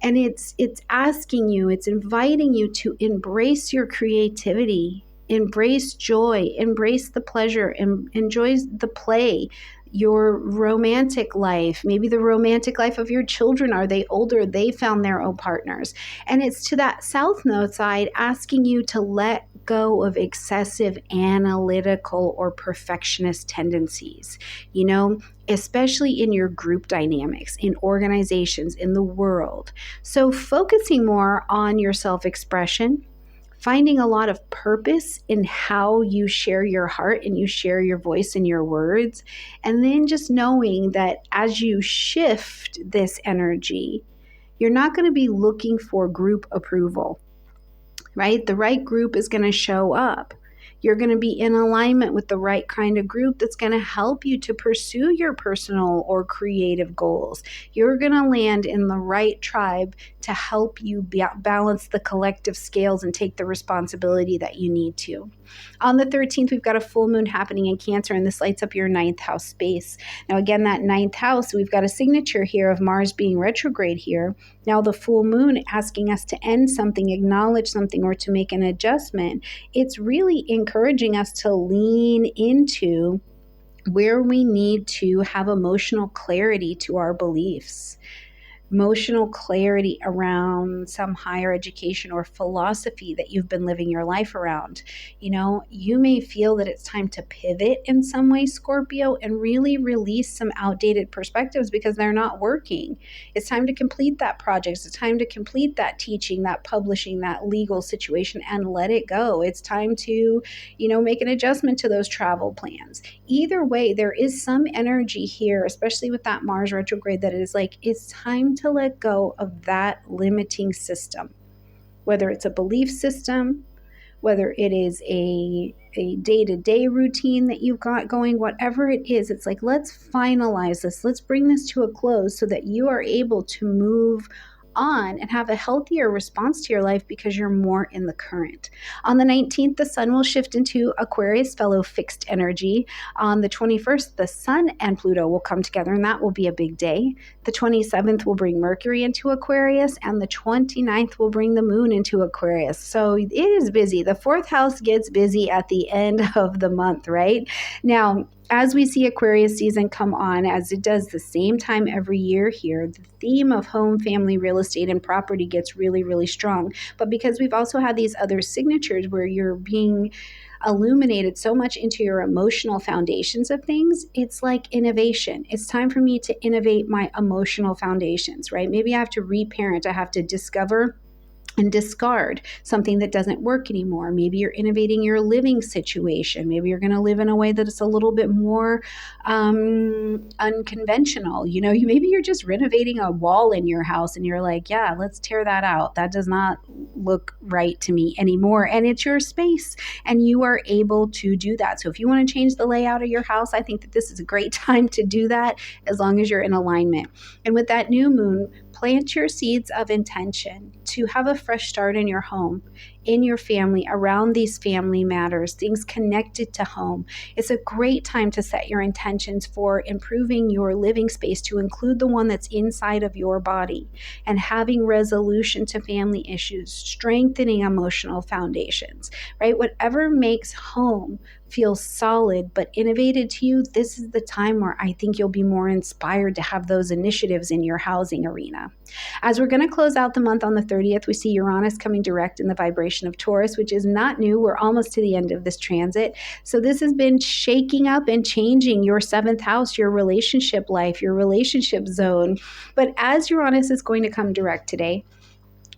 And it's asking you, it's inviting you to embrace your creativity, embrace joy, embrace the pleasure, enjoy the play, your romantic life, maybe the romantic life of your children. Are they older? They found their own partners. And it's to that South Node side asking you to let go of excessive analytical or perfectionist tendencies, especially in your group dynamics, in organizations, in the world. So focusing more on your self-expression, finding a lot of purpose in how you share your heart and you share your voice and your words. And then just knowing that as you shift this energy, you're not going to be looking for group approval, right? The right group is going to show up. You're going to be in alignment with the right kind of group that's going to help you to pursue your personal or creative goals. You're going to land in the right tribe to help you balance the collective scales and take the responsibility that you need to. On the 13th, we've got a full moon happening in Cancer, and this lights up your 9th house space. Now, again, that 9th house, we've got a signature here of Mars being retrograde here. Now, the full moon asking us to end something, acknowledge something, or to make an adjustment. It's really encouraging us to lean into where we need to have emotional clarity to our beliefs. Emotional clarity around some higher education or philosophy that you've been living your life around. You may feel that it's time to pivot in some way, Scorpio, and really release some outdated perspectives because they're not working. It's time to complete that project. It's time to complete that teaching, that publishing, that legal situation, and let it go. It's time to, make an adjustment to those travel plans. Either way, there is some energy here, especially with that Mars retrograde, that is like, it's time to let go of that limiting system, whether it's a belief system, whether it is a day-to-day routine that you've got going, whatever it is. It's like, let's finalize this. Let's bring this to a close so that you are able to move on and have a healthier response to your life because you're more in the current. On the 19th, the sun will shift into Aquarius, fellow fixed energy. On the 21st, the sun and Pluto will come together, and that will be a big day. The 27th will bring Mercury into Aquarius, and the 29th will bring the moon into Aquarius. So it is busy. The 4th house gets busy at the end of the month, right? Now, as we see Aquarius season come on, as it does the same time every year here, the theme of home, family, real estate, and property gets really, really strong. But because we've also had these other signatures where you're being illuminated so much into your emotional foundations of things, it's like innovation. It's time for me to innovate my emotional foundations, right? Maybe I have to reparent. I have to discover and discard something that doesn't work anymore. Maybe you're innovating your living situation. Maybe you're going to live in a way that is a little bit more unconventional. Maybe you're just renovating a wall in your house and you're like, yeah, let's tear that out. That does not look right to me anymore. And it's your space and you are able to do that. So if you want to change the layout of your house, I think that this is a great time to do that as long as you're in alignment. And with that new moon, plant your seeds of intention to have a fresh start in your home, in your family, around these family matters, things connected to home. It's a great time to set your intentions for improving your living space to include the one that's inside of your body and having resolution to family issues, strengthening emotional foundations, right? Whatever makes home feel solid but innovative to you, this is the time where I think you'll be more inspired to have those initiatives in your housing arena. As we're going to close out the month on the 30th, we see Uranus coming direct in the vibration of Taurus, which is not new. We're almost to the end of this transit. So this has been shaking up and changing your 7th house, your relationship life, your relationship zone. But as Uranus is going to come direct today,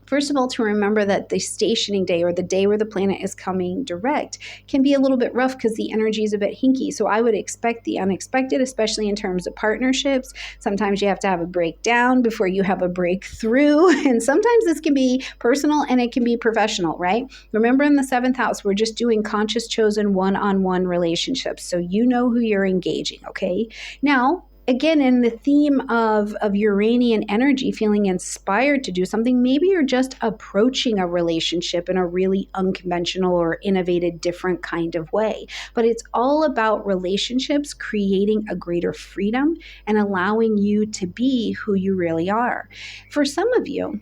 first of all, to remember that the stationing day or the day where the planet is coming direct can be a little bit rough because the energy is a bit hinky. So I would expect the unexpected, especially in terms of partnerships. Sometimes you have to have a breakdown before you have a breakthrough. And sometimes this can be personal and it can be professional, right? Remember, in the 7th house, we're just doing conscious chosen one-on-one relationships. So you know who you're engaging, okay? Now, again, in the theme of Uranian energy, feeling inspired to do something, maybe you're just approaching a relationship in a really unconventional or innovative, different kind of way. But it's all about relationships creating a greater freedom and allowing you to be who you really are. For some of you,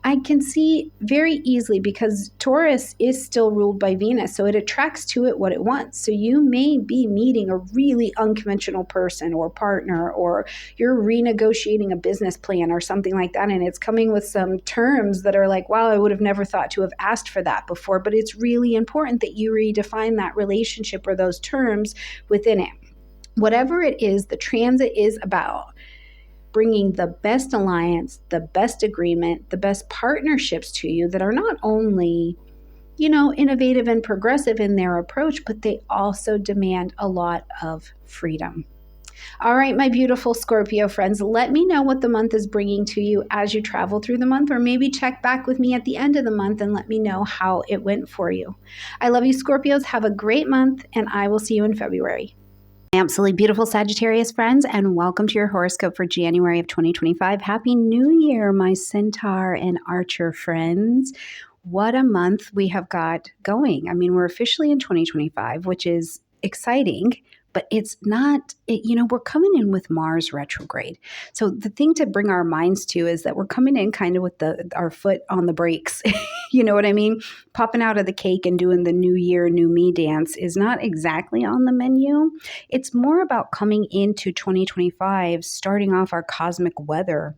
I can see very easily, because Taurus is still ruled by Venus, so it attracts to it what it wants. So you may be meeting a really unconventional person or partner, or you're renegotiating a business plan or something like that, and it's coming with some terms that are like, wow, I would have never thought to have asked for that before. But it's really important that you redefine that relationship or those terms within it. Whatever it is, the transit is about bringing the best alliance, the best agreement, the best partnerships to you that are not only, innovative and progressive in their approach, but they also demand a lot of freedom. All right, my beautiful Scorpio friends, let me know what the month is bringing to you as you travel through the month, or maybe check back with me at the end of the month and let me know how it went for you. I love you, Scorpios. Have a great month, and I will see you in February. Absolutely beautiful Sagittarius friends, and welcome to your horoscope for January of 2025. Happy New Year, my Centaur and Archer friends. What a month we have got going. I mean, we're officially in 2025, which is exciting, but it's not, we're coming in with Mars retrograde. So the thing to bring our minds to is that we're coming in kind of with our foot on the brakes. You know what I mean? Popping out of the cake and doing the New Year, New Me dance is not exactly on the menu. It's more about coming into 2025, starting off our cosmic weather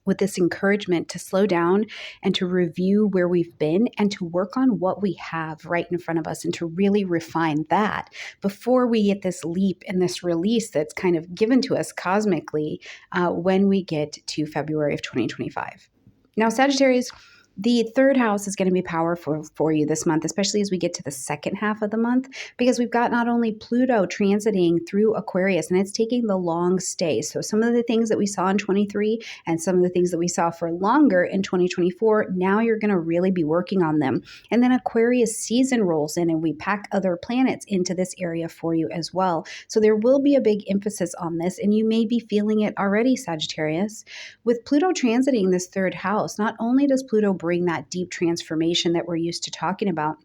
with this encouragement to slow down and to review where we've been and to work on what we have right in front of us and to really refine that before we get this leap and this release that's kind of given to us cosmically when we get to February of 2025. Now, Sagittarius, the third house is going to be powerful for you this month, especially as we get to the second half of the month, because we've got not only Pluto transiting through Aquarius, and it's taking the long stay. So some of the things that we saw in 23 and some of the things that we saw for longer in 2024, now you're going to really be working on them. And then Aquarius season rolls in and we pack other planets into this area for you as well. So there will be a big emphasis on this, and you may be feeling it already, Sagittarius. With Pluto transiting this third house, not only does Pluto bring that deep transformation that we're used to talking about,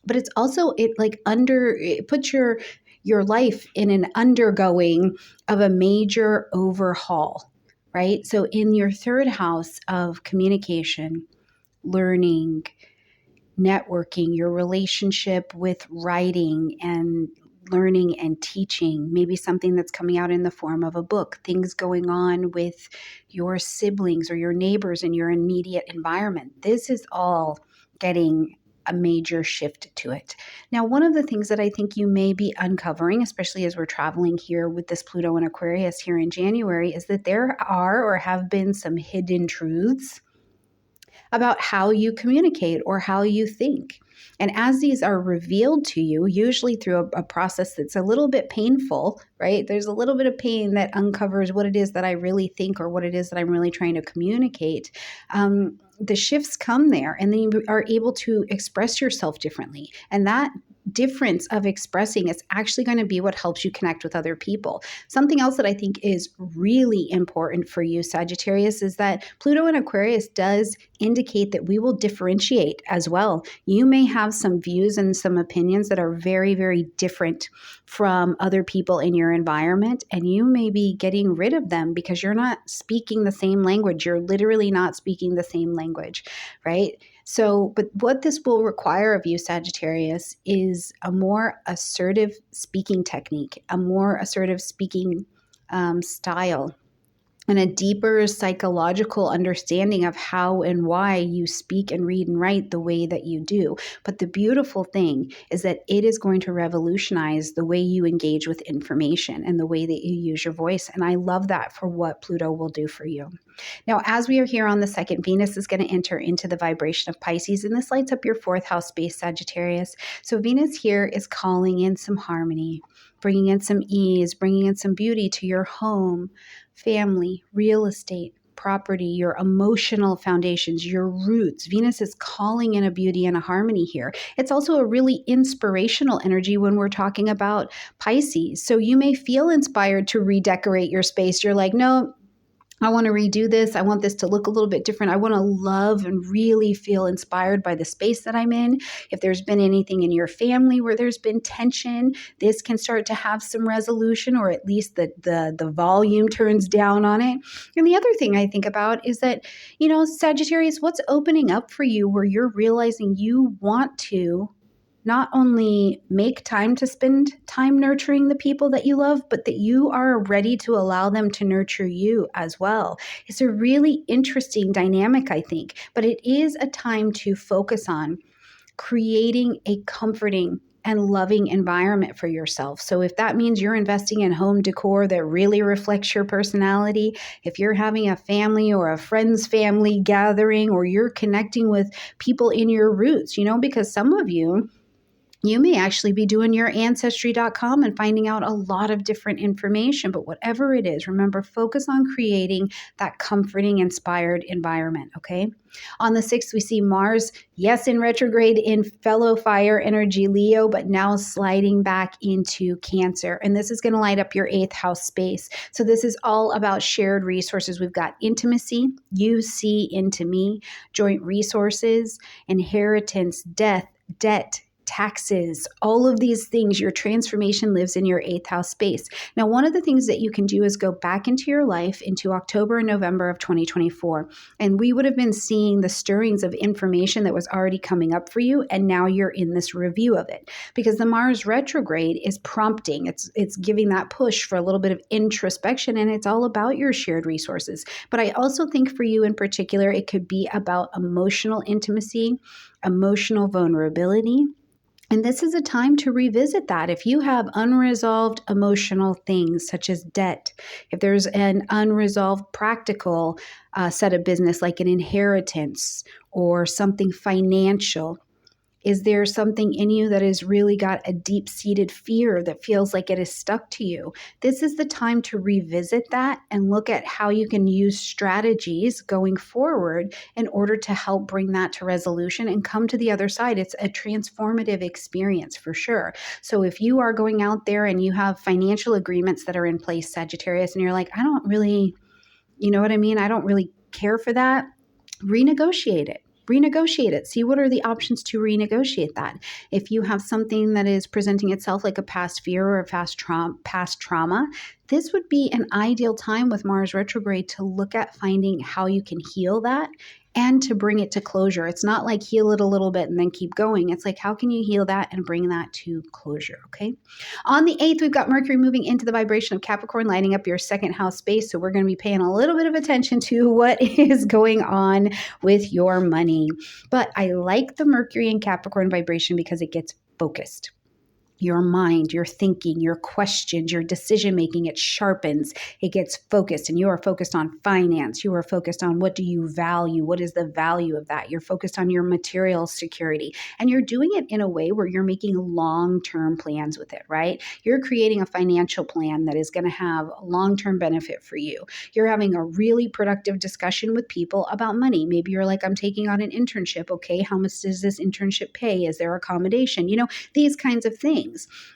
but it's also it puts your life in an undergoing of a major overhaul, right? So in your third house of communication, learning, networking, your relationship with writing and learning and teaching, maybe something that's coming out in the form of a book, things going on with your siblings or your neighbors in your immediate environment. This is all getting a major shift to it. Now, one of the things that I think you may be uncovering, especially as we're traveling here with this Pluto and Aquarius here in January, is that there are or have been some hidden truths about how you communicate or how you think. And as these are revealed to you, usually through a process that's a little bit painful, right? There's a little bit of pain that uncovers what it is that I really think or what it is that I'm really trying to communicate. The shifts come there, and then you are able to express yourself differently. And that difference of expressing is actually going to be what helps you connect with other people. Something else that I think is really important for you, Sagittarius, is that Pluto in Aquarius does indicate that we will differentiate as well. You may have some views and some opinions that are very, very different from other people in your environment, and you may be getting rid of them because you're not speaking the same language. You're literally not speaking the same language, right? So, but what this will require of you, Sagittarius, is a more assertive speaking technique, a more assertive speaking style, and a deeper psychological understanding of how and why you speak and read and write the way that you do. But the beautiful thing is that it is going to revolutionize the way you engage with information and the way that you use your voice. And I love that for what Pluto will do for you. Now, as we are here on the second, Venus is going to enter into the vibration of Pisces, and this lights up your fourth house space, Sagittarius. So Venus here is calling in some harmony, bringing in some ease, bringing in some beauty to your home, family, real estate, property, your emotional foundations, your roots. Venus is calling in a beauty and a harmony here. It's also a really inspirational energy when we're talking about Pisces. So you may feel inspired to redecorate your space. You're like, no, I want to redo this. I want this to look a little bit different. I want to love and really feel inspired by the space that I'm in. If there's been anything in your family where there's been tension, this can start to have some resolution, or at least the volume turns down on it. And the other thing I think about is that, Sagittarius, what's opening up for you where you're realizing you want to not only make time to spend time nurturing the people that you love, but that you are ready to allow them to nurture you as well. It's a really interesting dynamic, I think, but it is a time to focus on creating a comforting and loving environment for yourself. So if that means you're investing in home decor that really reflects your personality, if you're having a family or a friend's family gathering, or you're connecting with people in your roots, because some of you You may actually be doing your ancestry.com and finding out a lot of different information, but whatever it is, remember, focus on creating that comforting, inspired environment, okay? On the 6th, we see Mars, yes, in retrograde in fellow fire energy Leo, but now sliding back into Cancer. And this is going to light up your 8th house space. So this is all about shared resources. We've got intimacy, you see into me, joint resources, inheritance, death, debt, taxes, all of these things. Your transformation lives in your 8th house space. Now, one of the things that you can do is go back into your life into October and November of 2024. And we would have been seeing the stirrings of information that was already coming up for you. And now you're in this review of it because the Mars retrograde is prompting. It's giving that push for a little bit of introspection, and it's all about your shared resources. But I also think for you in particular, it could be about emotional intimacy, emotional vulnerability. And this is a time to revisit that. If you have unresolved emotional things such as debt, if there's an unresolved practical set of business like an inheritance or something financial, is there something in you that has really got a deep-seated fear that feels like it is stuck to you? This is the time to revisit that and look at how you can use strategies going forward in order to help bring that to resolution and come to the other side. It's a transformative experience for sure. So if you are going out there and you have financial agreements that are in place, Sagittarius, and you're like, I don't really, you know what I mean? I don't really care for that. Renegotiate it. Renegotiate it. See what are the options to renegotiate that. If you have something that is presenting itself like a past fear or a past trauma, this would be an ideal time with Mars retrograde to look at finding how you can heal that and to bring it to closure. It's not like heal it a little bit and then keep going. It's like, how can you heal that and bring that to closure, okay? On the 8th, we've got Mercury moving into the vibration of Capricorn, lighting up your 2nd house space. So we're going to be paying a little bit of attention to what is going on with your money. But I like the Mercury and Capricorn vibration because it gets focused. Your mind, your thinking, your questions, your decision making, it sharpens, it gets focused, and you are focused on finance. You are focused on what do you value? What is the value of that? You're focused on your material security, and you're doing it in a way where you're making long-term plans with it, right? You're creating a financial plan that is going to have long-term benefit for you. You're having a really productive discussion with people about money. Maybe you're like, I'm taking on an internship. Okay, how much does this internship pay? Is there accommodation? You know, these kinds of things.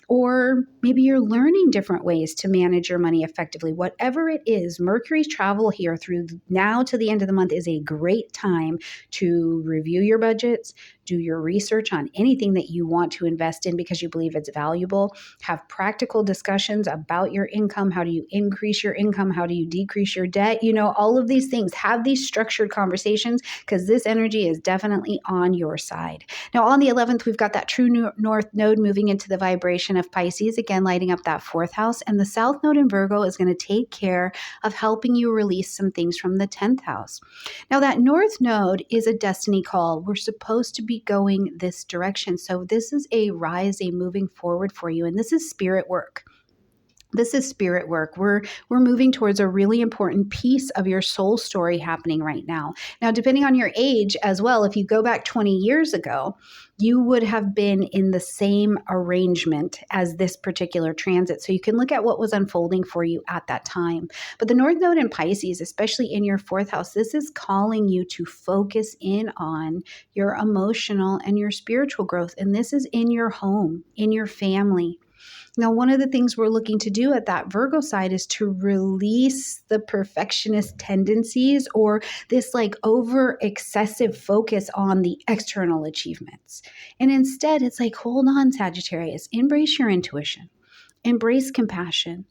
Or maybe you're learning different ways to manage your money effectively. Whatever it is, Mercury's travel here through now to the end of the month is a great time to review your budgets, do your research on anything that you want to invest in because you believe it's valuable, have practical discussions about your income. How do you increase your income? How do you decrease your debt? You know, all of these things. Have these structured conversations because this energy is definitely on your side. Now, on the 11th, we've got that true north node moving into the vibration of Pisces, again, lighting up that 4th house. And the south node in Virgo is going to take care of helping you release some things from the 10th house. Now, that north node is a destiny call. We're supposed to be going this direction. So this is a rise, a moving forward for you. And this is spirit work. This is spirit work. We're moving towards a really important piece of your soul story happening right now. Now, depending on your age as well, if you go back 20 years ago, you would have been in the same arrangement as this particular transit. So you can look at what was unfolding for you at that time. But the North Node in Pisces, especially in your 4th house, this is calling you to focus in on your emotional and your spiritual growth. And this is in your home, in your family. Now, one of the things we're looking to do at that Virgo side is to release the perfectionist tendencies or this like over excessive focus on the external achievements. And instead, it's like, hold on, Sagittarius, embrace your intuition, embrace compassion.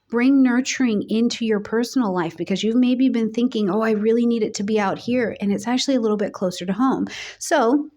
Bring nurturing into your personal life because you've maybe been thinking, oh, I really need it to be out here. And it's actually a little bit closer to home. So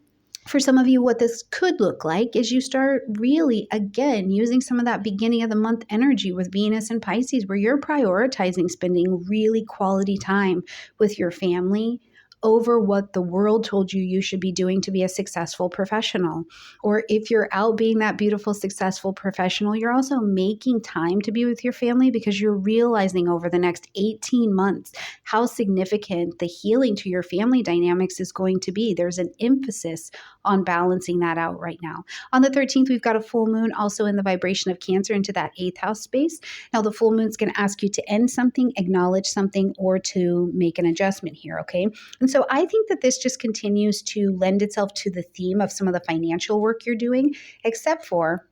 for some of you, what this could look like is you start really, again, using some of that beginning of the month energy with Venus and Pisces, where you're prioritizing spending really quality time with your family, over what the world told you you should be doing to be a successful professional. Or if you're out being that beautiful, successful professional, you're also making time to be with your family because you're realizing over the next 18 months how significant the healing to your family dynamics is going to be. There's an emphasis on balancing that out right now. On the 13th, we've got a full moon also in the vibration of Cancer into that 8th house space. Now, the full moon's going to ask you to end something, acknowledge something, or to make an adjustment here, okay? And so I think that this just continues to lend itself to the theme of some of the financial work you're doing, except for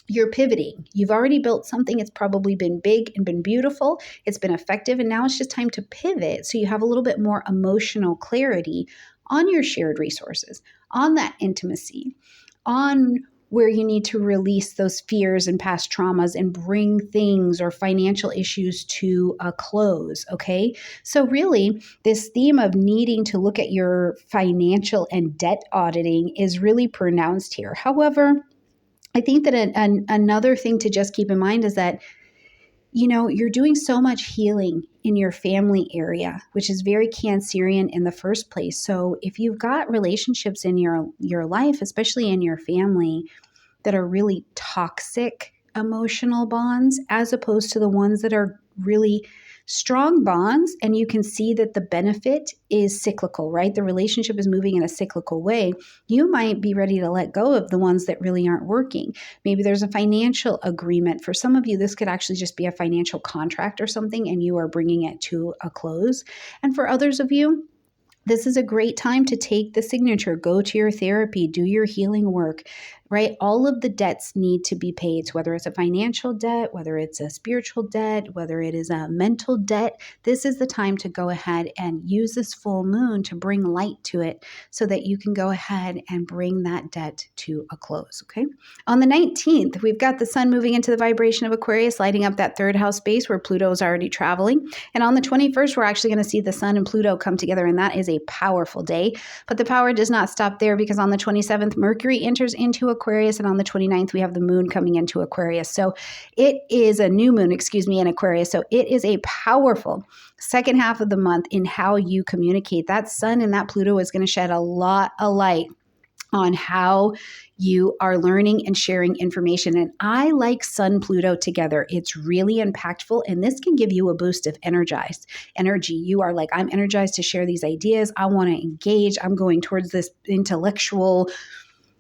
you're pivoting. You've already built something. It's probably been big and been beautiful. It's been effective. And now it's just time to pivot so you have a little bit more emotional clarity on your shared resources, on that intimacy, on where you need to release those fears and past traumas and bring things or financial issues to a close, okay? So really, this theme of needing to look at your financial and debt auditing is really pronounced here. However, I think that another thing to just keep in mind is that, you know, you're doing so much healing in your family area, which is very Cancerian in the first place. So if you've got relationships in your life, especially in your family, that are really toxic emotional bonds, as opposed to the ones that are really strong bonds, and you can see that the benefit is cyclical, right? The relationship is moving in a cyclical way. You might be ready to let go of the ones that really aren't working. Maybe there's a financial agreement. For some of you, this could actually just be a financial contract or something, and you are bringing it to a close. And for others of you, this is a great time to take the signature, go to your therapy, do your healing work, right? All of the debts need to be paid. So whether it's a financial debt, whether it's a spiritual debt, whether it is a mental debt, this is the time to go ahead and use this full moon to bring light to it so that you can go ahead and bring that debt to a close, okay? On the 19th, we've got the sun moving into the vibration of Aquarius, lighting up that 3rd house space where Pluto is already traveling. And on the 21st, we're actually going to see the sun and Pluto come together, and that is a powerful day. But the power does not stop there, because on the 27th, Mercury enters into Aquarius, and on the 29th, we have the moon coming into Aquarius. So it is a new moon, in Aquarius. So it is a powerful second half of the month in how you communicate. That sun and that Pluto is going to shed a lot of light on how you are learning and sharing information. And I like Sun Pluto together. It's really impactful, and this can give you a boost of energized energy. You are like, I'm energized to share these ideas. I want to engage. I'm going towards this intellectual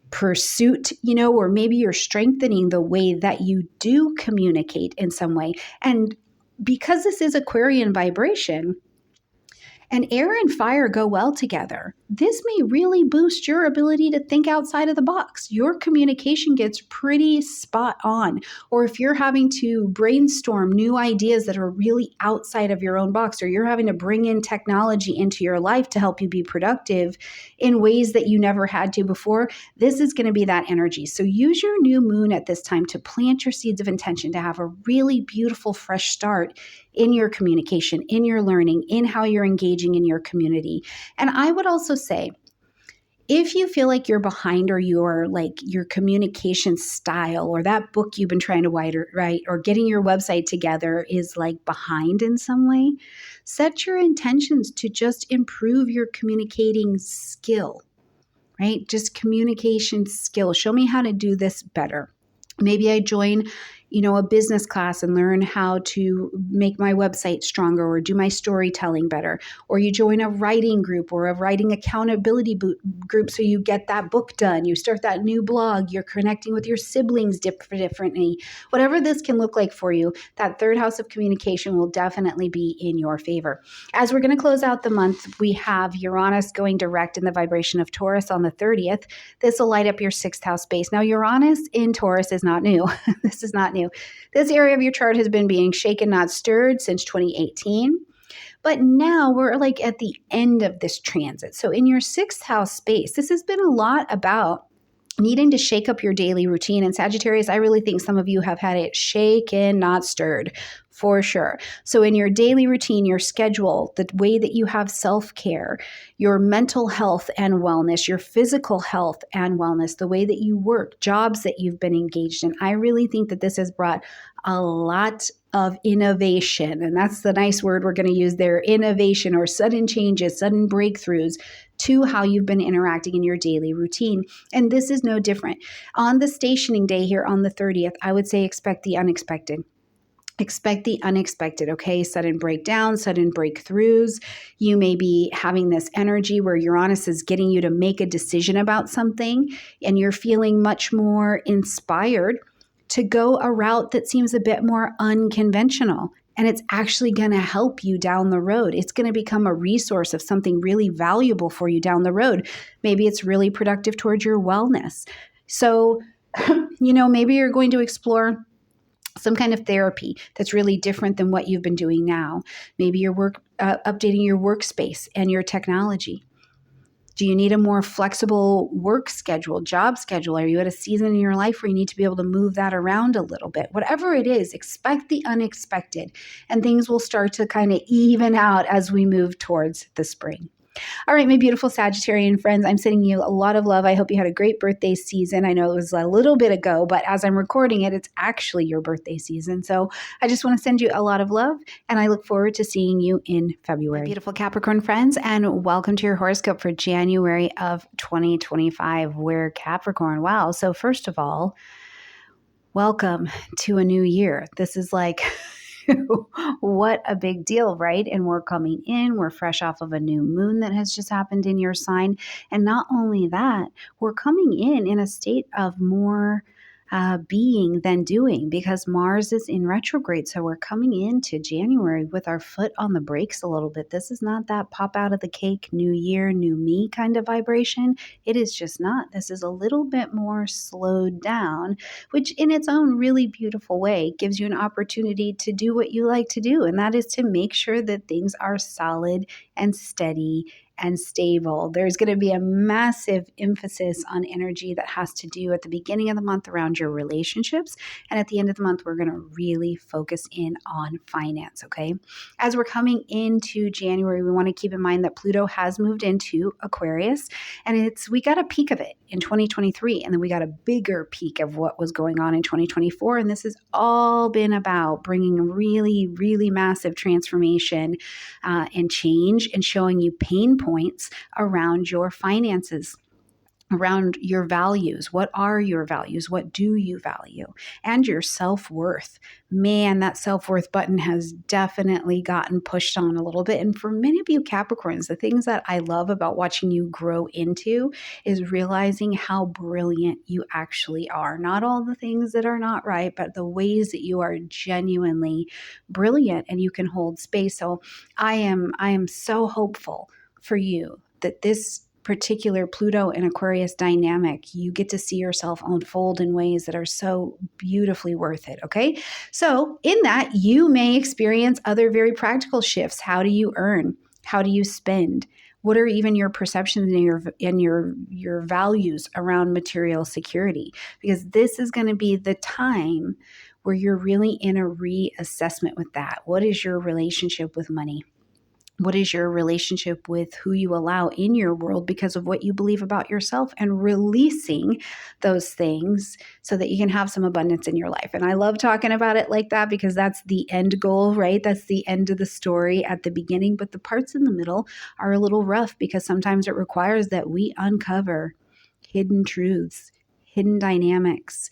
pursuit, you know, or maybe you're strengthening the way that you do communicate in some way. And because this is Aquarian vibration, and air and fire go well together, this may really boost your ability to think outside of the box. Your communication gets pretty spot on. Or if you're having to brainstorm new ideas that are really outside of your own box, or you're having to bring in technology into your life to help you be productive in ways that you never had to before, this is going to be that energy. So use your new moon at this time to plant your seeds of intention to have a really beautiful, fresh start in your communication, in your learning, in how you're engaging in your community. And I would also say, if you feel like you're behind, or you're like your communication style or that book you've been trying to write or getting your website together is like behind in some way, set your intentions to just improve your communicating skill, right? Just communication skill. Show me how to do this better. Maybe I join a business class and learn how to make my website stronger or do my storytelling better. Or you join a writing group or a writing accountability group so you get that book done. You start that new blog. You're connecting with your siblings differently. Whatever this can look like for you, that 3rd house of communication will definitely be in your favor. As we're going to close out the month, we have Uranus going direct in the vibration of Taurus on the 30th. This will light up your 6th house space. Now, Uranus in Taurus is not new. This is not new. This area of your chart has been being shaken, not stirred, since 2018. But now we're like at the end of this transit. So in your 6th house space, this has been a lot about needing to shake up your daily routine. And Sagittarius, I really think some of you have had it shaken, not stirred, for sure. So in your daily routine, your schedule, the way that you have self-care, your mental health and wellness, your physical health and wellness, the way that you work, jobs that you've been engaged in, I really think that this has brought a lot of innovation. And that's the nice word we're going to use there, innovation, or sudden changes, sudden breakthroughs to how you've been interacting in your daily routine. And this is no different. On the stationing day here on the 30th, I would say expect the unexpected. Expect the unexpected, okay? Sudden breakdowns, sudden breakthroughs. You may be having this energy where Uranus is getting you to make a decision about something, and you're feeling much more inspired to go a route that seems a bit more unconventional. And it's actually going to help you down the road. It's going to become a resource of something really valuable for you down the road. Maybe it's really productive towards your wellness. So, maybe you're going to explore some kind of therapy that's really different than what you've been doing now. Maybe you're updating your workspace and your technology. Do you need a more flexible work schedule, job schedule? Are you at a season in your life where you need to be able to move that around a little bit? Whatever it is, expect the unexpected, and things will start to kind of even out as we move towards the spring. All right, my beautiful Sagittarian friends, I'm sending you a lot of love. I hope you had a great birthday season. I know it was a little bit ago, but as I'm recording it, it's actually your birthday season. So I just want to send you a lot of love, and I look forward to seeing you in February. My beautiful Capricorn friends, and welcome to your horoscope for January of 2025. We're Capricorn. Wow. So first of all, welcome to a new year. This is like... what a big deal, right? And we're coming in, we're fresh off of a new moon that has just happened in your sign. And not only that, we're coming in a state of more being than doing, because Mars is in retrograde. So we're coming into January with our foot on the brakes a little bit. This is not that pop out of the cake, new year, new me kind of vibration. It is just not. This is a little bit more slowed down, which in its own really beautiful way gives you an opportunity to do what you like to do. And that is to make sure that things are solid and steady and stable. There's going to be a massive emphasis on energy that has to do at the beginning of the month around your relationships. And at the end of the month, we're going to really focus in on finance, okay? As we're coming into January, we want to keep in mind that Pluto has moved into Aquarius, and we got a peak of it in 2023, and then we got a bigger peak of what was going on in 2024. And this has all been about bringing a really, really massive transformation and change, and showing you pain points around your finances, around your values. What are your values? What do you value? And your self-worth. Man, that self-worth button has definitely gotten pushed on a little bit. And for many of you Capricorns, the things that I love about watching you grow into is realizing how brilliant you actually are. Not all the things that are not right, but the ways that you are genuinely brilliant and you can hold space. So I am so hopeful for you that this particular Pluto and Aquarius dynamic, you get to see yourself unfold in ways that are so beautifully worth it, okay? So in that, you may experience other very practical shifts. How do you earn? How do you spend? What are even your perceptions and your values around material security? Because this is going to be the time where you're really in a reassessment with that. What is your relationship with money? What is your relationship with who you allow in your world because of what you believe about yourself, and releasing those things so that you can have some abundance in your life? And I love talking about it like that because that's the end goal, right? That's the end of the story at the beginning. But the parts in the middle are a little rough because sometimes it requires that we uncover hidden truths, hidden dynamics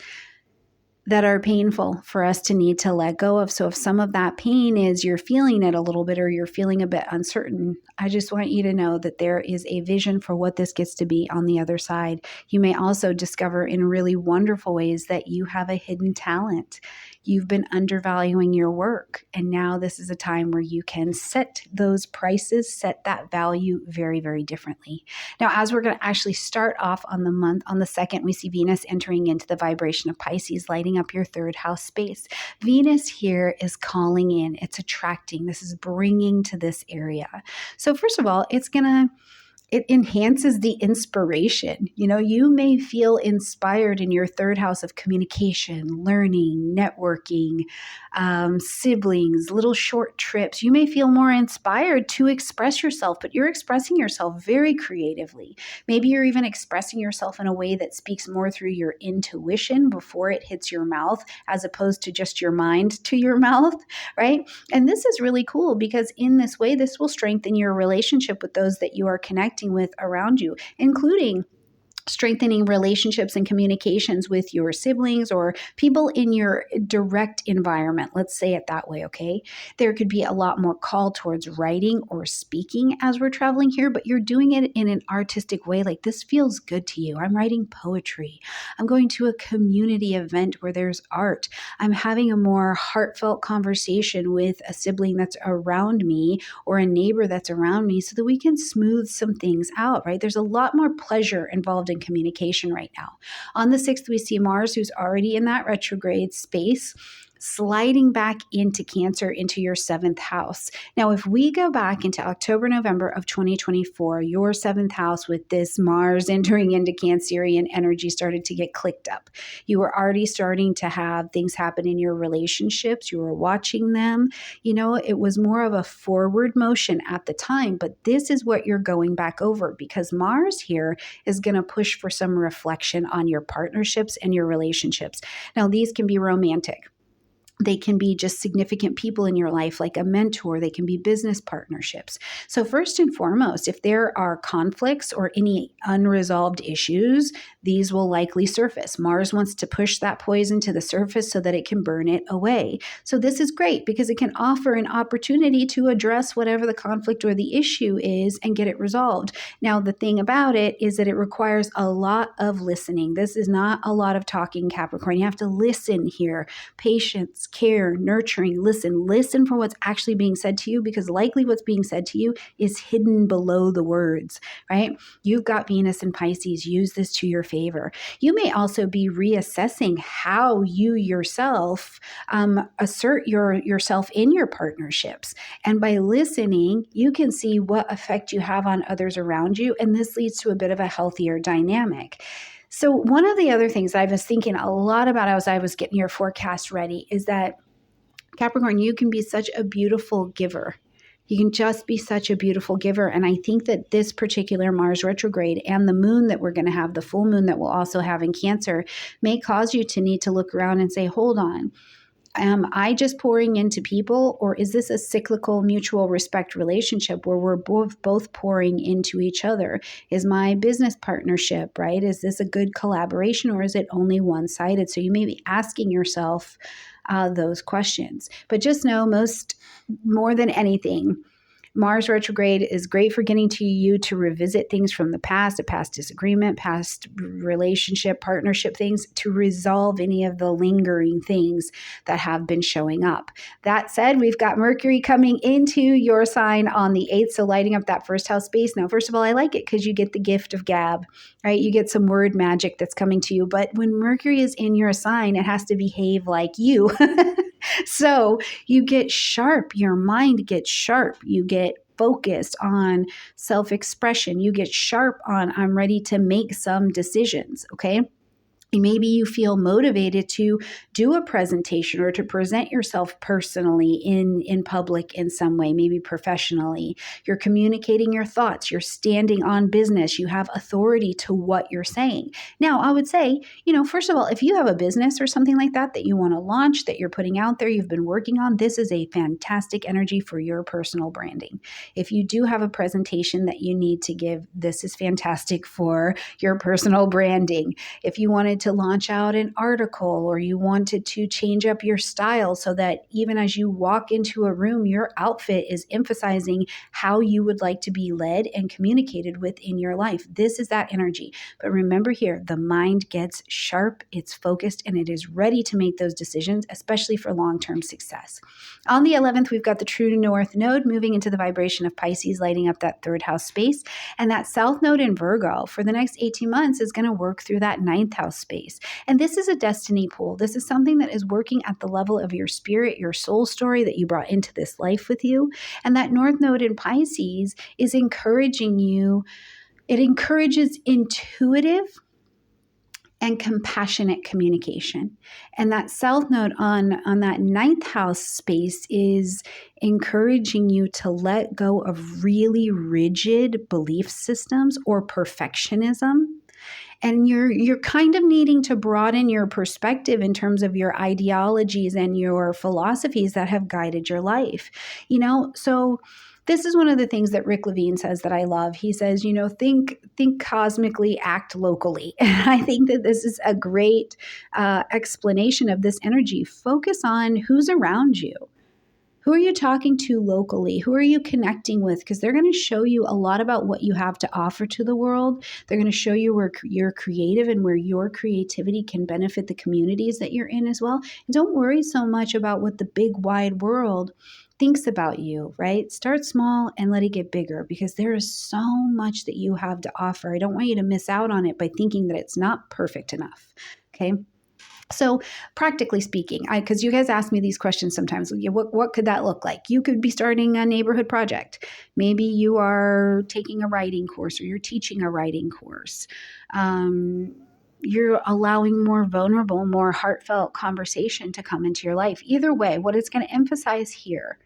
that are painful for us to need to let go of. So if some of that pain is you're feeling it a little bit, or you're feeling a bit uncertain, I just want you to know that there is a vision for what this gets to be on the other side. You may also discover in really wonderful ways that you have a hidden talent. You've been undervaluing your work, and now this is a time where you can set those prices, set that value very, very differently. Now, as we're going to actually start off on the month, on the 2nd, we see Venus entering into the vibration of Pisces, lighting up your 3rd house space. Venus here is calling in, it's attracting, this is bringing to this area. So first of all, it's going it enhances the inspiration. You may feel inspired in your third house of communication, learning, networking, siblings, little short trips. You may feel more inspired to express yourself, but you're expressing yourself very creatively. Maybe you're even expressing yourself in a way that speaks more through your intuition before it hits your mouth, as opposed to just your mind to your mouth, right? And this is really cool because in this way, this will strengthen your relationship with those that you are connecting with around you, including strengthening relationships and communications with your siblings or people in your direct environment. Let's say it that way, okay? There could be a lot more call towards writing or speaking as we're traveling here, but you're doing it in an artistic way. Like, this feels good to you. I'm writing poetry. I'm going to a community event where there's art. I'm having a more heartfelt conversation with a sibling that's around me or a neighbor that's around me so that we can smooth some things out, right? There's a lot more pleasure involved in communication right now. On the 6th, we see Mars, who's already in that retrograde space, sliding back into Cancer, into your 7th house. Now, if we go back into October, November of 2024, your 7th house with this Mars entering into Cancerian energy started to get clicked up. You were already starting to have things happen in your relationships. You were watching them. It was more of a forward motion at the time, but this is what you're going back over because Mars here is going to push for some reflection on your partnerships and your relationships. Now, these can be romantic. They can be just significant people in your life, like a mentor. They can be business partnerships. So first and foremost, if there are conflicts or any unresolved issues, these will likely surface. Mars wants to push that poison to the surface so that it can burn it away. So this is great because it can offer an opportunity to address whatever the conflict or the issue is and get it resolved. Now, the thing about it is that it requires a lot of listening. This is not a lot of talking, Capricorn. You have to listen here. Patience, care, nurturing, listen for what's actually being said to you, because likely what's being said to you is hidden below the words, right? You've got Venus in Pisces. Use this to your favor. You may also be reassessing how you yourself assert yourself in your partnerships. And by listening, you can see what effect you have on others around you. And this leads to a bit of a healthier dynamic. So one of the other things I was thinking a lot about as I was getting your forecast ready is that, Capricorn, you can be such a beautiful giver. You can just be such a beautiful giver. And I think that this particular Mars retrograde and the moon that we're going to have, the full moon that we'll also have in Cancer, may cause you to need to look around and say, hold on. Am I just pouring into people, or is this a cyclical mutual respect relationship where we're both pouring into each other? Is my business partnership, right? Is this a good collaboration, or is it only one-sided? So you may be asking yourself those questions. But just know, more than anything, Mars retrograde is great for getting you to revisit things from the past, a past disagreement, past relationship, partnership things, to resolve any of the lingering things that have been showing up. That said, we've got Mercury coming into your sign on the 8th, so lighting up that first house space. Now, first of all, I like it because you get the gift of gab, right? You get some word magic that's coming to you. But when Mercury is in your sign, it has to behave like you. So you get sharp, your mind gets sharp, you get focused on self-expression, you get sharp on, I'm ready to make some decisions, okay? Maybe you feel motivated to do a presentation or to present yourself personally in public in some way, maybe professionally. You're communicating your thoughts. You're standing on business. You have authority to what you're saying. Now, I would say, first of all, if you have a business or something like that you want to launch, that you're putting out there, you've been working on, this is a fantastic energy for your personal branding. If you do have a presentation that you need to give, this is fantastic for your personal branding. If you wanted to launch out an article, or you wanted to change up your style so that even as you walk into a room, your outfit is emphasizing how you would like to be led and communicated with in your life. This is that energy. But remember here, the mind gets sharp, it's focused, and it is ready to make those decisions, especially for long-term success. On the 11th, we've got the true north node moving into the vibration of Pisces, lighting up that third house space. And that south node in Virgo for the next 18 months is going to work through that ninth house space. And this is a destiny pool. This is something that is working at the level of your spirit, your soul story that you brought into this life with you. And that north node in Pisces is encouraging you It encourages intuitive and compassionate communication. And that south node on that ninth house space is encouraging you to let go of really rigid belief systems or perfectionism. And you're kind of needing to broaden your perspective in terms of your ideologies and your philosophies that have guided your life. So this is one of the things that Rick Levine says that I love. He says, think cosmically, act locally. And I think that this is a great explanation of this energy. Focus on who's around you. Who are you talking to locally? Who are you connecting with? Because they're going to show you a lot about what you have to offer to the world. They're going to show you where you're creative and where your creativity can benefit the communities that you're in as well. And don't worry so much about what the big wide world thinks about you, right? Start small and let it get bigger, because there is so much that you have to offer. I don't want you to miss out on it by thinking that it's not perfect enough. Okay. So practically speaking, because you guys ask me these questions sometimes, what could that look like? You could be starting a neighborhood project. Maybe you are taking a writing course, or you're teaching a writing course. You're allowing more vulnerable, more heartfelt conversation to come into your life. Either way, what it's going to emphasize here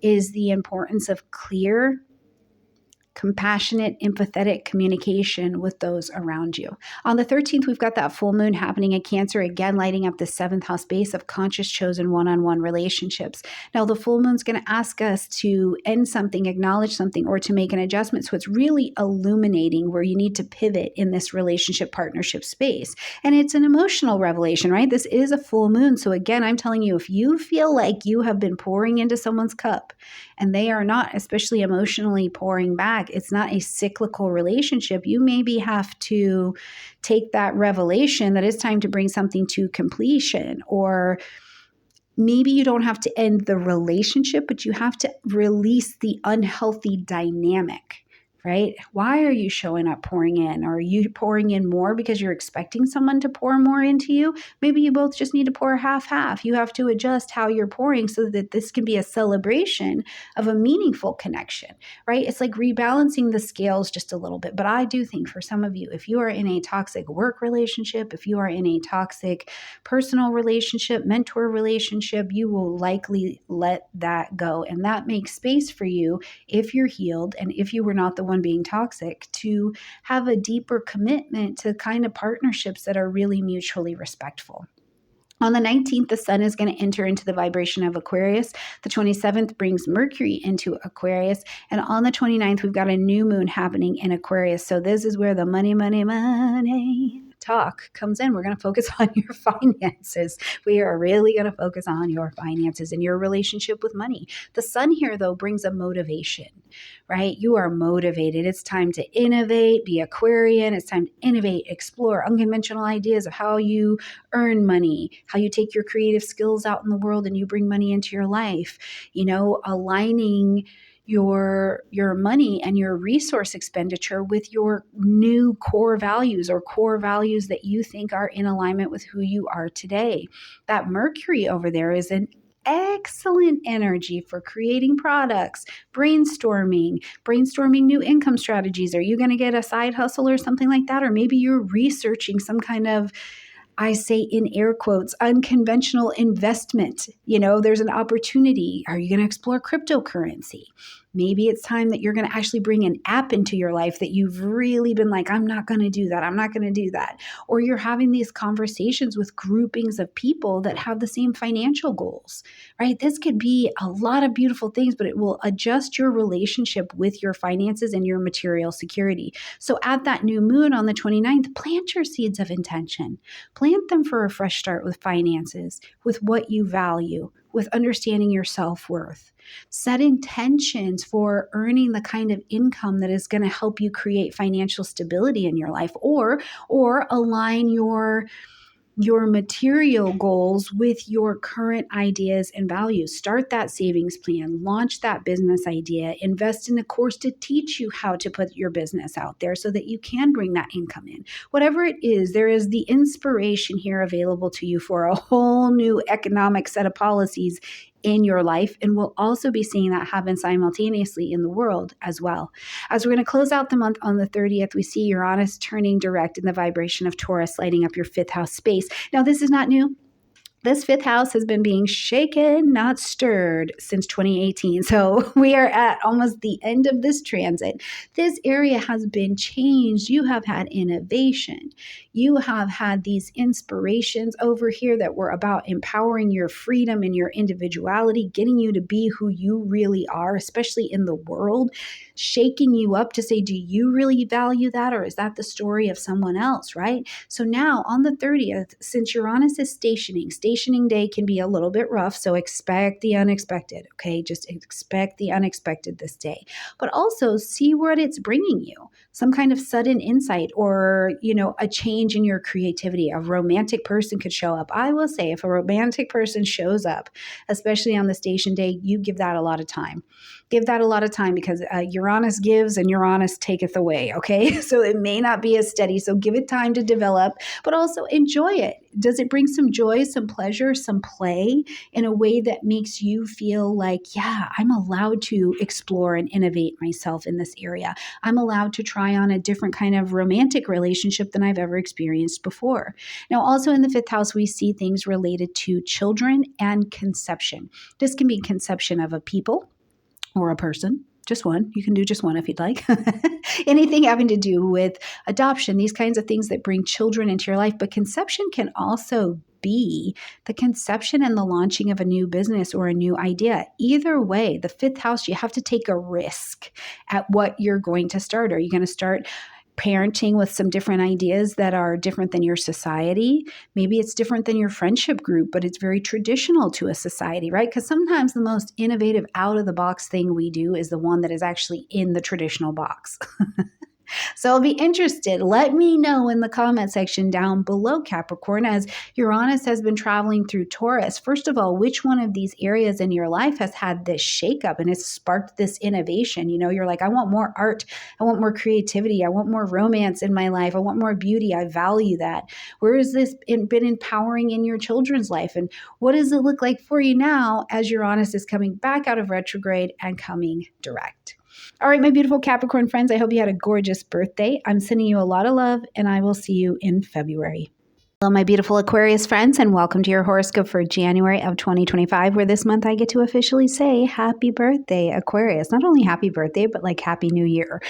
is the importance of clear, compassionate, empathetic communication with those around you. On the 13th, we've got that full moon happening in Cancer, again, lighting up the 7th house base of conscious, chosen one-on-one relationships. Now, the full moon's going to ask us to end something, acknowledge something, or to make an adjustment. So it's really illuminating where you need to pivot in this relationship partnership space. And it's an emotional revelation, right? This is a full moon. So again, I'm telling you, if you feel like you have been pouring into someone's cup and they are not, especially emotionally, pouring back, it's not a cyclical relationship, you maybe have to take that revelation that it's time to bring something to completion. Or maybe you don't have to end the relationship, but you have to release the unhealthy dynamic, right? Why are you showing up pouring in? Are you pouring in more because you're expecting someone to pour more into you? Maybe you both just need to pour half-half. You have to adjust how you're pouring so that this can be a celebration of a meaningful connection, right? It's like rebalancing the scales just a little bit. But I do think for some of you, if you are in a toxic work relationship, if you are in a toxic personal relationship, mentor relationship, you will likely let that go. And that makes space for you, if you're healed and if you were not the one being toxic, to have a deeper commitment to kind of partnerships that are really mutually respectful. On the 19th, the sun is going to enter into the vibration of Aquarius. The 27th brings Mercury into Aquarius. And on the 29th, we've got a new moon happening in Aquarius. So this is where the money talk comes in. We're going to focus on your finances. We are really going to focus on your finances and your relationship with money. The sun here, though, brings a motivation, right? You are motivated. It's time to innovate, be Aquarian. It's time to innovate, explore unconventional ideas of how you earn money, how you take your creative skills out in the world and you bring money into your life, aligning your money and your resource expenditure with your new core values, or core values that you think are in alignment with who you are today. That Mercury over there is an excellent energy for creating products, brainstorming new income strategies. Are you going to get a side hustle or something like that? Or maybe you're researching some kind of, I say in air quotes, unconventional investment. There's an opportunity. Are you going to explore cryptocurrency? Maybe it's time that you're going to actually bring an app into your life that you've really been like, I'm not going to do that. I'm not going to do that. Or you're having these conversations with groupings of people that have the same financial goals, right? This could be a lot of beautiful things, but it will adjust your relationship with your finances and your material security. So at that new moon on the 29th, plant your seeds of intention. Plant them for a fresh start with finances, with what you value, with understanding your self-worth. Set intentions for earning the kind of income that is going to help you create financial stability in your life, or align your material goals with your current ideas and values. Start that savings plan, launch that business idea, invest in a course to teach you how to put your business out there so that you can bring that income in. Whatever it is, there is the inspiration here available to you for a whole new economic set of policies in your life, and we'll also be seeing that happen simultaneously in the world as well. As we're going to close out the month on the 30th, we see Uranus turning direct in the vibration of Taurus, lighting up your fifth house space. Now, this is not new. This fifth house has been being shaken, not stirred, since 2018. So we are at almost the end of this transit. This area has been changed. You have had innovation. You have had these inspirations over here that were about empowering your freedom and your individuality, getting you to be who you really are, especially in the world, shaking you up to say, do you really value that? Or is that the story of someone else, right? So now on the 30th, since Uranus is stationing day can be a little bit rough. So expect the unexpected, okay? Just expect the unexpected this day, but also see what it's bringing you. Some kind of sudden insight or, a change in your creativity. A romantic person could show up. I will say if a romantic person shows up, especially on the station day, you give that a lot of time. Give that a lot of time because Uranus gives and Uranus taketh away, okay? So it may not be as steady. So give it time to develop, but also enjoy it. Does it bring some joy, some pleasure, some play in a way that makes you feel like, yeah, I'm allowed to explore and innovate myself in this area. I'm allowed to try on a different kind of romantic relationship than I've ever experienced before. Now, also in the fifth house, we see things related to children and conception. This can be conception of a people or a person. Just one. You can do just one if you'd like. Anything having to do with adoption, these kinds of things that bring children into your life. But conception can also be the conception and the launching of a new business or a new idea. Either way, the fifth house, you have to take a risk at what you're going to start. Are you going to start parenting with some different ideas that are different than your society? Maybe it's different than your friendship group, but it's very traditional to a society, right? Because sometimes the most innovative out of the box thing we do is the one that is actually in the traditional box. So I'll be interested. Let me know in the comment section down below, Capricorn, as Uranus has been traveling through Taurus. First of all, which one of these areas in your life has had this shakeup and has sparked this innovation? You're like, I want more art. I want more creativity. I want more romance in my life. I want more beauty. I value that. Where has this been empowering in your children's life? And what does it look like for you now as Uranus is coming back out of retrograde and coming direct? All right, my beautiful Capricorn friends, I hope you had a gorgeous birthday. I'm sending you a lot of love, and I will see you in February. Hello, my beautiful Aquarius friends, and welcome to your horoscope for January of 2025, where this month I get to officially say happy birthday, Aquarius. Not only happy birthday, but like happy new year.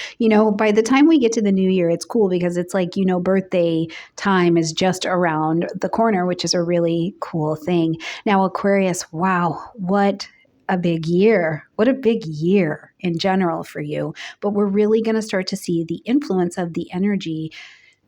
By the time we get to the new year, it's cool because it's like, birthday time is just around the corner, which is a really cool thing. Now, Aquarius, wow, what a big year. What a big year in general for you. But we're really going to start to see the influence of the energy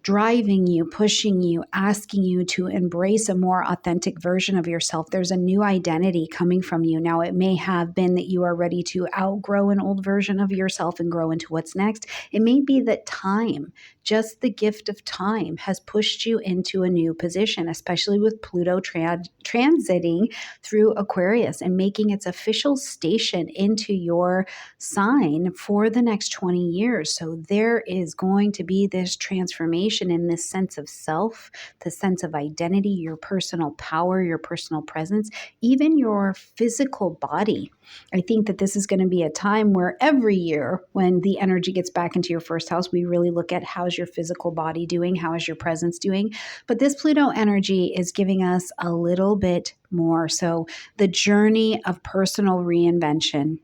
driving you, pushing you, asking you to embrace a more authentic version of yourself. There's a new identity coming from you. Now, it may have been that you are ready to outgrow an old version of yourself and grow into what's next. It may be that time, just the gift of time, has pushed you into a new position, especially with Pluto transiting through Aquarius and making its official station into your sign for the next 20 years. So there is going to be this transformation in this sense of self, the sense of identity, your personal power, your personal presence, even your physical body. I think that this is going to be a time where every year when the energy gets back into your first house, we really look at how's your physical body doing? How is your presence doing? But this Pluto energy is giving us a little bit more. So the journey of personal reinvention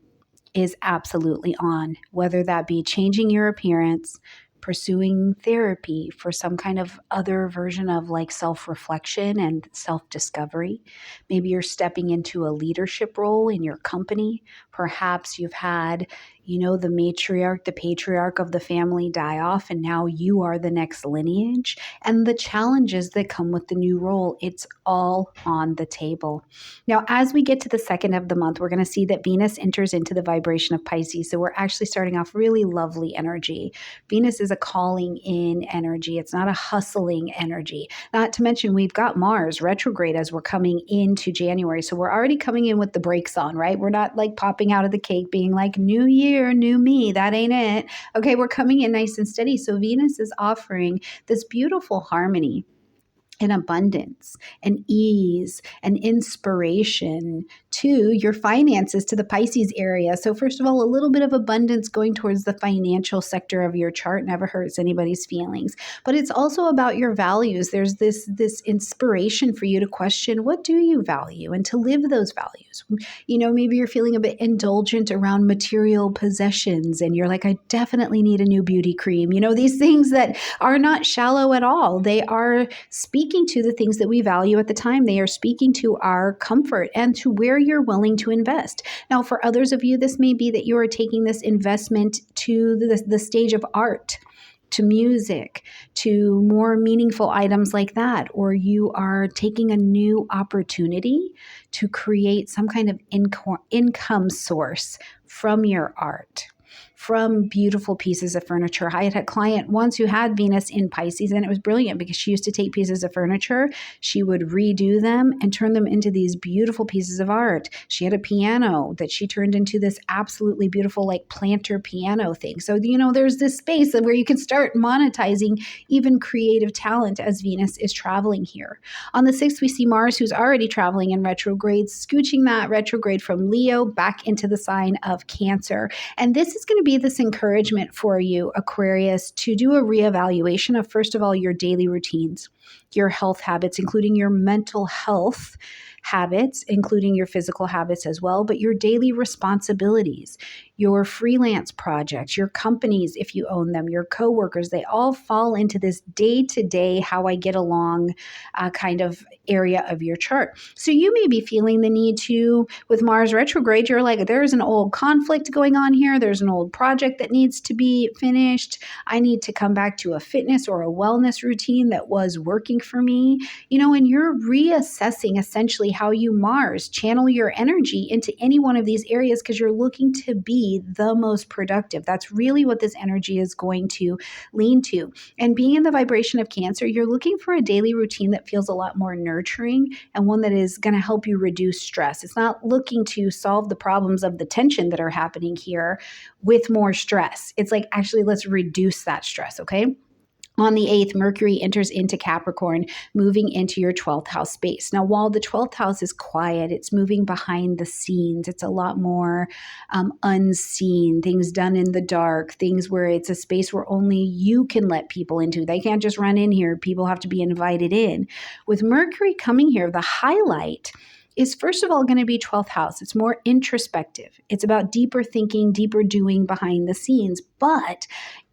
is absolutely on, whether that be changing your appearance, pursuing therapy for some kind of other version of like self-reflection and self-discovery. Maybe you're stepping into a leadership role in your company. Perhaps you've had, the matriarch, the patriarch of the family die off, and now you are the next lineage. And the challenges that come with the new role, it's all on the table. Now, as we get to the second of the month, we're going to see that Venus enters into the vibration of Pisces. So we're actually starting off really lovely energy. Venus is a calling in energy. It's not a hustling energy. Not to mention, we've got Mars retrograde as we're coming into January. So we're already coming in with the brakes on, right? We're not like popping out of the cake being like, new year, new me. That ain't it. Okay, we're coming in nice and steady. So Venus is offering this beautiful harmony and abundance and ease and inspiration to your finances, to the Pisces area. So first of all, a little bit of abundance going towards the financial sector of your chart never hurts anybody's feelings. But it's also about your values. There's this inspiration for you to question, what do you value, and to live those values. Maybe you're feeling a bit indulgent around material possessions and you're like, I definitely need a new beauty cream. These things that are not shallow at all. They are speaking to the things that we value at the time. They are speaking to our comfort and to where you're willing to invest. Now, for others of you, this may be that you are taking this investment to the stage of art, to music, to more meaningful items like that, or you are taking a new opportunity to create some kind of income source from your art, from beautiful pieces of furniture. I had a client once who had Venus in Pisces, and it was brilliant because she used to take pieces of furniture, she would redo them and turn them into these beautiful pieces of art. She had a piano that she turned into this absolutely beautiful like planter piano thing. So, there's this space where you can start monetizing even creative talent as Venus is traveling here. On the 6th, we see Mars, who's already traveling in retrograde, scooching that retrograde from Leo back into the sign of Cancer. And this is going to be this encouragement for you, Aquarius, to do a reevaluation of, first of all, your daily routines, your health habits, including your mental health habits, including your physical habits as well, but your daily responsibilities, your freelance projects, your companies, if you own them, your coworkers, they all fall into this day-to-day, how I get along kind of area of your chart. So you may be feeling the need to, with Mars retrograde, you're like, there's an old conflict going on here. There's an old project that needs to be finished. I need to come back to a fitness or a wellness routine that was working for me, and you're reassessing essentially how you Mars channel your energy into any one of these areas because you're looking to be the most productive. That's really what this energy is going to lean to. And being in the vibration of Cancer, you're looking for a daily routine that feels a lot more nurturing and one that is going to help you reduce stress. It's not looking to solve the problems of the tension that are happening here with more stress. It's like, actually, let's reduce that stress, okay? On the 8th, Mercury enters into Capricorn, moving into your 12th house space. Now, while the 12th house is quiet, it's moving behind the scenes. It's a lot more unseen, things done in the dark, things where it's a space where only you can let people into. They can't just run in here. People have to be invited in. With Mercury coming here, the highlight is first of all going to be 12th house. It's more introspective. It's about deeper thinking, deeper doing behind the scenes. But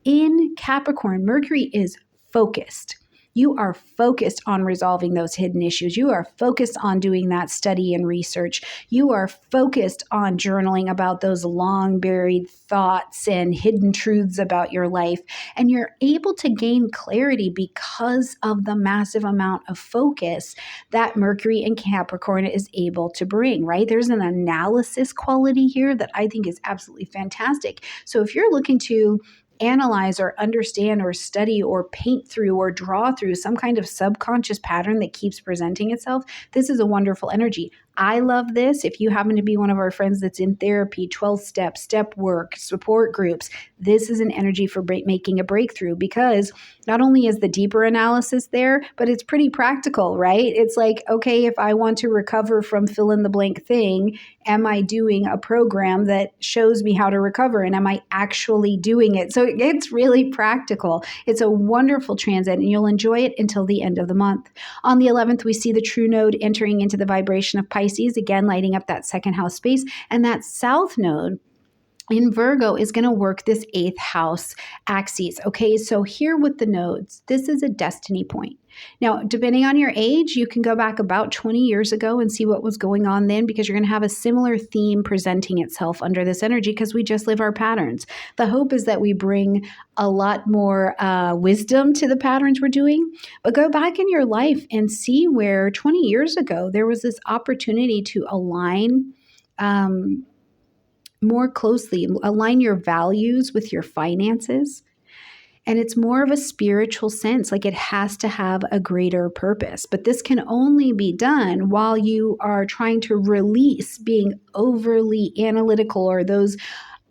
in Capricorn, Mercury is focused. You are focused on resolving those hidden issues. You are focused on doing that study and research. You are focused on journaling about those long buried thoughts and hidden truths about your life. And you're able to gain clarity because of the massive amount of focus that Mercury and Capricorn is able to bring, right? There's an analysis quality here that I think is absolutely fantastic. So if you're looking to analyze or understand or study or paint through or draw through some kind of subconscious pattern that keeps presenting itself, this is a wonderful energy. I love this. If you happen to be one of our friends that's in therapy, 12-step, step work, support groups, this is an energy for making a breakthrough because not only is the deeper analysis there, but it's pretty practical, right? It's like, okay, if I want to recover from fill in the blank thing, am I doing a program that shows me how to recover and am I actually doing it? So it's really practical. It's a wonderful transit and you'll enjoy it until the end of the month. On the 11th, we see the true node entering into the vibration of Pisces, again, lighting up that second house space. And that south node in Virgo is going to work this 8th house axis. Okay, so here with the nodes, this is a destiny point. Now, depending on your age, you can go back about 20 years ago and see what was going on then because you're going to have a similar theme presenting itself under this energy because we just live our patterns. The hope is that we bring a lot more wisdom to the patterns we're doing, but go back in your life and see where 20 years ago there was this opportunity to align more closely, align your values with your finances. And it's more of a spiritual sense, like it has to have a greater purpose. But this can only be done while you are trying to release being overly analytical or those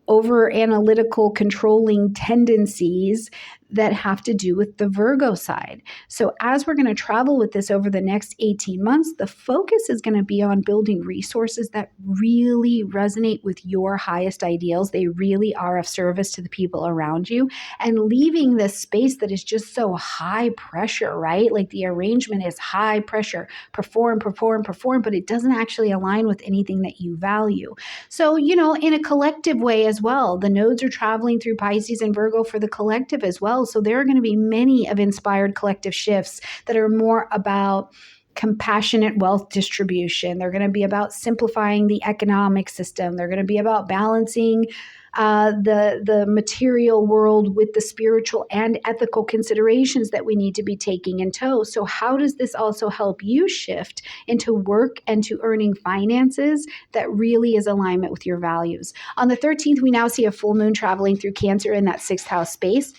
over analytical controlling tendencies that have to do with the Virgo side. So as we're going to travel with this over the next 18 months, the focus is going to be on building resources that really resonate with your highest ideals. They really are of service to the people around you, and leaving this space that is just so high pressure, right? Like the arrangement is high pressure, perform, perform, perform, but it doesn't actually align with anything that you value. So, in a collective way as well, the nodes are traveling through Pisces and Virgo for the collective as well. So there are going to be many of inspired collective shifts that are more about compassionate wealth distribution. They're going to be about simplifying the economic system. They're going to be about balancing the material world with the spiritual and ethical considerations that we need to be taking in tow. So how does this also help you shift into work and to earning finances that really is alignment with your values? On the 13th, we now see a full moon traveling through Cancer in that 6th house space.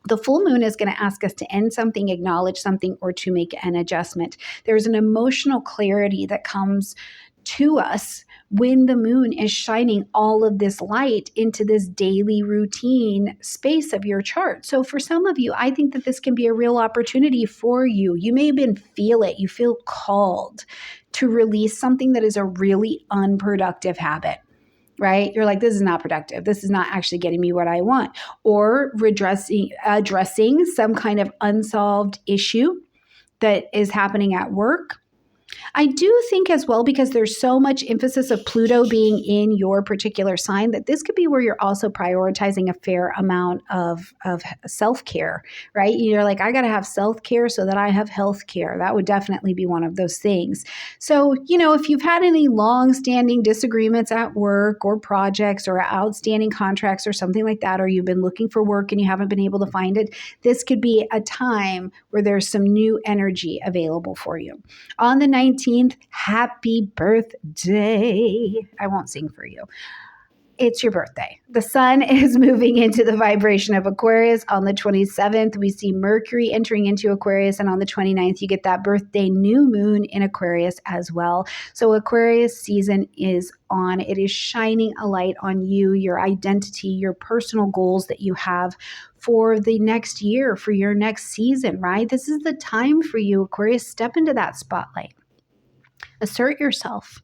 The full moon is going to ask us to end something, acknowledge something, or to make an adjustment. There's an emotional clarity that comes to us when the moon is shining all of this light into this daily routine space of your chart. So for some of you, I think that this can be a real opportunity for you. You may even feel it. You feel called to release something that is a really unproductive habit. Right? You're like, this is not productive. This is not actually getting me what I want. Or addressing some kind of unsolved issue that is happening at work. I do think as well, because there's so much emphasis of Pluto being in your particular sign, that this could be where you're also prioritizing a fair amount of self-care, right? You're like, I got to have self-care so that I have health care. That would definitely be one of those things. So, if you've had any long-standing disagreements at work or projects or outstanding contracts or something like that, or you've been looking for work and you haven't been able to find it, this could be a time where there's some new energy available for you. On the 19th, happy birthday. I won't sing for you. It's your birthday. The sun is moving into the vibration of Aquarius. On the 27th, we see Mercury entering into Aquarius. And on the 29th, you get that birthday new moon in Aquarius as well. So Aquarius season is on. It is shining a light on you, your identity, your personal goals that you have for the next year, for your next season, right? This is the time for you, Aquarius. Step into that spotlight. Assert yourself.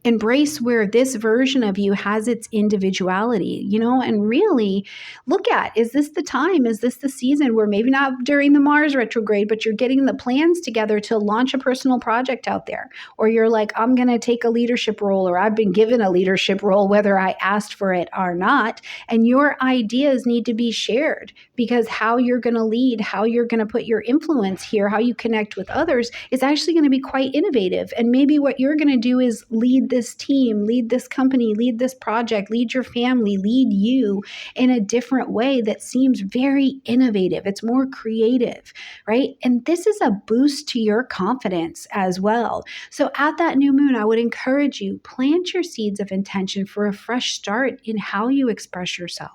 Embrace where this version of you has its individuality, and really look at, is this the time? Is this the season where maybe not during the Mars retrograde, but you're getting the plans together to launch a personal project out there? Or you're like, I'm going to take a leadership role, or I've been given a leadership role, whether I asked for it or not. And your ideas need to be shared, because how you're going to lead, how you're going to put your influence here, how you connect with others is actually going to be quite innovative. And maybe what you're going to do is lead this team, lead this company, lead this project, lead your family, lead you in a different way that seems very innovative. It's more creative, right? And this is a boost to your confidence as well. So at that new moon, I would encourage you, plant your seeds of intention for a fresh start in how you express yourself.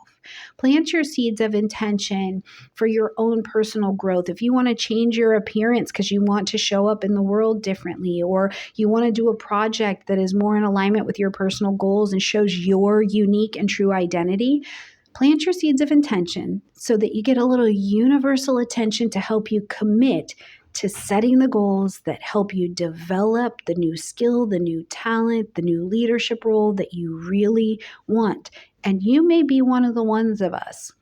Plant your seeds of intention for your own personal growth. If you want to change your appearance because you want to show up in the world differently, or you want to do a project that is more in alignment with your personal goals and shows your unique and true identity, plant your seeds of intention so that you get a little universal attention to help you commit to setting the goals that help you develop the new skill, the new talent, the new leadership role that you really want. And you may be one of the ones of us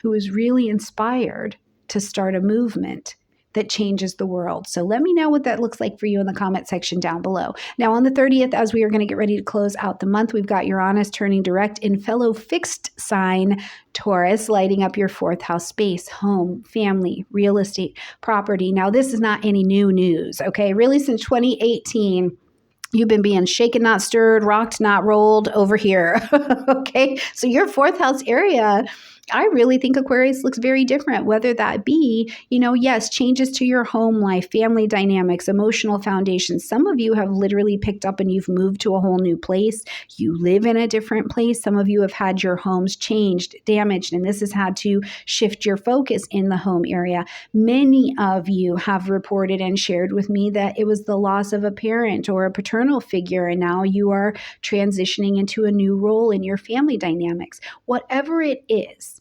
who is really inspired to start a movement that changes the world. So let me know what that looks like for you in the comment section down below. Now on the 30th, as we are going to get ready to close out the month, we've got Uranus turning direct in fellow fixed sign Taurus, lighting up your 4th house space, home, family, real estate, property. Now this is not any new news, okay? Really since 2018, you've been being shaken, not stirred, rocked, not rolled over here. Okay. So your 4th house area, I really think Aquarius looks very different, whether that be, yes, changes to your home life, family dynamics, emotional foundations. Some of you have literally picked up and you've moved to a whole new place. You live in a different place. Some of you have had your homes changed, damaged, and this has had to shift your focus in the home area. Many of you have reported and shared with me that it was the loss of a parent or a paternal figure, and now you are transitioning into a new role in your family dynamics. Whatever it is,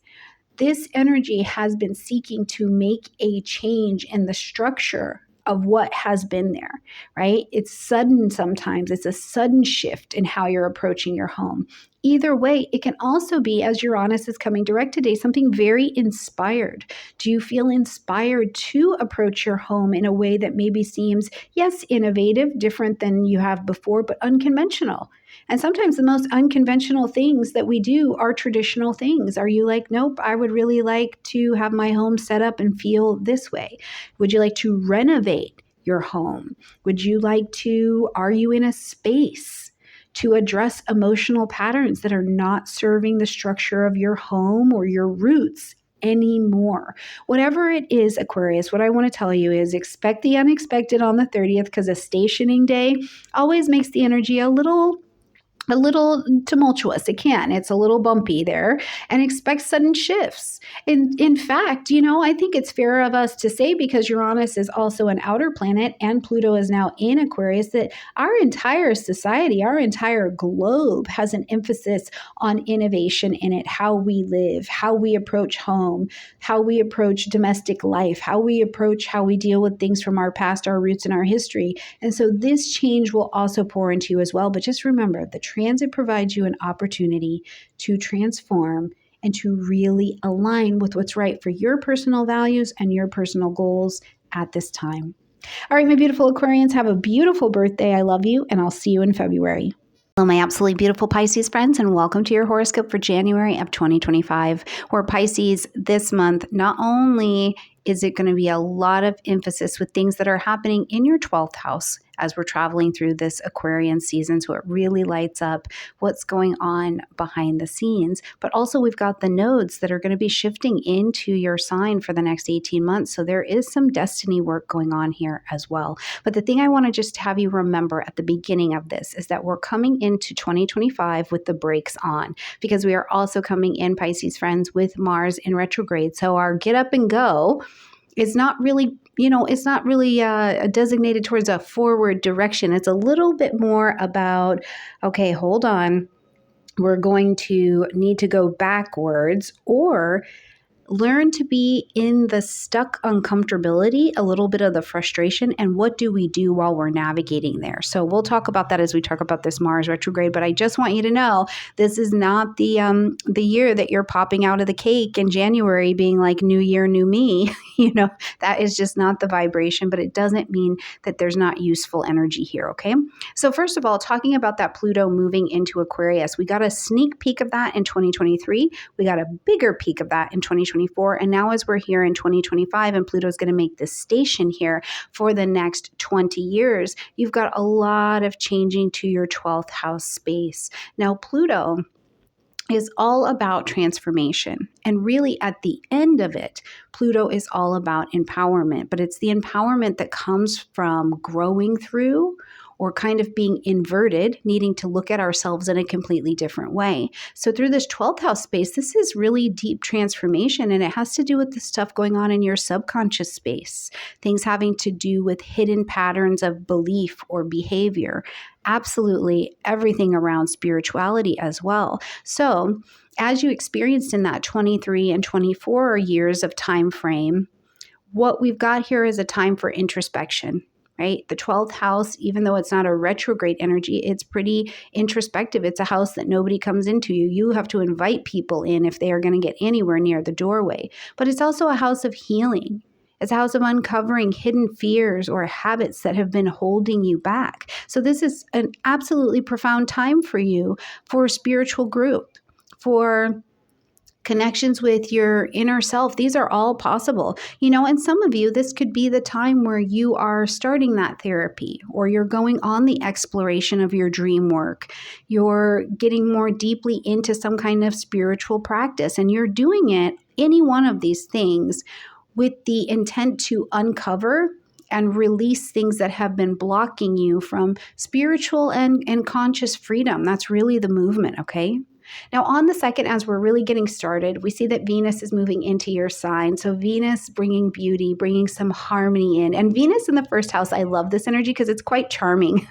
This energy has been seeking to make a change in the structure of what has been there, right? It's sudden sometimes. It's a sudden shift in how you're approaching your home. Either way, it can also be, as Uranus is coming direct today, something very inspired. Do you feel inspired to approach your home in a way that maybe seems, yes, innovative, different than you have before, but unconventional? And sometimes the most unconventional things that we do are traditional things. Are you like, nope, I would really like to have my home set up and feel this way? Would you like to renovate your home? Would you like to, are you in a space to address emotional patterns that are not serving the structure of your home or your roots anymore? Whatever it is, Aquarius, what I want to tell you is expect the unexpected on the 30th, because a stationing day always makes the energy a little tumultuous. It can. It's a little bumpy there, and expect sudden shifts. In fact, I think it's fair of us to say, because Uranus is also an outer planet and Pluto is now in Aquarius, that our entire society, our entire globe has an emphasis on innovation in it, how we live, how we approach home, how we approach domestic life, how we deal with things from our past, our roots, and our history. And so this change will also pour into you as well. But just remember, the transit provides you an opportunity to transform and to really align with what's right for your personal values and your personal goals at this time. All right, my beautiful Aquarians, have a beautiful birthday. I love you, and I'll see you in February. Hello, my absolutely beautiful Pisces friends, and welcome to your horoscope for January of 2025, where Pisces this month, not only is it going to be a lot of emphasis with things that are happening in your 12th house as we're traveling through this Aquarian season, so it really lights up what's going on behind the scenes. But also we've got the nodes that are going to be shifting into your sign for the next 18 months. So there is some destiny work going on here as well. But the thing I want to just have you remember at the beginning of this is that we're coming into 2025 with the brakes on, because we are also coming in, Pisces friends, with Mars in retrograde. So our get up and go is not really, designated towards a forward direction. It's a little bit more about, okay, hold on, we're going to need to go backwards, or learn to be in the stuck uncomfortability, a little bit of the frustration, and what do we do while we're navigating there? So we'll talk about that as we talk about this Mars retrograde, but I just want you to know this is not the year that you're popping out of the cake in January being like, new year, new me. That is just not the vibration, but it doesn't mean that there's not useful energy here, okay? So first of all, talking about that Pluto moving into Aquarius, we got a sneak peek of that in 2023. We got a bigger peek of that in 2024. And now as we're here in 2025 and Pluto's going to make this station here for the next 20 years, you've got a lot of changing to your 12th house space. Now, Pluto is all about transformation. And really at the end of it, Pluto is all about empowerment, but it's the empowerment that comes from growing through or kind of being inverted, needing to look at ourselves in a completely different way. So through this 12th house space, this is really deep transformation, and it has to do with the stuff going on in your subconscious space, things having to do with hidden patterns of belief or behavior, absolutely everything around spirituality as well. So as you experienced in that 23 and 24 years of time frame, what we've got here is a time for introspection. Right? The 12th house, even though it's not a retrograde energy, it's pretty introspective. It's a house that nobody comes into. You have to invite people in if they are going to get anywhere near the doorway. But it's also a house of healing. It's a house of uncovering hidden fears or habits that have been holding you back. So this is an absolutely profound time for you for spiritual growth, for connections with your inner self. These are all possible. And some of you, this could be the time where you are starting that therapy, or you're going on the exploration of your dream work. You're getting more deeply into some kind of spiritual practice, and you're doing it, any one of these things, with the intent to uncover and release things that have been blocking you from spiritual and conscious freedom. That's really the movement, okay? Now, on the 2nd, as we're really getting started, we see that Venus is moving into your sign. So Venus bringing beauty, bringing some harmony in. And Venus in the 1st house, I love this energy because it's quite charming.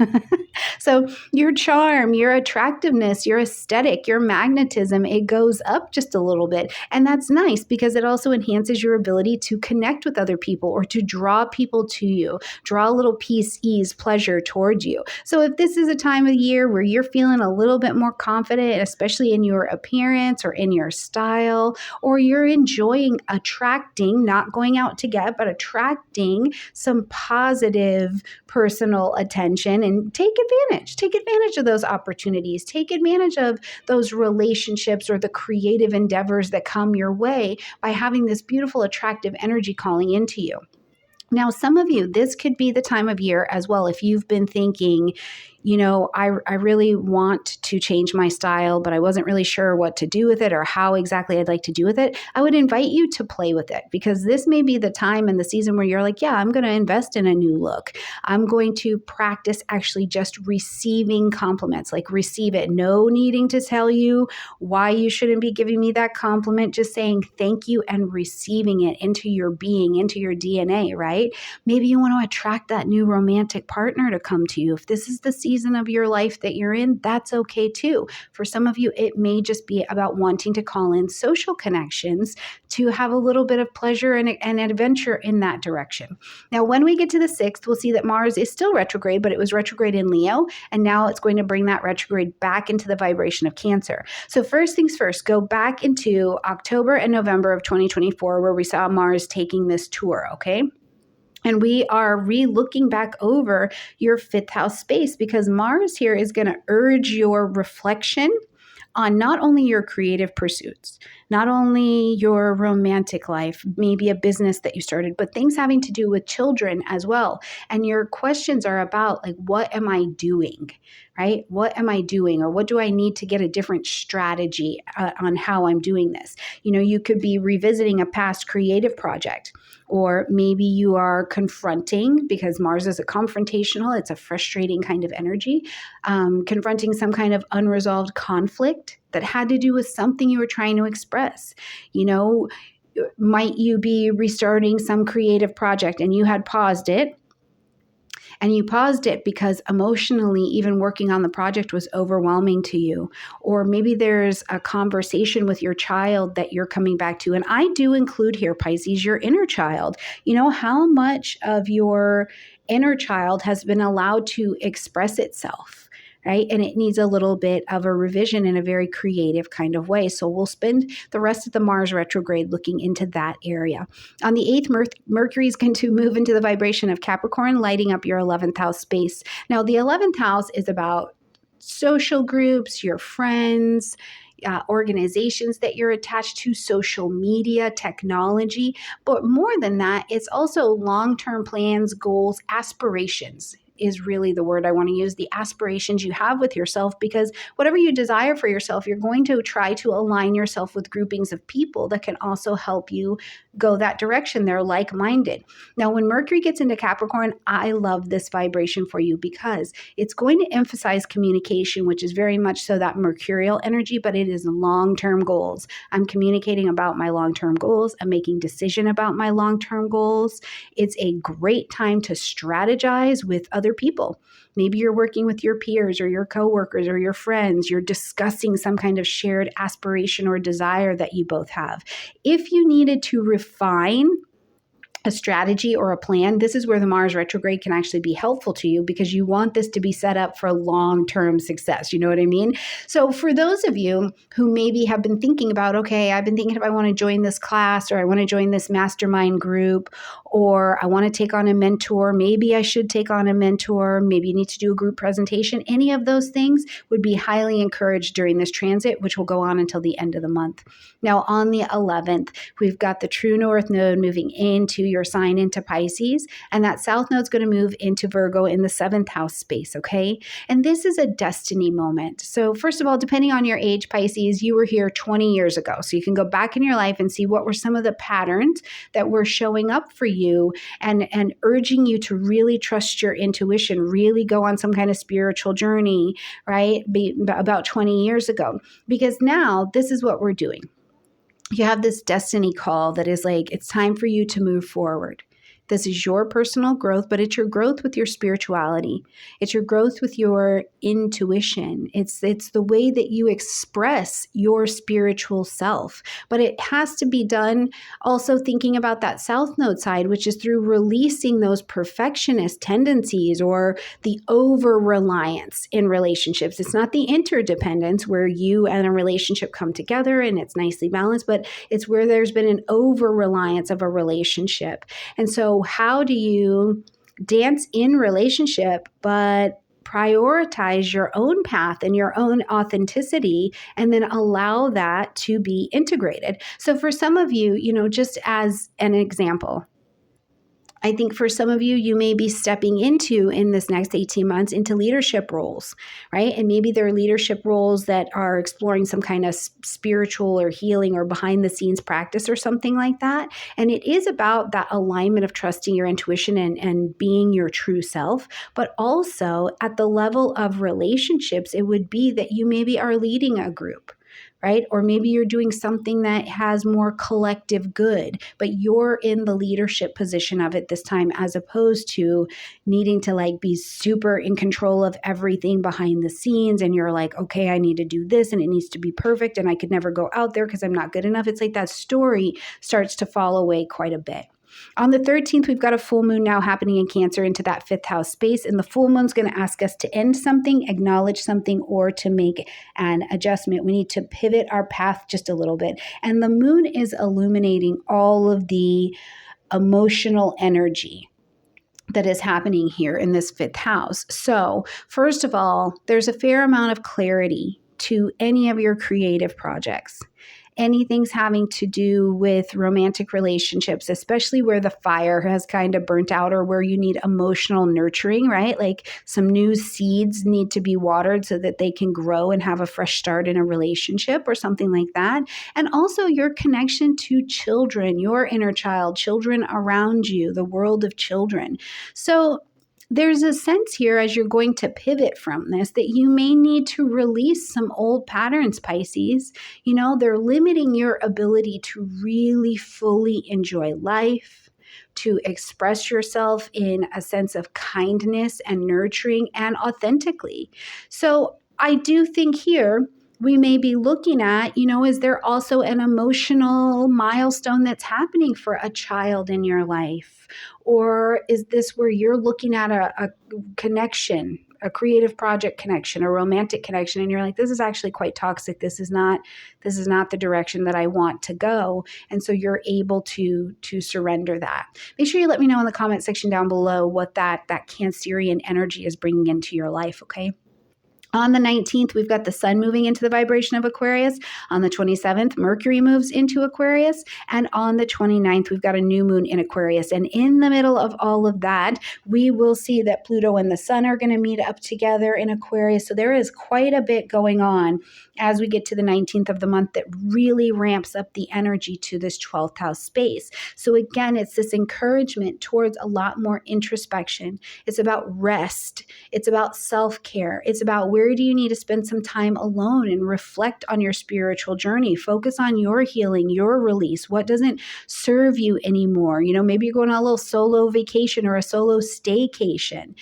So your charm, your attractiveness, your aesthetic, your magnetism, it goes up just a little bit. And that's nice because it also enhances your ability to connect with other people or to draw people to you, draw a little peace, ease, pleasure towards you. So if this is a time of year where you're feeling a little bit more confident, especially in your appearance or in your style, or you're enjoying attracting, not going out to get, but attracting some positive personal attention, and take advantage of those opportunities, take advantage of those relationships or the creative endeavors that come your way by having this beautiful, attractive energy calling into you. Now, some of you, this could be the time of year as well. If you've been thinking, I really want to change my style, but I wasn't really sure what to do with it or how exactly I'd like to do with it, I would invite you to play with it, because this may be the time and the season where you're like, yeah, I'm going to invest in a new look. I'm going to practice actually just receiving compliments, like receive it. No needing to tell you why you shouldn't be giving me that compliment, just saying thank you and receiving it into your being, into your DNA, right? Maybe you want to attract that new romantic partner to come to you. If this is the season of your life that you're in, that's okay too. For some of you, it may just be about wanting to call in social connections to have a little bit of pleasure and adventure in that direction. Now, when we get to the 6th, we'll see that Mars is still retrograde, but it was retrograde in Leo, and now it's going to bring that retrograde back into the vibration of Cancer. So first things first, go back into October and November of 2024, where we saw Mars taking this tour, okay? And we are re-looking back over your 5th house space, because Mars here is going to urge your reflection on not only your creative pursuits, not only your romantic life, maybe a business that you started, but things having to do with children as well. And your questions are about, like, what am I doing, right? What am I doing? Or what do I need to get a different strategy on how I'm doing this? You could be revisiting a past creative project, or maybe you are confronting, because Mars is a confrontational, it's a frustrating kind of energy, confronting some kind of unresolved conflict that had to do with something you were trying to express. Might you be restarting some creative project and you had paused it? And you paused it because emotionally, even working on the project was overwhelming to you. Or maybe there's a conversation with your child that you're coming back to. And I do include here, Pisces, your inner child. How much of your inner child has been allowed to express itself? Right? And it needs a little bit of a revision in a very creative kind of way. So we'll spend the rest of the Mars retrograde looking into that area. On the 8th, Mercury is going to move into the vibration of Capricorn, lighting up your 11th house space. Now, the 11th house is about social groups, your friends, organizations that you're attached to, social media, technology. But more than that, it's also long-term plans, goals, aspirations is really the word I want to use, the aspirations you have with yourself, because whatever you desire for yourself, you're going to try to align yourself with groupings of people that can also help you go that direction. They're like-minded. Now, when Mercury gets into Capricorn, I love this vibration for you because it's going to emphasize communication, which is very much so that mercurial energy, but it is long-term goals. I'm communicating about my long-term goals. I'm making decision about my long-term goals. It's a great time to strategize with other people. Maybe you're working with your peers or your coworkers or your friends. You're discussing some kind of shared aspiration or desire that you both have. If you needed to refine a strategy or a plan, this is where the Mars retrograde can actually be helpful to you, because you want this to be set up for long-term success. You know what I mean? So for those of you who maybe have been thinking about, okay, I've been thinking if I want to join this class, or I want to join this mastermind group, or I want to take on a mentor, maybe I should take on a mentor, maybe you need to do a group presentation, any of those things would be highly encouraged during this transit, which will go on until the end of the month. Now, on the 11th, we've got the true north node moving into your your sign into Pisces, and that south node's going to move into Virgo in the 7th house space, okay? And this is a destiny moment. So first of all, depending on your age, Pisces, you were here 20 years ago. So you can go back in your life and see what were some of the patterns that were showing up for you and urging you to really trust your intuition, really go on some kind of spiritual journey, right? About 20 years ago. Because now this is what we're doing. You have this destiny call that is like, it's time for you to move forward. This is your personal growth, but it's your growth with your spirituality. It's your growth with your intuition. It's the way that you express your spiritual self. But it has to be done also thinking about that south node side, which is through releasing those perfectionist tendencies or the over-reliance in relationships. It's not the interdependence where you and a relationship come together and it's nicely balanced, but it's where there's been an over-reliance of a relationship. And so how do you dance in relationship, but prioritize your own path and your own authenticity and then allow that to be integrated? So for some of you, just as an example, I think for some of you, you may be stepping into in this next 18 months into leadership roles, right? And maybe they're leadership roles that are exploring some kind of spiritual or healing or behind the scenes practice or something like that. And it is about that alignment of trusting your intuition and being your true self. But also at the level of relationships, it would be that you maybe are leading a group, right? Or maybe you're doing something that has more collective good, but you're in the leadership position of it this time, as opposed to needing to be super in control of everything behind the scenes. And you're like, okay, I need to do this and it needs to be perfect. And I could never go out there because I'm not good enough. It's like that story starts to fall away quite a bit. On the 13th, we've got a full moon now happening in Cancer into that 5th house space. And the full moon's going to ask us to end something, acknowledge something, or to make an adjustment. We need to pivot our path just a little bit. And the moon is illuminating all of the emotional energy that is happening here in this 5th house. So first of all, there's a fair amount of clarity to any of your creative projects. Anything's having to do with romantic relationships, especially where the fire has kind of burnt out or where you need emotional nurturing, right? Like some new seeds need to be watered so that they can grow and have a fresh start in a relationship or something like that. And also your connection to children, your inner child, children around you, the world of children. So there's a sense here as you're going to pivot from this that you may need to release some old patterns, Pisces. They're limiting your ability to really fully enjoy life, to express yourself in a sense of kindness and nurturing and authentically. So I do think here we may be looking at, is there also an emotional milestone that's happening for a child in your life? Or is this where you're looking at a connection, a creative project connection, a romantic connection, and you're like, this is actually quite toxic. This is not the direction that I want to go. And so you're able to surrender that. Make sure you let me know in the comment section down below what that Cancerian energy is bringing into your life, okay? On the 19th, we've got the sun moving into the vibration of Aquarius. On the 27th, Mercury moves into Aquarius. And on the 29th, we've got a new moon in Aquarius. And in the middle of all of that, we will see that Pluto and the sun are going to meet up together in Aquarius. So there is quite a bit going on as we get to the 19th of the month that really ramps up the energy to this 12th house space. So again, it's this encouragement towards a lot more introspection. It's about rest. It's about self-care. It's about where do you need to spend some time alone and reflect on your spiritual journey? Focus on your healing, your release. What doesn't serve you anymore? Maybe you're going on a little solo vacation or a solo staycation.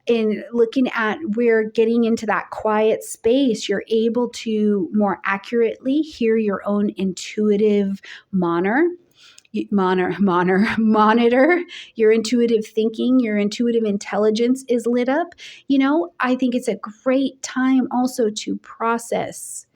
In looking at where getting into that quiet space, you're able to more accurately hear your own intuitive monitor your intuitive thinking, your intuitive intelligence is lit up. I think it's a great time also to process.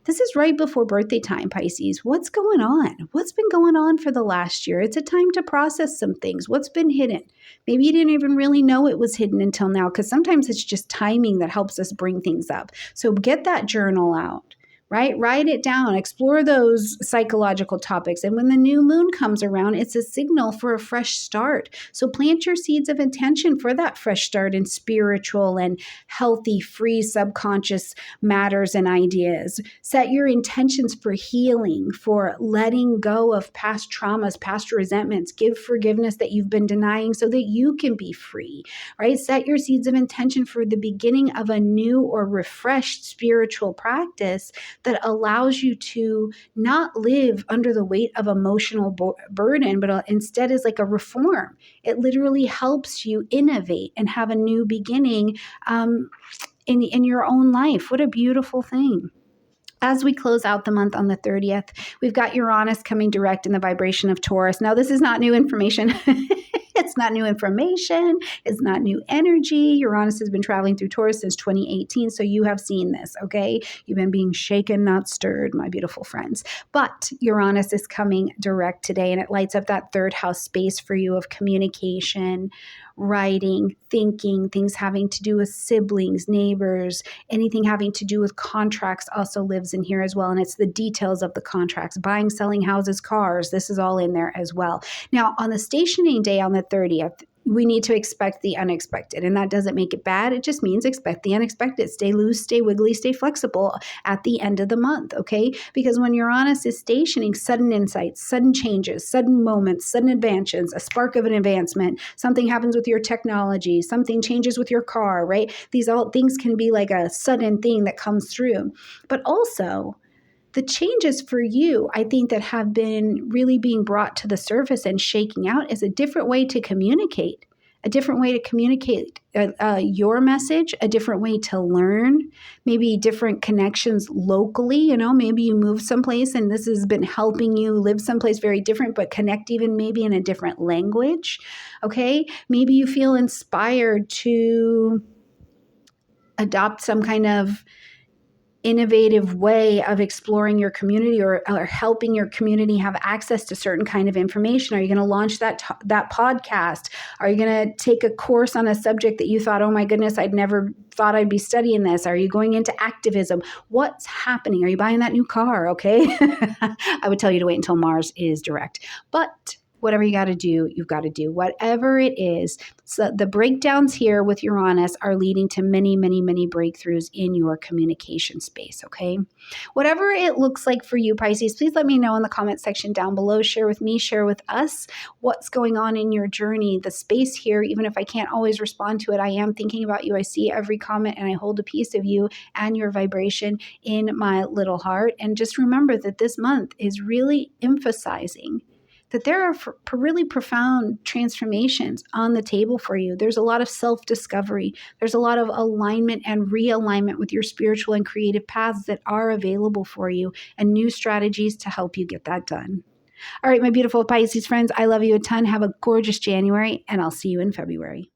This is right before birthday time, Pisces. What's going on? What's been going on for the last year? It's a time to process some things. What's been hidden? Maybe you didn't even really know it was hidden until now, because sometimes it's just timing that helps us bring things up. So get that journal out. right? Write it down, explore those psychological topics. And when the new moon comes around, it's a signal for a fresh start. So plant your seeds of intention for that fresh start in spiritual and healthy, free subconscious matters and ideas. Set your intentions for healing, for letting go of past traumas, past resentments. Give forgiveness that you've been denying so that you can be free, right? Set your seeds of intention for the beginning of a new or refreshed spiritual practice that allows you to not live under the weight of emotional burden, but instead is like a reform. It literally helps you innovate and have a new beginning in your own life. What a beautiful thing. As we close out the month on the 30th, we've got Uranus coming direct in the vibration of Taurus. Now, this is not new information. It's not new information. It's not new energy. Uranus has been traveling through Taurus since 2018, so you have seen this, okay? You've been being shaken, not stirred, my beautiful friends. But Uranus is coming direct today, and it lights up that third house space for you of communication, writing, thinking, things having to do with siblings, neighbors, anything having to do with contracts also lives in here as well. And it's the details of the contracts, buying, selling houses, cars. This is all in there as well. Now, on the stationing day on the 30th, we need to expect the unexpected. And that doesn't make it bad. It just means expect the unexpected. Stay loose, stay wiggly, stay flexible at the end of the month, okay? Because when Uranus is stationing, sudden insights, sudden changes, sudden moments, sudden advances, a spark of an advancement, something happens with your technology, something changes with your car, right? These all things can be like a sudden thing that comes through. But also, the changes for you, I think, that have been really being brought to the surface and shaking out is a different way to communicate, your message, a different way to learn, maybe different connections locally. Maybe you move someplace and this has been helping you live someplace very different, but connect even maybe in a different language. Okay. Maybe you feel inspired to adopt some kind of innovative way of exploring your community or helping your community have access to certain kind of information. Are you going to launch that podcast? Are you going to take a course on a subject that you thought, oh my goodness, I'd never thought I'd be studying this? Are you going into activism? What's happening? Are you buying that new car? Okay. I would tell you to wait until Mars is direct, but whatever you got to do, you've got to do whatever it is. So the breakdowns here with Uranus are leading to many, many, many breakthroughs in your communication space, okay? Whatever it looks like for you, Pisces, please let me know in the comment section down below. Share with me, share with us what's going on in your journey. The space here, even if I can't always respond to it, I am thinking about you. I see every comment and I hold a piece of you and your vibration in my little heart. And just remember that this month is really emphasizing that there are really profound transformations on the table for you. There's a lot of self-discovery. There's a lot of alignment and realignment with your spiritual and creative paths that are available for you, and new strategies to help you get that done. All right, my beautiful Pisces friends, I love you a ton. Have a gorgeous January, and I'll see you in February.